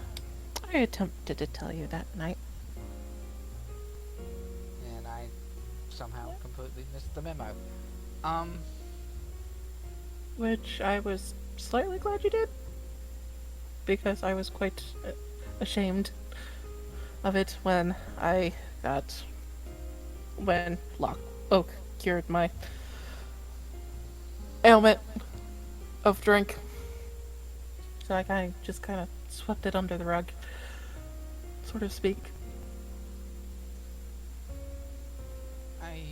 Speaker 2: attempted to tell you that night.
Speaker 3: And I somehow completely missed the memo.
Speaker 2: Which I was slightly glad you did. Because I was quite ashamed of it when Locke cured my ailment of drink. So I kind of swept it under the rug, so to speak.
Speaker 3: I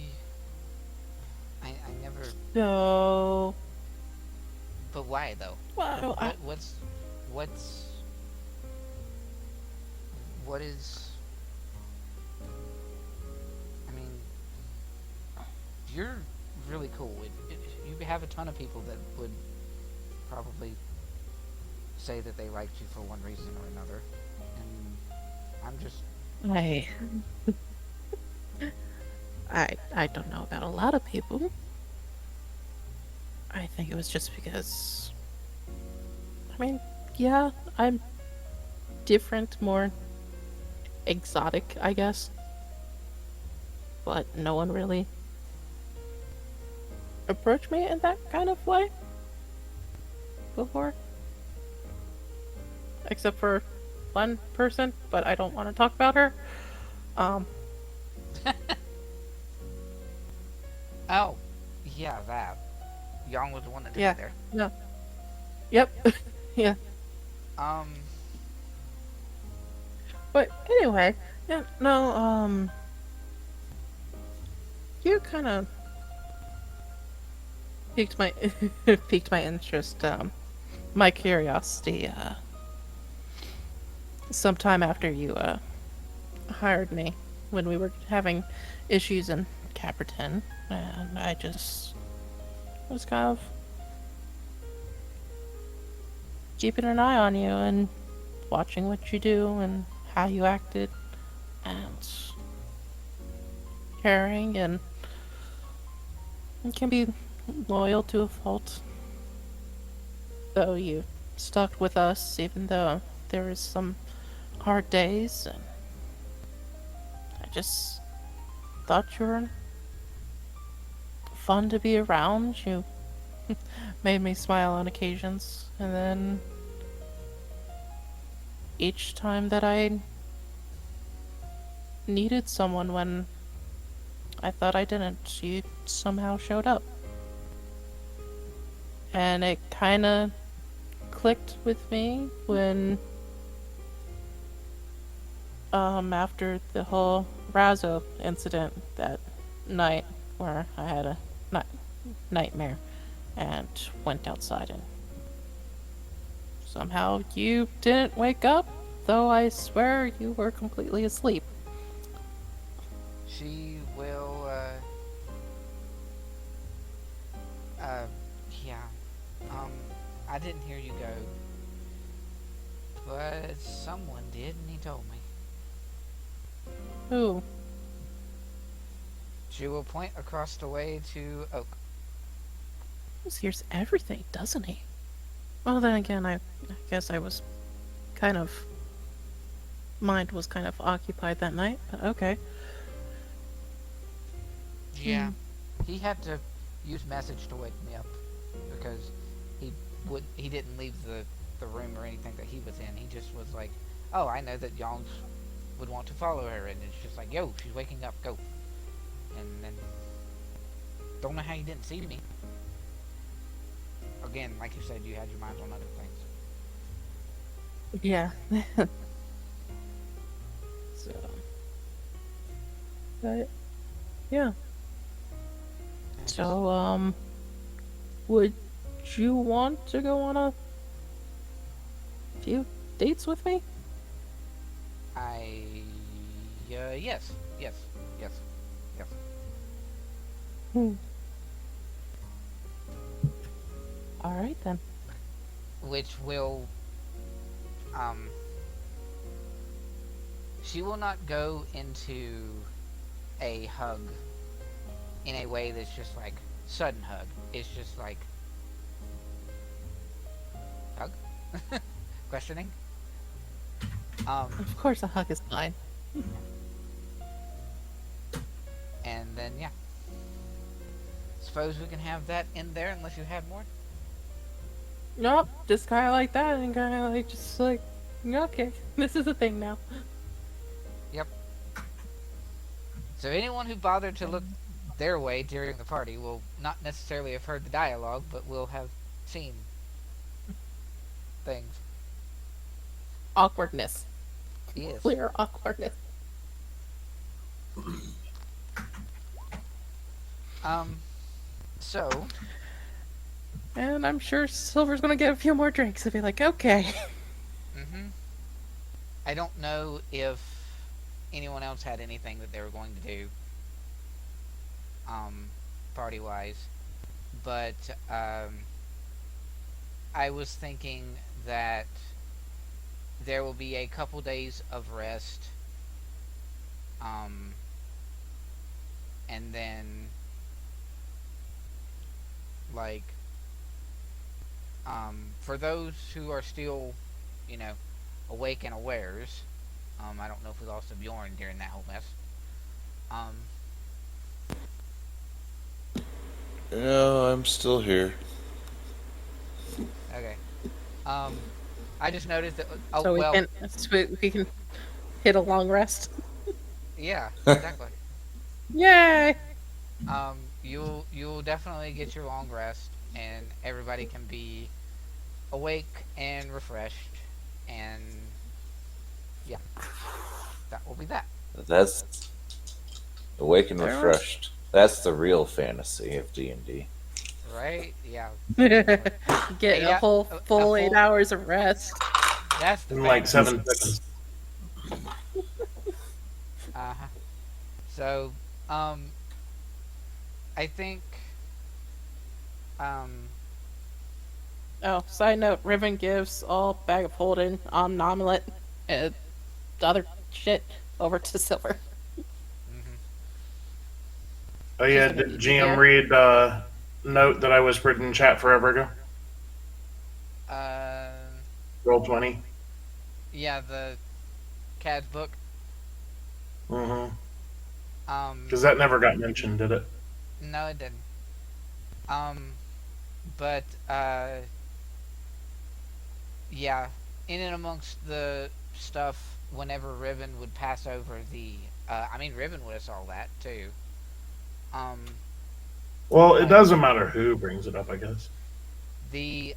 Speaker 3: never.
Speaker 2: No.
Speaker 3: But why though?
Speaker 2: Well,
Speaker 3: what is? I mean, you're really cool. You have a ton of people that would probably say that they liked you for one reason or another, and I'm just.
Speaker 2: I don't know about a lot of people. I think it was just because, I mean, yeah, I'm different, more exotic, I guess. But no one really approached me in that kind of way before. Except for one person, but I don't want to talk about her.
Speaker 3: Oh, yeah, that. Yang was the one that did
Speaker 2: Yeah.
Speaker 3: it there.
Speaker 2: No. Yep. Yeah. But anyway, yeah, no, you kind of piqued my piqued my interest, my curiosity, sometime after you hired me when we were having issues in Caperton, and I just was kind of keeping an eye on you and watching what you do and how you acted, and caring, and you can be loyal to a fault. Though you stuck with us, even though there was some hard days, and I just thought you were fun to be around. You made me smile on occasions, and then each time that I needed someone when I thought I didn't, you somehow showed up. And it kinda clicked with me when, after the whole Razzo incident that night where I had a nightmare and went outside, and somehow you didn't wake up, though I swear you were completely asleep.
Speaker 3: She will, yeah. I didn't hear you go, but someone did, and he told me.
Speaker 2: Who?
Speaker 3: She will point across the way to Oak.
Speaker 2: He hears everything, doesn't he? Well, then again, I guess I was kind of... mind was kind of occupied that night, but okay.
Speaker 3: Yeah. He had to use message to wake me up because he didn't leave the room or anything that he was in. He just was like, "Oh, I know that y'all would want to follow her," and it's just like, "Yo, she's waking up, go." And then don't know how you didn't see me. Again, like you said, you had your mind on other things.
Speaker 2: Yeah. So... but, yeah. So, would you want to go on a few dates with me?
Speaker 3: Yes.
Speaker 2: Alright then.
Speaker 3: Which will, she will not go into a hug in a way that's just like sudden hug. It's just like hug? Questioning?
Speaker 2: Of course a hug is fine.
Speaker 3: And then yeah. Suppose we can have that in there unless you have more?
Speaker 2: Nope, just kind of like that, and kind of like, just like, okay, this is a thing now.
Speaker 3: Yep. So anyone who bothered to look their way during the party will not necessarily have heard the dialogue, but will have seen things.
Speaker 2: Awkwardness.
Speaker 3: Yes.
Speaker 2: Clear awkwardness.
Speaker 3: So...
Speaker 2: And I'm sure Silver's gonna get a few more drinks and be like, okay.
Speaker 3: I don't know if anyone else had anything that they were going to do, party-wise, but, I was thinking that there will be a couple days of rest, and then, like, for those who are still, you know, awake and awares, I don't know if we lost a Bjorn during that whole mess.
Speaker 5: No, I'm still here.
Speaker 3: Okay. I just noticed that. Oh
Speaker 2: So
Speaker 3: well.
Speaker 2: we can hit a long rest.
Speaker 3: Yeah, exactly.
Speaker 2: Yay!
Speaker 3: You'll definitely get your long rest, and everybody can be awake and refreshed, and yeah, that will be that.
Speaker 5: That's awake and refreshed. That's the real fantasy of D&D.
Speaker 3: Right? Yeah.
Speaker 2: Get a whole full 8 hours of rest.
Speaker 3: That's the
Speaker 7: In like
Speaker 3: fantasy.
Speaker 7: 7 seconds.
Speaker 3: Uh-huh. So, I think,
Speaker 2: Oh, side note, Riven gives all bag of holding, omelet, and the other shit over to Silver.
Speaker 3: Mm-hmm.
Speaker 7: Oh
Speaker 2: She's
Speaker 7: yeah,
Speaker 2: gonna
Speaker 7: did
Speaker 2: be
Speaker 7: GM
Speaker 2: there.
Speaker 7: read note that I whispered in chat forever ago?
Speaker 3: Uh,
Speaker 7: Roll 20.
Speaker 3: yeah, the CAD's book.
Speaker 7: Mm-hmm.
Speaker 3: Um,
Speaker 7: Because that never got mentioned, did it?
Speaker 3: no, it didn't. Um, but yeah, in and amongst the stuff, whenever Riven would pass over the, I mean, Riven would have saw that too. Um,
Speaker 7: Well, it
Speaker 3: but
Speaker 7: doesn't matter who brings it up, I guess.
Speaker 3: the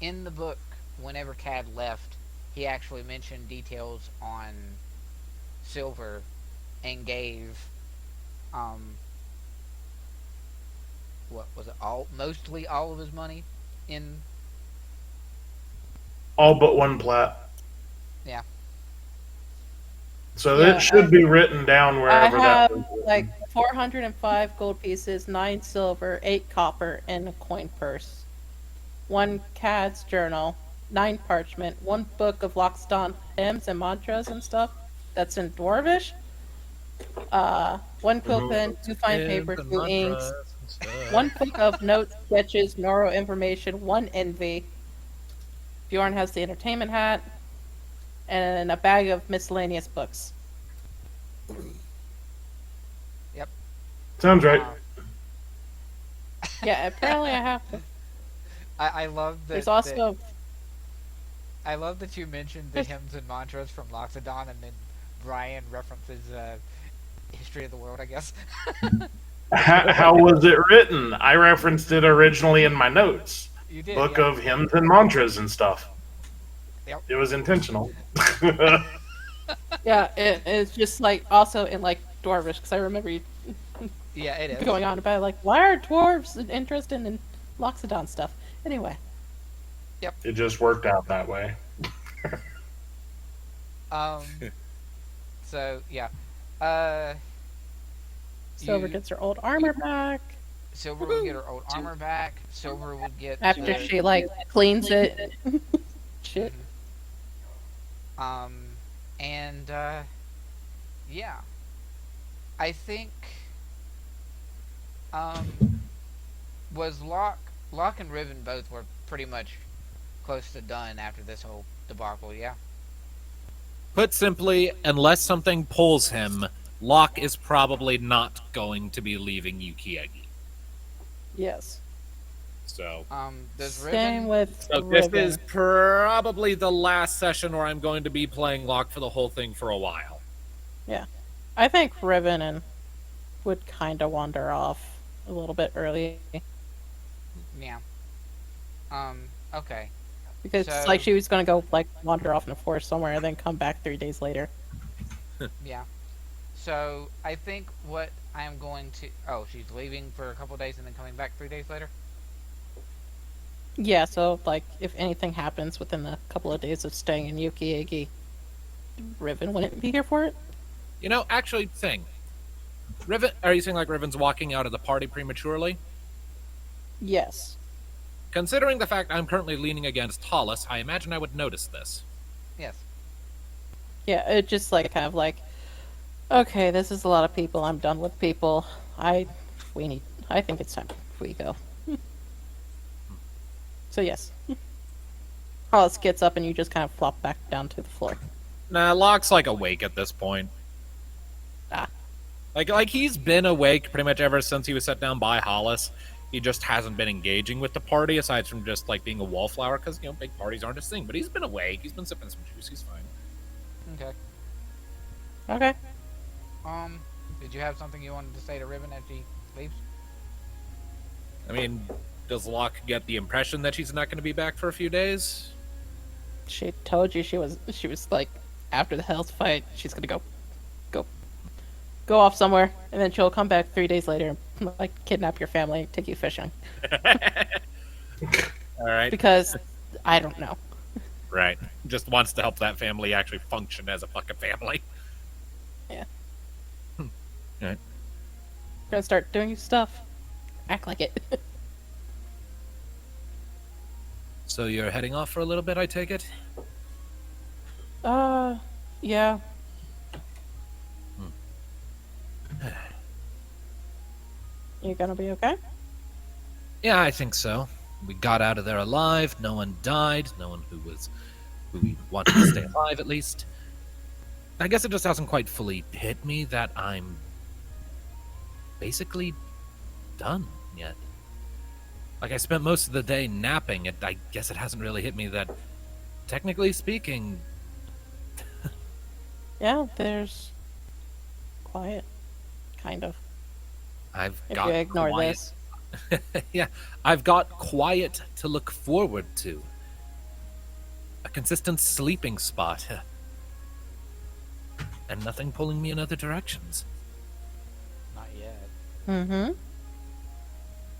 Speaker 3: in the book, whenever Cad left, he actually mentioned details on Silver and gave um what was it, all mostly all of his money in.
Speaker 7: All but one plat.
Speaker 3: Yeah.
Speaker 7: So it
Speaker 2: Yeah,
Speaker 7: should be written down
Speaker 2: I
Speaker 7: wherever that
Speaker 2: have
Speaker 7: was
Speaker 2: like
Speaker 7: written.
Speaker 2: 405 gold pieces, 9 silver, 8 copper, and a coin purse. 1 CAD's journal, 9 parchment, 1 book of Lockston hymns and mantras and stuff that's in Dwarvish. 1 quill
Speaker 7: Mhm.
Speaker 2: pen, 2 fine
Speaker 1: Hymns
Speaker 2: paper,
Speaker 1: and
Speaker 2: 2 inks,
Speaker 1: mantras and stuff.
Speaker 2: 1 book of notes, sketches, Noro information, 1 envy. Bjorn has the entertainment hat, and a bag of miscellaneous books.
Speaker 3: Yep.
Speaker 7: Sounds right.
Speaker 2: Yeah, apparently I have.
Speaker 3: I love
Speaker 2: There's
Speaker 3: that.
Speaker 2: also
Speaker 3: I love that you mentioned the hymns and mantras from Loxodon, and then Brian references history of the world, I guess.
Speaker 7: How was it written? I referenced it originally in my notes.
Speaker 3: You did,
Speaker 7: Book
Speaker 3: yeah.
Speaker 7: of hymns and mantras and stuff.
Speaker 3: Yep.
Speaker 7: It was intentional.
Speaker 2: yeah, it's just like also in like Dwarvish because I remember you
Speaker 3: Yeah, it is.
Speaker 2: going on about like why are dwarves interested in Loxodon stuff? Anyway,
Speaker 7: It just worked out that way.
Speaker 3: Um. So yeah. Uh.
Speaker 2: Silver
Speaker 3: You
Speaker 2: gets her old armor back
Speaker 3: Silver would get her old armor back. Silver would get
Speaker 2: after
Speaker 3: the,
Speaker 2: she like cleans it. Shit.
Speaker 3: um, and yeah, I think was Locke and Riven both were pretty much close to done after this whole debacle. Yeah.
Speaker 1: Put simply, unless something pulls him, Locke is probably not going to be leaving Yukiegi.
Speaker 2: Yes.
Speaker 1: So,
Speaker 3: Does
Speaker 2: Same
Speaker 3: Riven?
Speaker 2: with
Speaker 1: so this
Speaker 2: Riven.
Speaker 1: is probably the last session where I'm going to be playing Locke for the whole thing for a while.
Speaker 2: Yeah, I think Riven and would kind of wander off a little bit early
Speaker 3: Yeah. Okay.
Speaker 2: because
Speaker 3: So-
Speaker 2: like she was gonna go like wander off in the forest somewhere and then come back 3 days later.
Speaker 3: Yeah. So I think what I'm going to. Oh, she's leaving for a couple days and then coming back 3 days later.
Speaker 2: Yeah, so like if anything happens within a couple of days of staying in Yukiegi, Riven wouldn't be here for it.
Speaker 1: You know, actually, Riven, are you saying like Riven's walking out of the party prematurely?
Speaker 2: Yes.
Speaker 1: Considering the fact I'm currently leaning against Hollis, I imagine I would notice this.
Speaker 3: Yes.
Speaker 2: Yeah, it just like kind of like, okay, this is a lot of people. I'm done with people. I think it's time we go. So yes, Hollis gets up and you just kind of flop back down to the floor.
Speaker 1: Nah, Locke's like awake at this point.
Speaker 2: Ah.
Speaker 1: Like he's been awake pretty much ever since he was set down by Hollis. He just hasn't been engaging with the party aside from just like being a wallflower because big parties aren't his thing. But he's been awake. He's been sipping some juice. He's fine.
Speaker 3: Okay.
Speaker 2: Okay.
Speaker 3: Did you have something you wanted to say to Riven as she leaves?
Speaker 1: I mean, does Locke get the impression that she's not going to be back for a few days?
Speaker 2: She told you she was like after the health fight she's gonna go off somewhere and then she'll come back 3 days later and like kidnap your family and take you fishing
Speaker 1: All right.
Speaker 2: because I don't know.
Speaker 1: Right. Just wants to help that family actually function as a fucking family.
Speaker 2: Yeah.
Speaker 1: Right.
Speaker 2: Gonna start doing stuff. Act like it.
Speaker 1: So you're heading off for a little bit, I take it?
Speaker 2: Yeah. You gonna be okay?
Speaker 1: Yeah, I think so. We got out of there alive. No one died. No one who we wanted to stay alive, at least. I guess it just hasn't quite fully hit me that I'm basically done yet. Like, I spent most of the day napping. I guess it hasn't really hit me that, technically speaking,
Speaker 2: Yeah, there's quiet, kind of.
Speaker 1: I've
Speaker 2: If
Speaker 1: got
Speaker 2: you ignore
Speaker 1: quiet.
Speaker 2: this.
Speaker 1: Yeah, I've got quiet to look forward to. A consistent sleeping spot. And nothing pulling me in other directions.
Speaker 3: Not yet.
Speaker 2: Mm-hmm.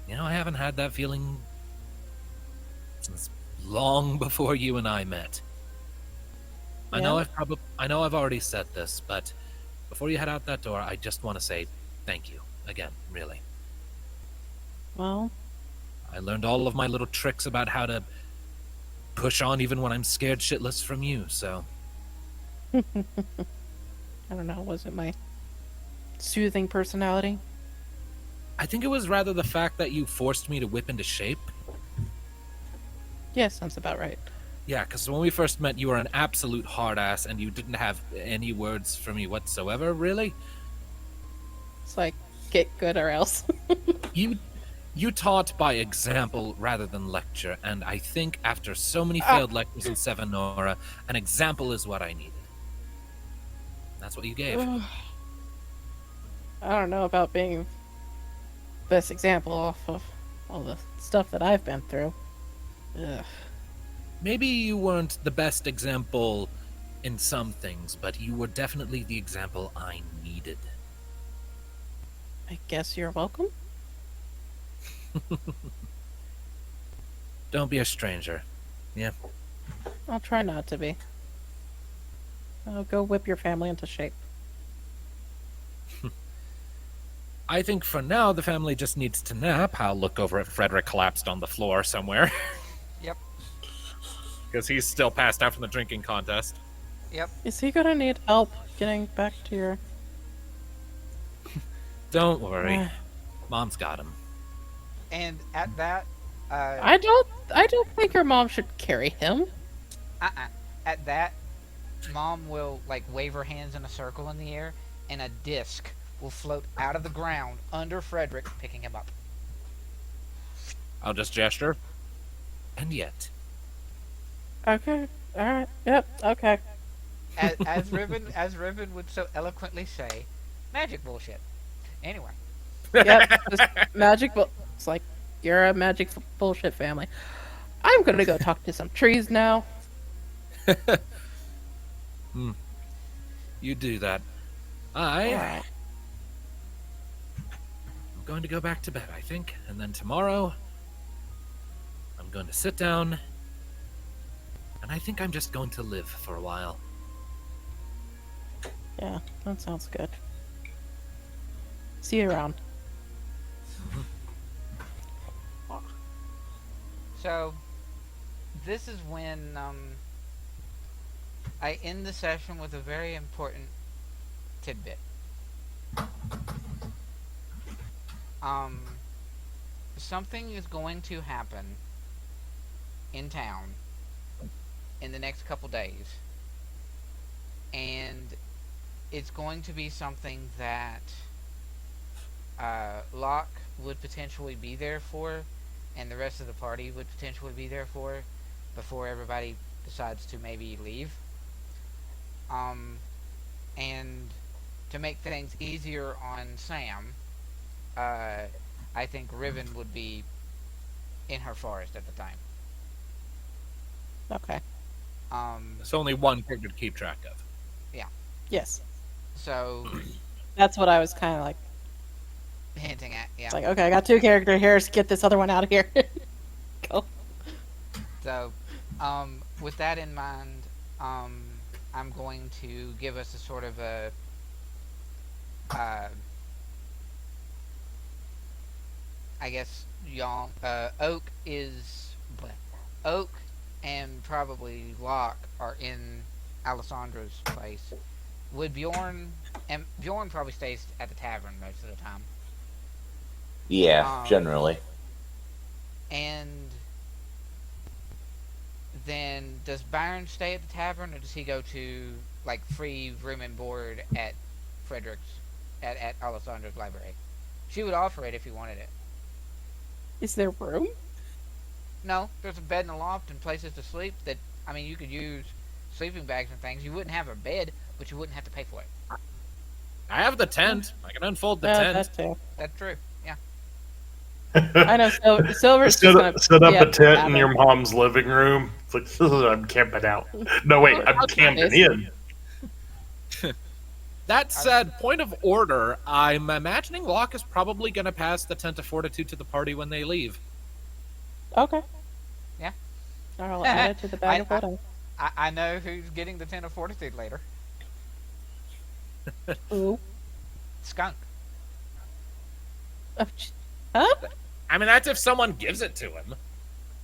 Speaker 1: You know, I haven't had that feeling since long before you and I met. I know I've already said this, but before you head out that door, I just want to say thank you again, really.
Speaker 2: Well,
Speaker 1: I learned all of my little tricks about how to push on even when I'm scared shitless from you, so
Speaker 2: I don't know, was it my soothing personality?
Speaker 1: I think it was rather the fact that you forced me to whip into shape.
Speaker 2: Yeah, sounds about right.
Speaker 1: Yeah, because when we first met, you were an absolute hard ass, and you didn't have any words for me whatsoever, really.
Speaker 2: It's like, get good or else.
Speaker 1: You taught by example rather than lecture, and I think after so many failed lectures in Seven Nora, an example is what I needed. That's what you gave.
Speaker 2: I don't know about being best example off of all the stuff that I've been through. Ugh.
Speaker 1: Maybe you weren't the best example in some things, but you were definitely the example I needed.
Speaker 2: I guess you're welcome.
Speaker 1: Don't be a stranger. Yeah.
Speaker 2: I'll try not to be. I'll go whip your family into shape.
Speaker 1: I think for now the family just needs to nap. I'll look over at Frederick collapsed on the floor somewhere.
Speaker 3: Yep.
Speaker 1: Because he's still passed out from the drinking contest.
Speaker 3: Yep.
Speaker 2: Is he gonna need help getting back to your...
Speaker 1: Don't worry. Mom's got him.
Speaker 3: And at that,
Speaker 2: I don't think your mom should carry him.
Speaker 3: At that, Mom will like wave her hands in a circle in the air, and a disc will float out of the ground under Frederick, picking him up.
Speaker 1: I'll just gesture. And yet.
Speaker 2: Okay. Alright. Yep. Okay.
Speaker 3: As Riven would so eloquently say, magic bullshit. Anyway.
Speaker 2: Yep. Just magic it's like, you're a magic bullshit family. I'm gonna go talk to some trees now.
Speaker 1: You do that.
Speaker 2: Alright.
Speaker 1: I'm going to go back to bed, I think. And then tomorrow, I'm going to sit down. And I think I'm just going to live for a while.
Speaker 2: Yeah, that sounds good. See you around.
Speaker 3: So, this is when I end the session with a very important tidbit. Something is going to happen in town in the next couple days, and it's going to be something that Locke would potentially be there for, and the rest of the party would potentially be there for, before everybody decides to maybe leave. And to make things easier on Sam, I think Riven would be in her forest at the time.
Speaker 2: Okay.
Speaker 1: There's only one character to keep track of.
Speaker 2: Yes.
Speaker 3: So,
Speaker 2: That's what I was kind of like.
Speaker 3: hinting at, yeah.
Speaker 2: It's like, okay, I got two characters here. Let's get this other one out of here. Go.
Speaker 3: So, with that in mind, I'm going to give us a sort of a, I guess, y'all, Oak is, Oak and probably Locke are in Alessandra's place. Would Bjorn and Bjorn probably stays at the tavern most of the time.
Speaker 5: Yeah, generally.
Speaker 3: And then does Byrn stay at the tavern, or does he go to like free room and board at Frederick's at Alessandra's library? She would offer it if he wanted it.
Speaker 2: Is there room?
Speaker 3: No, there's a bed in the loft and places to sleep. That I mean, you could use sleeping bags and things. You wouldn't have a bed, but you wouldn't have to pay for it.
Speaker 1: I have the tent. I can unfold the
Speaker 2: Yeah,
Speaker 1: tent.
Speaker 2: that too.
Speaker 3: That's true. Yeah.
Speaker 2: I know Silver's
Speaker 7: set
Speaker 2: just
Speaker 7: up,
Speaker 2: gonna
Speaker 7: set up
Speaker 2: be
Speaker 7: a tent in
Speaker 2: cabin.
Speaker 7: your mom's living room. It's like, I'm camping out. No, wait, I'm
Speaker 2: That's
Speaker 7: camping
Speaker 2: nice.
Speaker 7: in.
Speaker 1: That said, point of order, I'm imagining Locke is probably going to pass the tent of fortitude to the party when they leave.
Speaker 2: Okay.
Speaker 3: Yeah.
Speaker 2: I'll add it to the bag of holding.
Speaker 3: I know who's getting the 10 of fortitude later.
Speaker 2: Ooh.
Speaker 3: Skunk.
Speaker 2: Oh, huh?
Speaker 1: I mean, that's if someone gives it to him.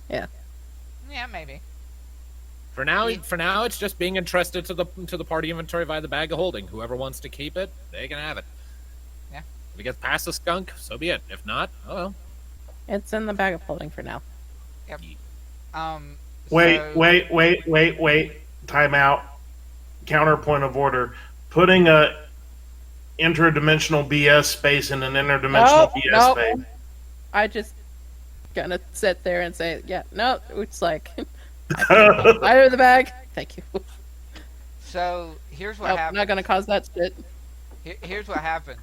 Speaker 2: Yeah.
Speaker 3: Yeah, maybe.
Speaker 1: For now, it's just being entrusted to the party inventory via the bag of holding. Whoever wants to keep it, they can have it.
Speaker 3: Yeah.
Speaker 1: If it gets past the skunk, so be it. If not, oh well.
Speaker 2: It's in the bag of holding for now.
Speaker 3: Yep.
Speaker 7: Wait,
Speaker 3: So-
Speaker 7: wait. Time out. Counterpoint of order. Putting a interdimensional BS space in an interdimensional BS
Speaker 2: no.
Speaker 7: space.
Speaker 2: I just gonna sit there and say, yeah, no, it's like I have the bag. Thank you.
Speaker 3: So here's what
Speaker 2: Nope,
Speaker 3: happens.
Speaker 2: not gonna cause that shit.
Speaker 3: Here's what happens.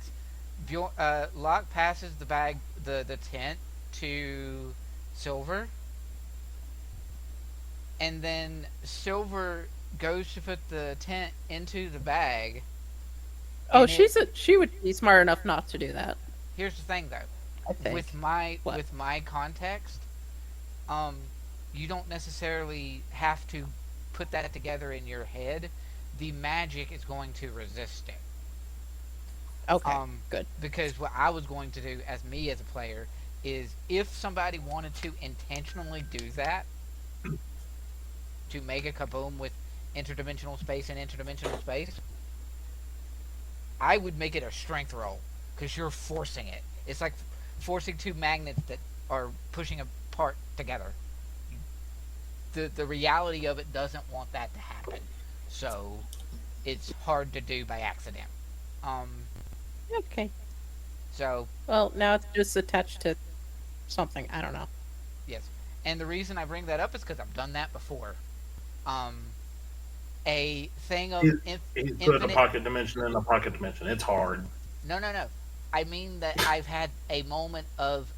Speaker 3: Locke passes the bag, the tent to Silver, and then Silver goes to put the tent into the bag.
Speaker 2: Oh,
Speaker 3: and
Speaker 2: she would be smart enough not to do that.
Speaker 3: Here's the thing, though.
Speaker 2: I think.
Speaker 3: With my
Speaker 2: What?
Speaker 3: with my context, you don't necessarily have to put that together in your head. The magic is going to resist it.
Speaker 2: Okay, good.
Speaker 3: Because what I was going to do as a player is if somebody wanted to intentionally do that, to make a kaboom with interdimensional space and interdimensional space, I would make it a strength roll because you're forcing it. It's like forcing two magnets that are pushing a part together. The reality of it doesn't want that to happen, so it's hard to do by accident.
Speaker 2: Okay.
Speaker 3: So
Speaker 2: Well, now it's just attached to something. I don't know.
Speaker 3: yes, and the reason I bring that up is because I've done that before. A thing of
Speaker 7: He's put a
Speaker 3: infinite.
Speaker 7: pocket dimension in a pocket dimension. It's hard.
Speaker 3: No. I mean that I've had a moment of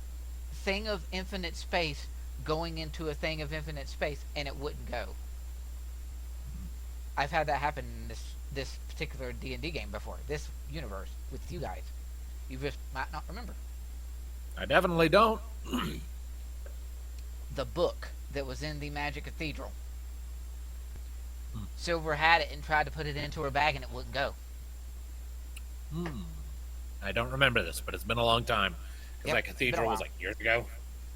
Speaker 3: thing of infinite space going into a thing of infinite space, and it wouldn't go. I've had that happen in this particular D&D game before. This universe with you guys. You just might not remember.
Speaker 1: I definitely don't.
Speaker 3: The book that was in the Magic Cathedral. Silver had it and tried to put it into her bag, and it wouldn't go.
Speaker 1: I don't remember this, but it's been a long time. Because
Speaker 3: Yep,
Speaker 1: that
Speaker 3: it's been a
Speaker 1: cathedral was
Speaker 3: while.
Speaker 1: like years ago.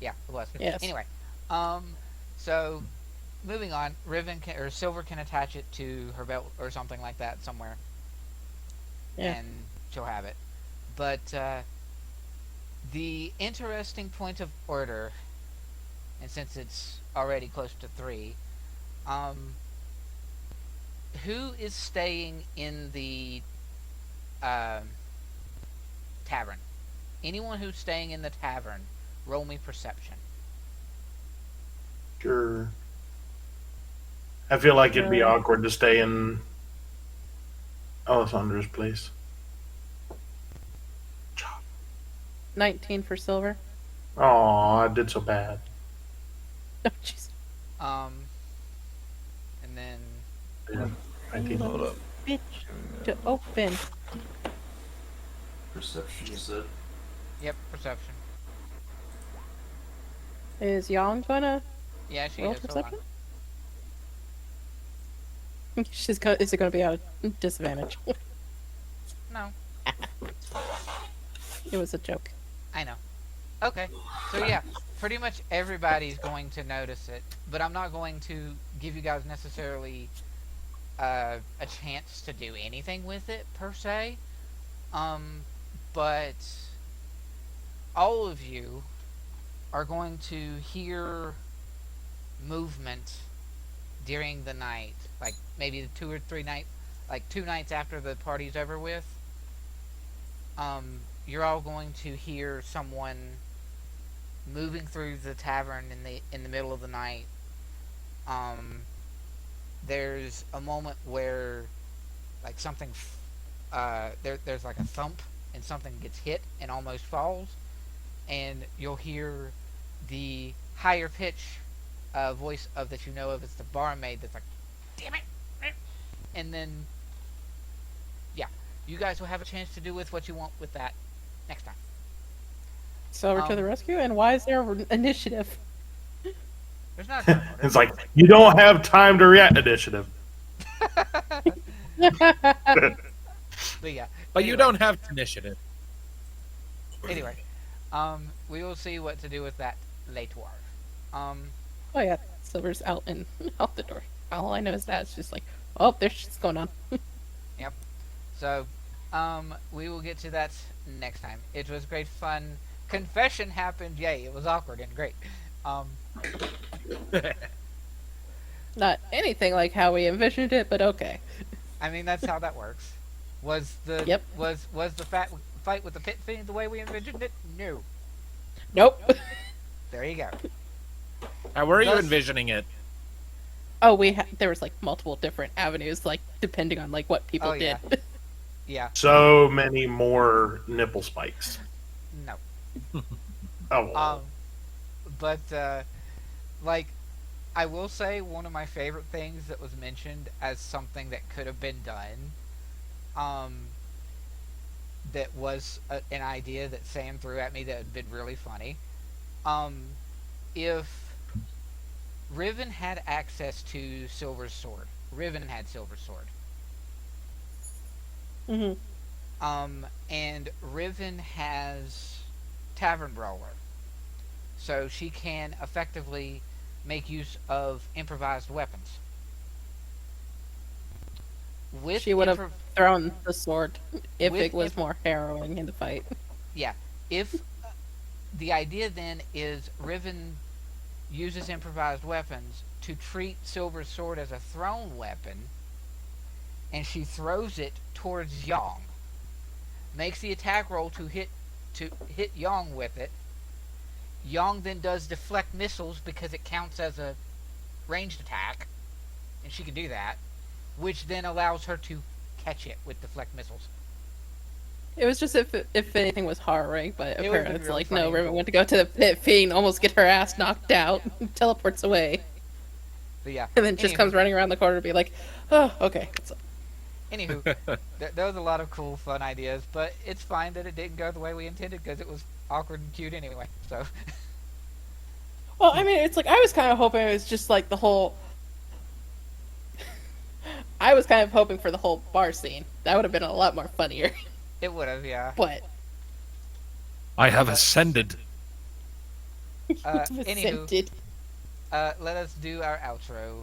Speaker 3: Yeah, it was.
Speaker 2: Yes.
Speaker 3: Anyway, so moving on, Silver can attach it to her belt or something like that somewhere,
Speaker 2: Yeah.
Speaker 3: and she'll have it. But the interesting point of order, and since it's already close to 3, who is staying in the tavern? Anyone who's staying in the tavern, roll me perception.
Speaker 7: Sure. I feel like it'd be awkward to stay in Alessandra's place.
Speaker 2: 19 for silver.
Speaker 7: Oh, I did so bad.
Speaker 2: Oh, jeez.
Speaker 3: And then
Speaker 7: Yeah, 19.
Speaker 5: Hold up.
Speaker 2: Bitch. To open.
Speaker 5: Perception, you said?
Speaker 3: yep, perception.
Speaker 2: Is Yang gonna
Speaker 3: Yeah, she
Speaker 2: roll
Speaker 3: is. Hold on.
Speaker 2: perception? Is it gonna be at a disadvantage?
Speaker 3: No,
Speaker 2: It was a joke.
Speaker 3: I know. Okay. So yeah, pretty much everybody's going to notice it, but I'm not going to give you guys necessarily a chance to do anything with it per se. But all of you are going to hear movement during the night, like maybe 2 or 3 nights, like 2 nights after the party's over with. You're all going to hear someone moving through the tavern in the middle of the night. There's a moment where like something there's like a thump and something gets hit and almost falls, and you'll hear the higher pitch voice of that you know of. It's the barmaid that's like, "Damn it!" And then, yeah, you guys will have a chance to do with what you want with that next time.
Speaker 2: Silver to the rescue, and why is there initiative?
Speaker 3: There's not a turn order.
Speaker 7: It's like, you don't have time to react initiative.
Speaker 3: But yeah.
Speaker 1: But you
Speaker 3: anyway.
Speaker 1: don't have initiative.
Speaker 3: Anyway, we will see what to do with that later.
Speaker 2: Oh yeah, Silver's out and out the door. All I know is that it's just like, oh, there's shit's going on.
Speaker 3: Yep. So, we will get to that next time. It was great fun. Confession happened. Yay! It was awkward and great.
Speaker 2: Not anything like how we envisioned it, but okay.
Speaker 3: I mean that's how that works. Was the
Speaker 2: Yep.
Speaker 3: was the fight with the pit fiend the way we envisioned it? No.
Speaker 2: Nope.
Speaker 3: There you go.
Speaker 1: How were you
Speaker 3: Thus-
Speaker 1: envisioning it?
Speaker 2: Oh, there was like multiple different avenues, like depending on like what people
Speaker 3: Oh, yeah.
Speaker 2: did.
Speaker 3: Yeah.
Speaker 7: So many more nipple spikes.
Speaker 3: No.
Speaker 7: Oh, well.
Speaker 3: But like, I will say one of my favorite things that was mentioned as something that could have been done, that was an idea that Sam threw at me that had been really funny. If Riven had access to Silver's sword, Riven had Silver's sword.
Speaker 2: hmm
Speaker 3: And Riven has Tavern Brawler, so she can effectively make use of improvised weapons. With
Speaker 2: She would have thrown the sword if
Speaker 3: with
Speaker 2: it was more harrowing in the fight.
Speaker 3: Yeah, if the idea then is Riven uses improvised weapons to treat Silver's sword as a thrown weapon, and she throws it towards Yong, makes the attack roll to hit Yong with it. Yong then does deflect missiles because it counts as a ranged attack, and she can do that, which then allows her to catch it with deflect missiles.
Speaker 2: It was just if anything was horroring, but
Speaker 3: It would've
Speaker 2: apparently
Speaker 3: been
Speaker 2: it's
Speaker 3: really
Speaker 2: like,
Speaker 3: funny
Speaker 2: no,
Speaker 3: and
Speaker 2: Riven
Speaker 3: cool.
Speaker 2: went to go to the pit fiend, almost get her ass knocked out, teleports away,
Speaker 3: But yeah,
Speaker 2: and then just
Speaker 3: anywho.
Speaker 2: comes running around the corner to be like, oh, okay. So,
Speaker 3: Anywho, there was a lot of cool, fun ideas, but it's fine that it didn't go the way we intended because it was awkward and cute anyway. So,
Speaker 2: well, I mean, it's like I was kind of hoping it was just like the whole. I was kind of hoping for the whole bar scene. That would have been a lot more funnier.
Speaker 3: it would have, yeah.
Speaker 2: But
Speaker 1: I have ascended.
Speaker 3: Anywho,
Speaker 2: Ascended.
Speaker 3: let us do our outro.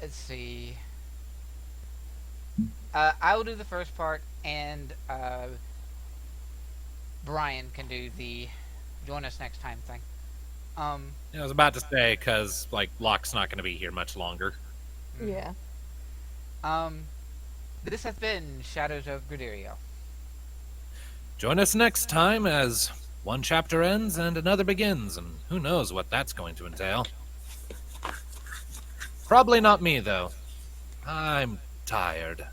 Speaker 3: Let's see. I will do the first part, and Brian can do the join us next time thing.
Speaker 1: I was about to say, because, like, Locke's not going to be here much longer.
Speaker 2: Yeah.
Speaker 3: This has been Shadows of Gradiriel.
Speaker 1: Join us next time as one chapter ends and another begins, and who knows what that's going to entail. Probably not me, though. I'm tired.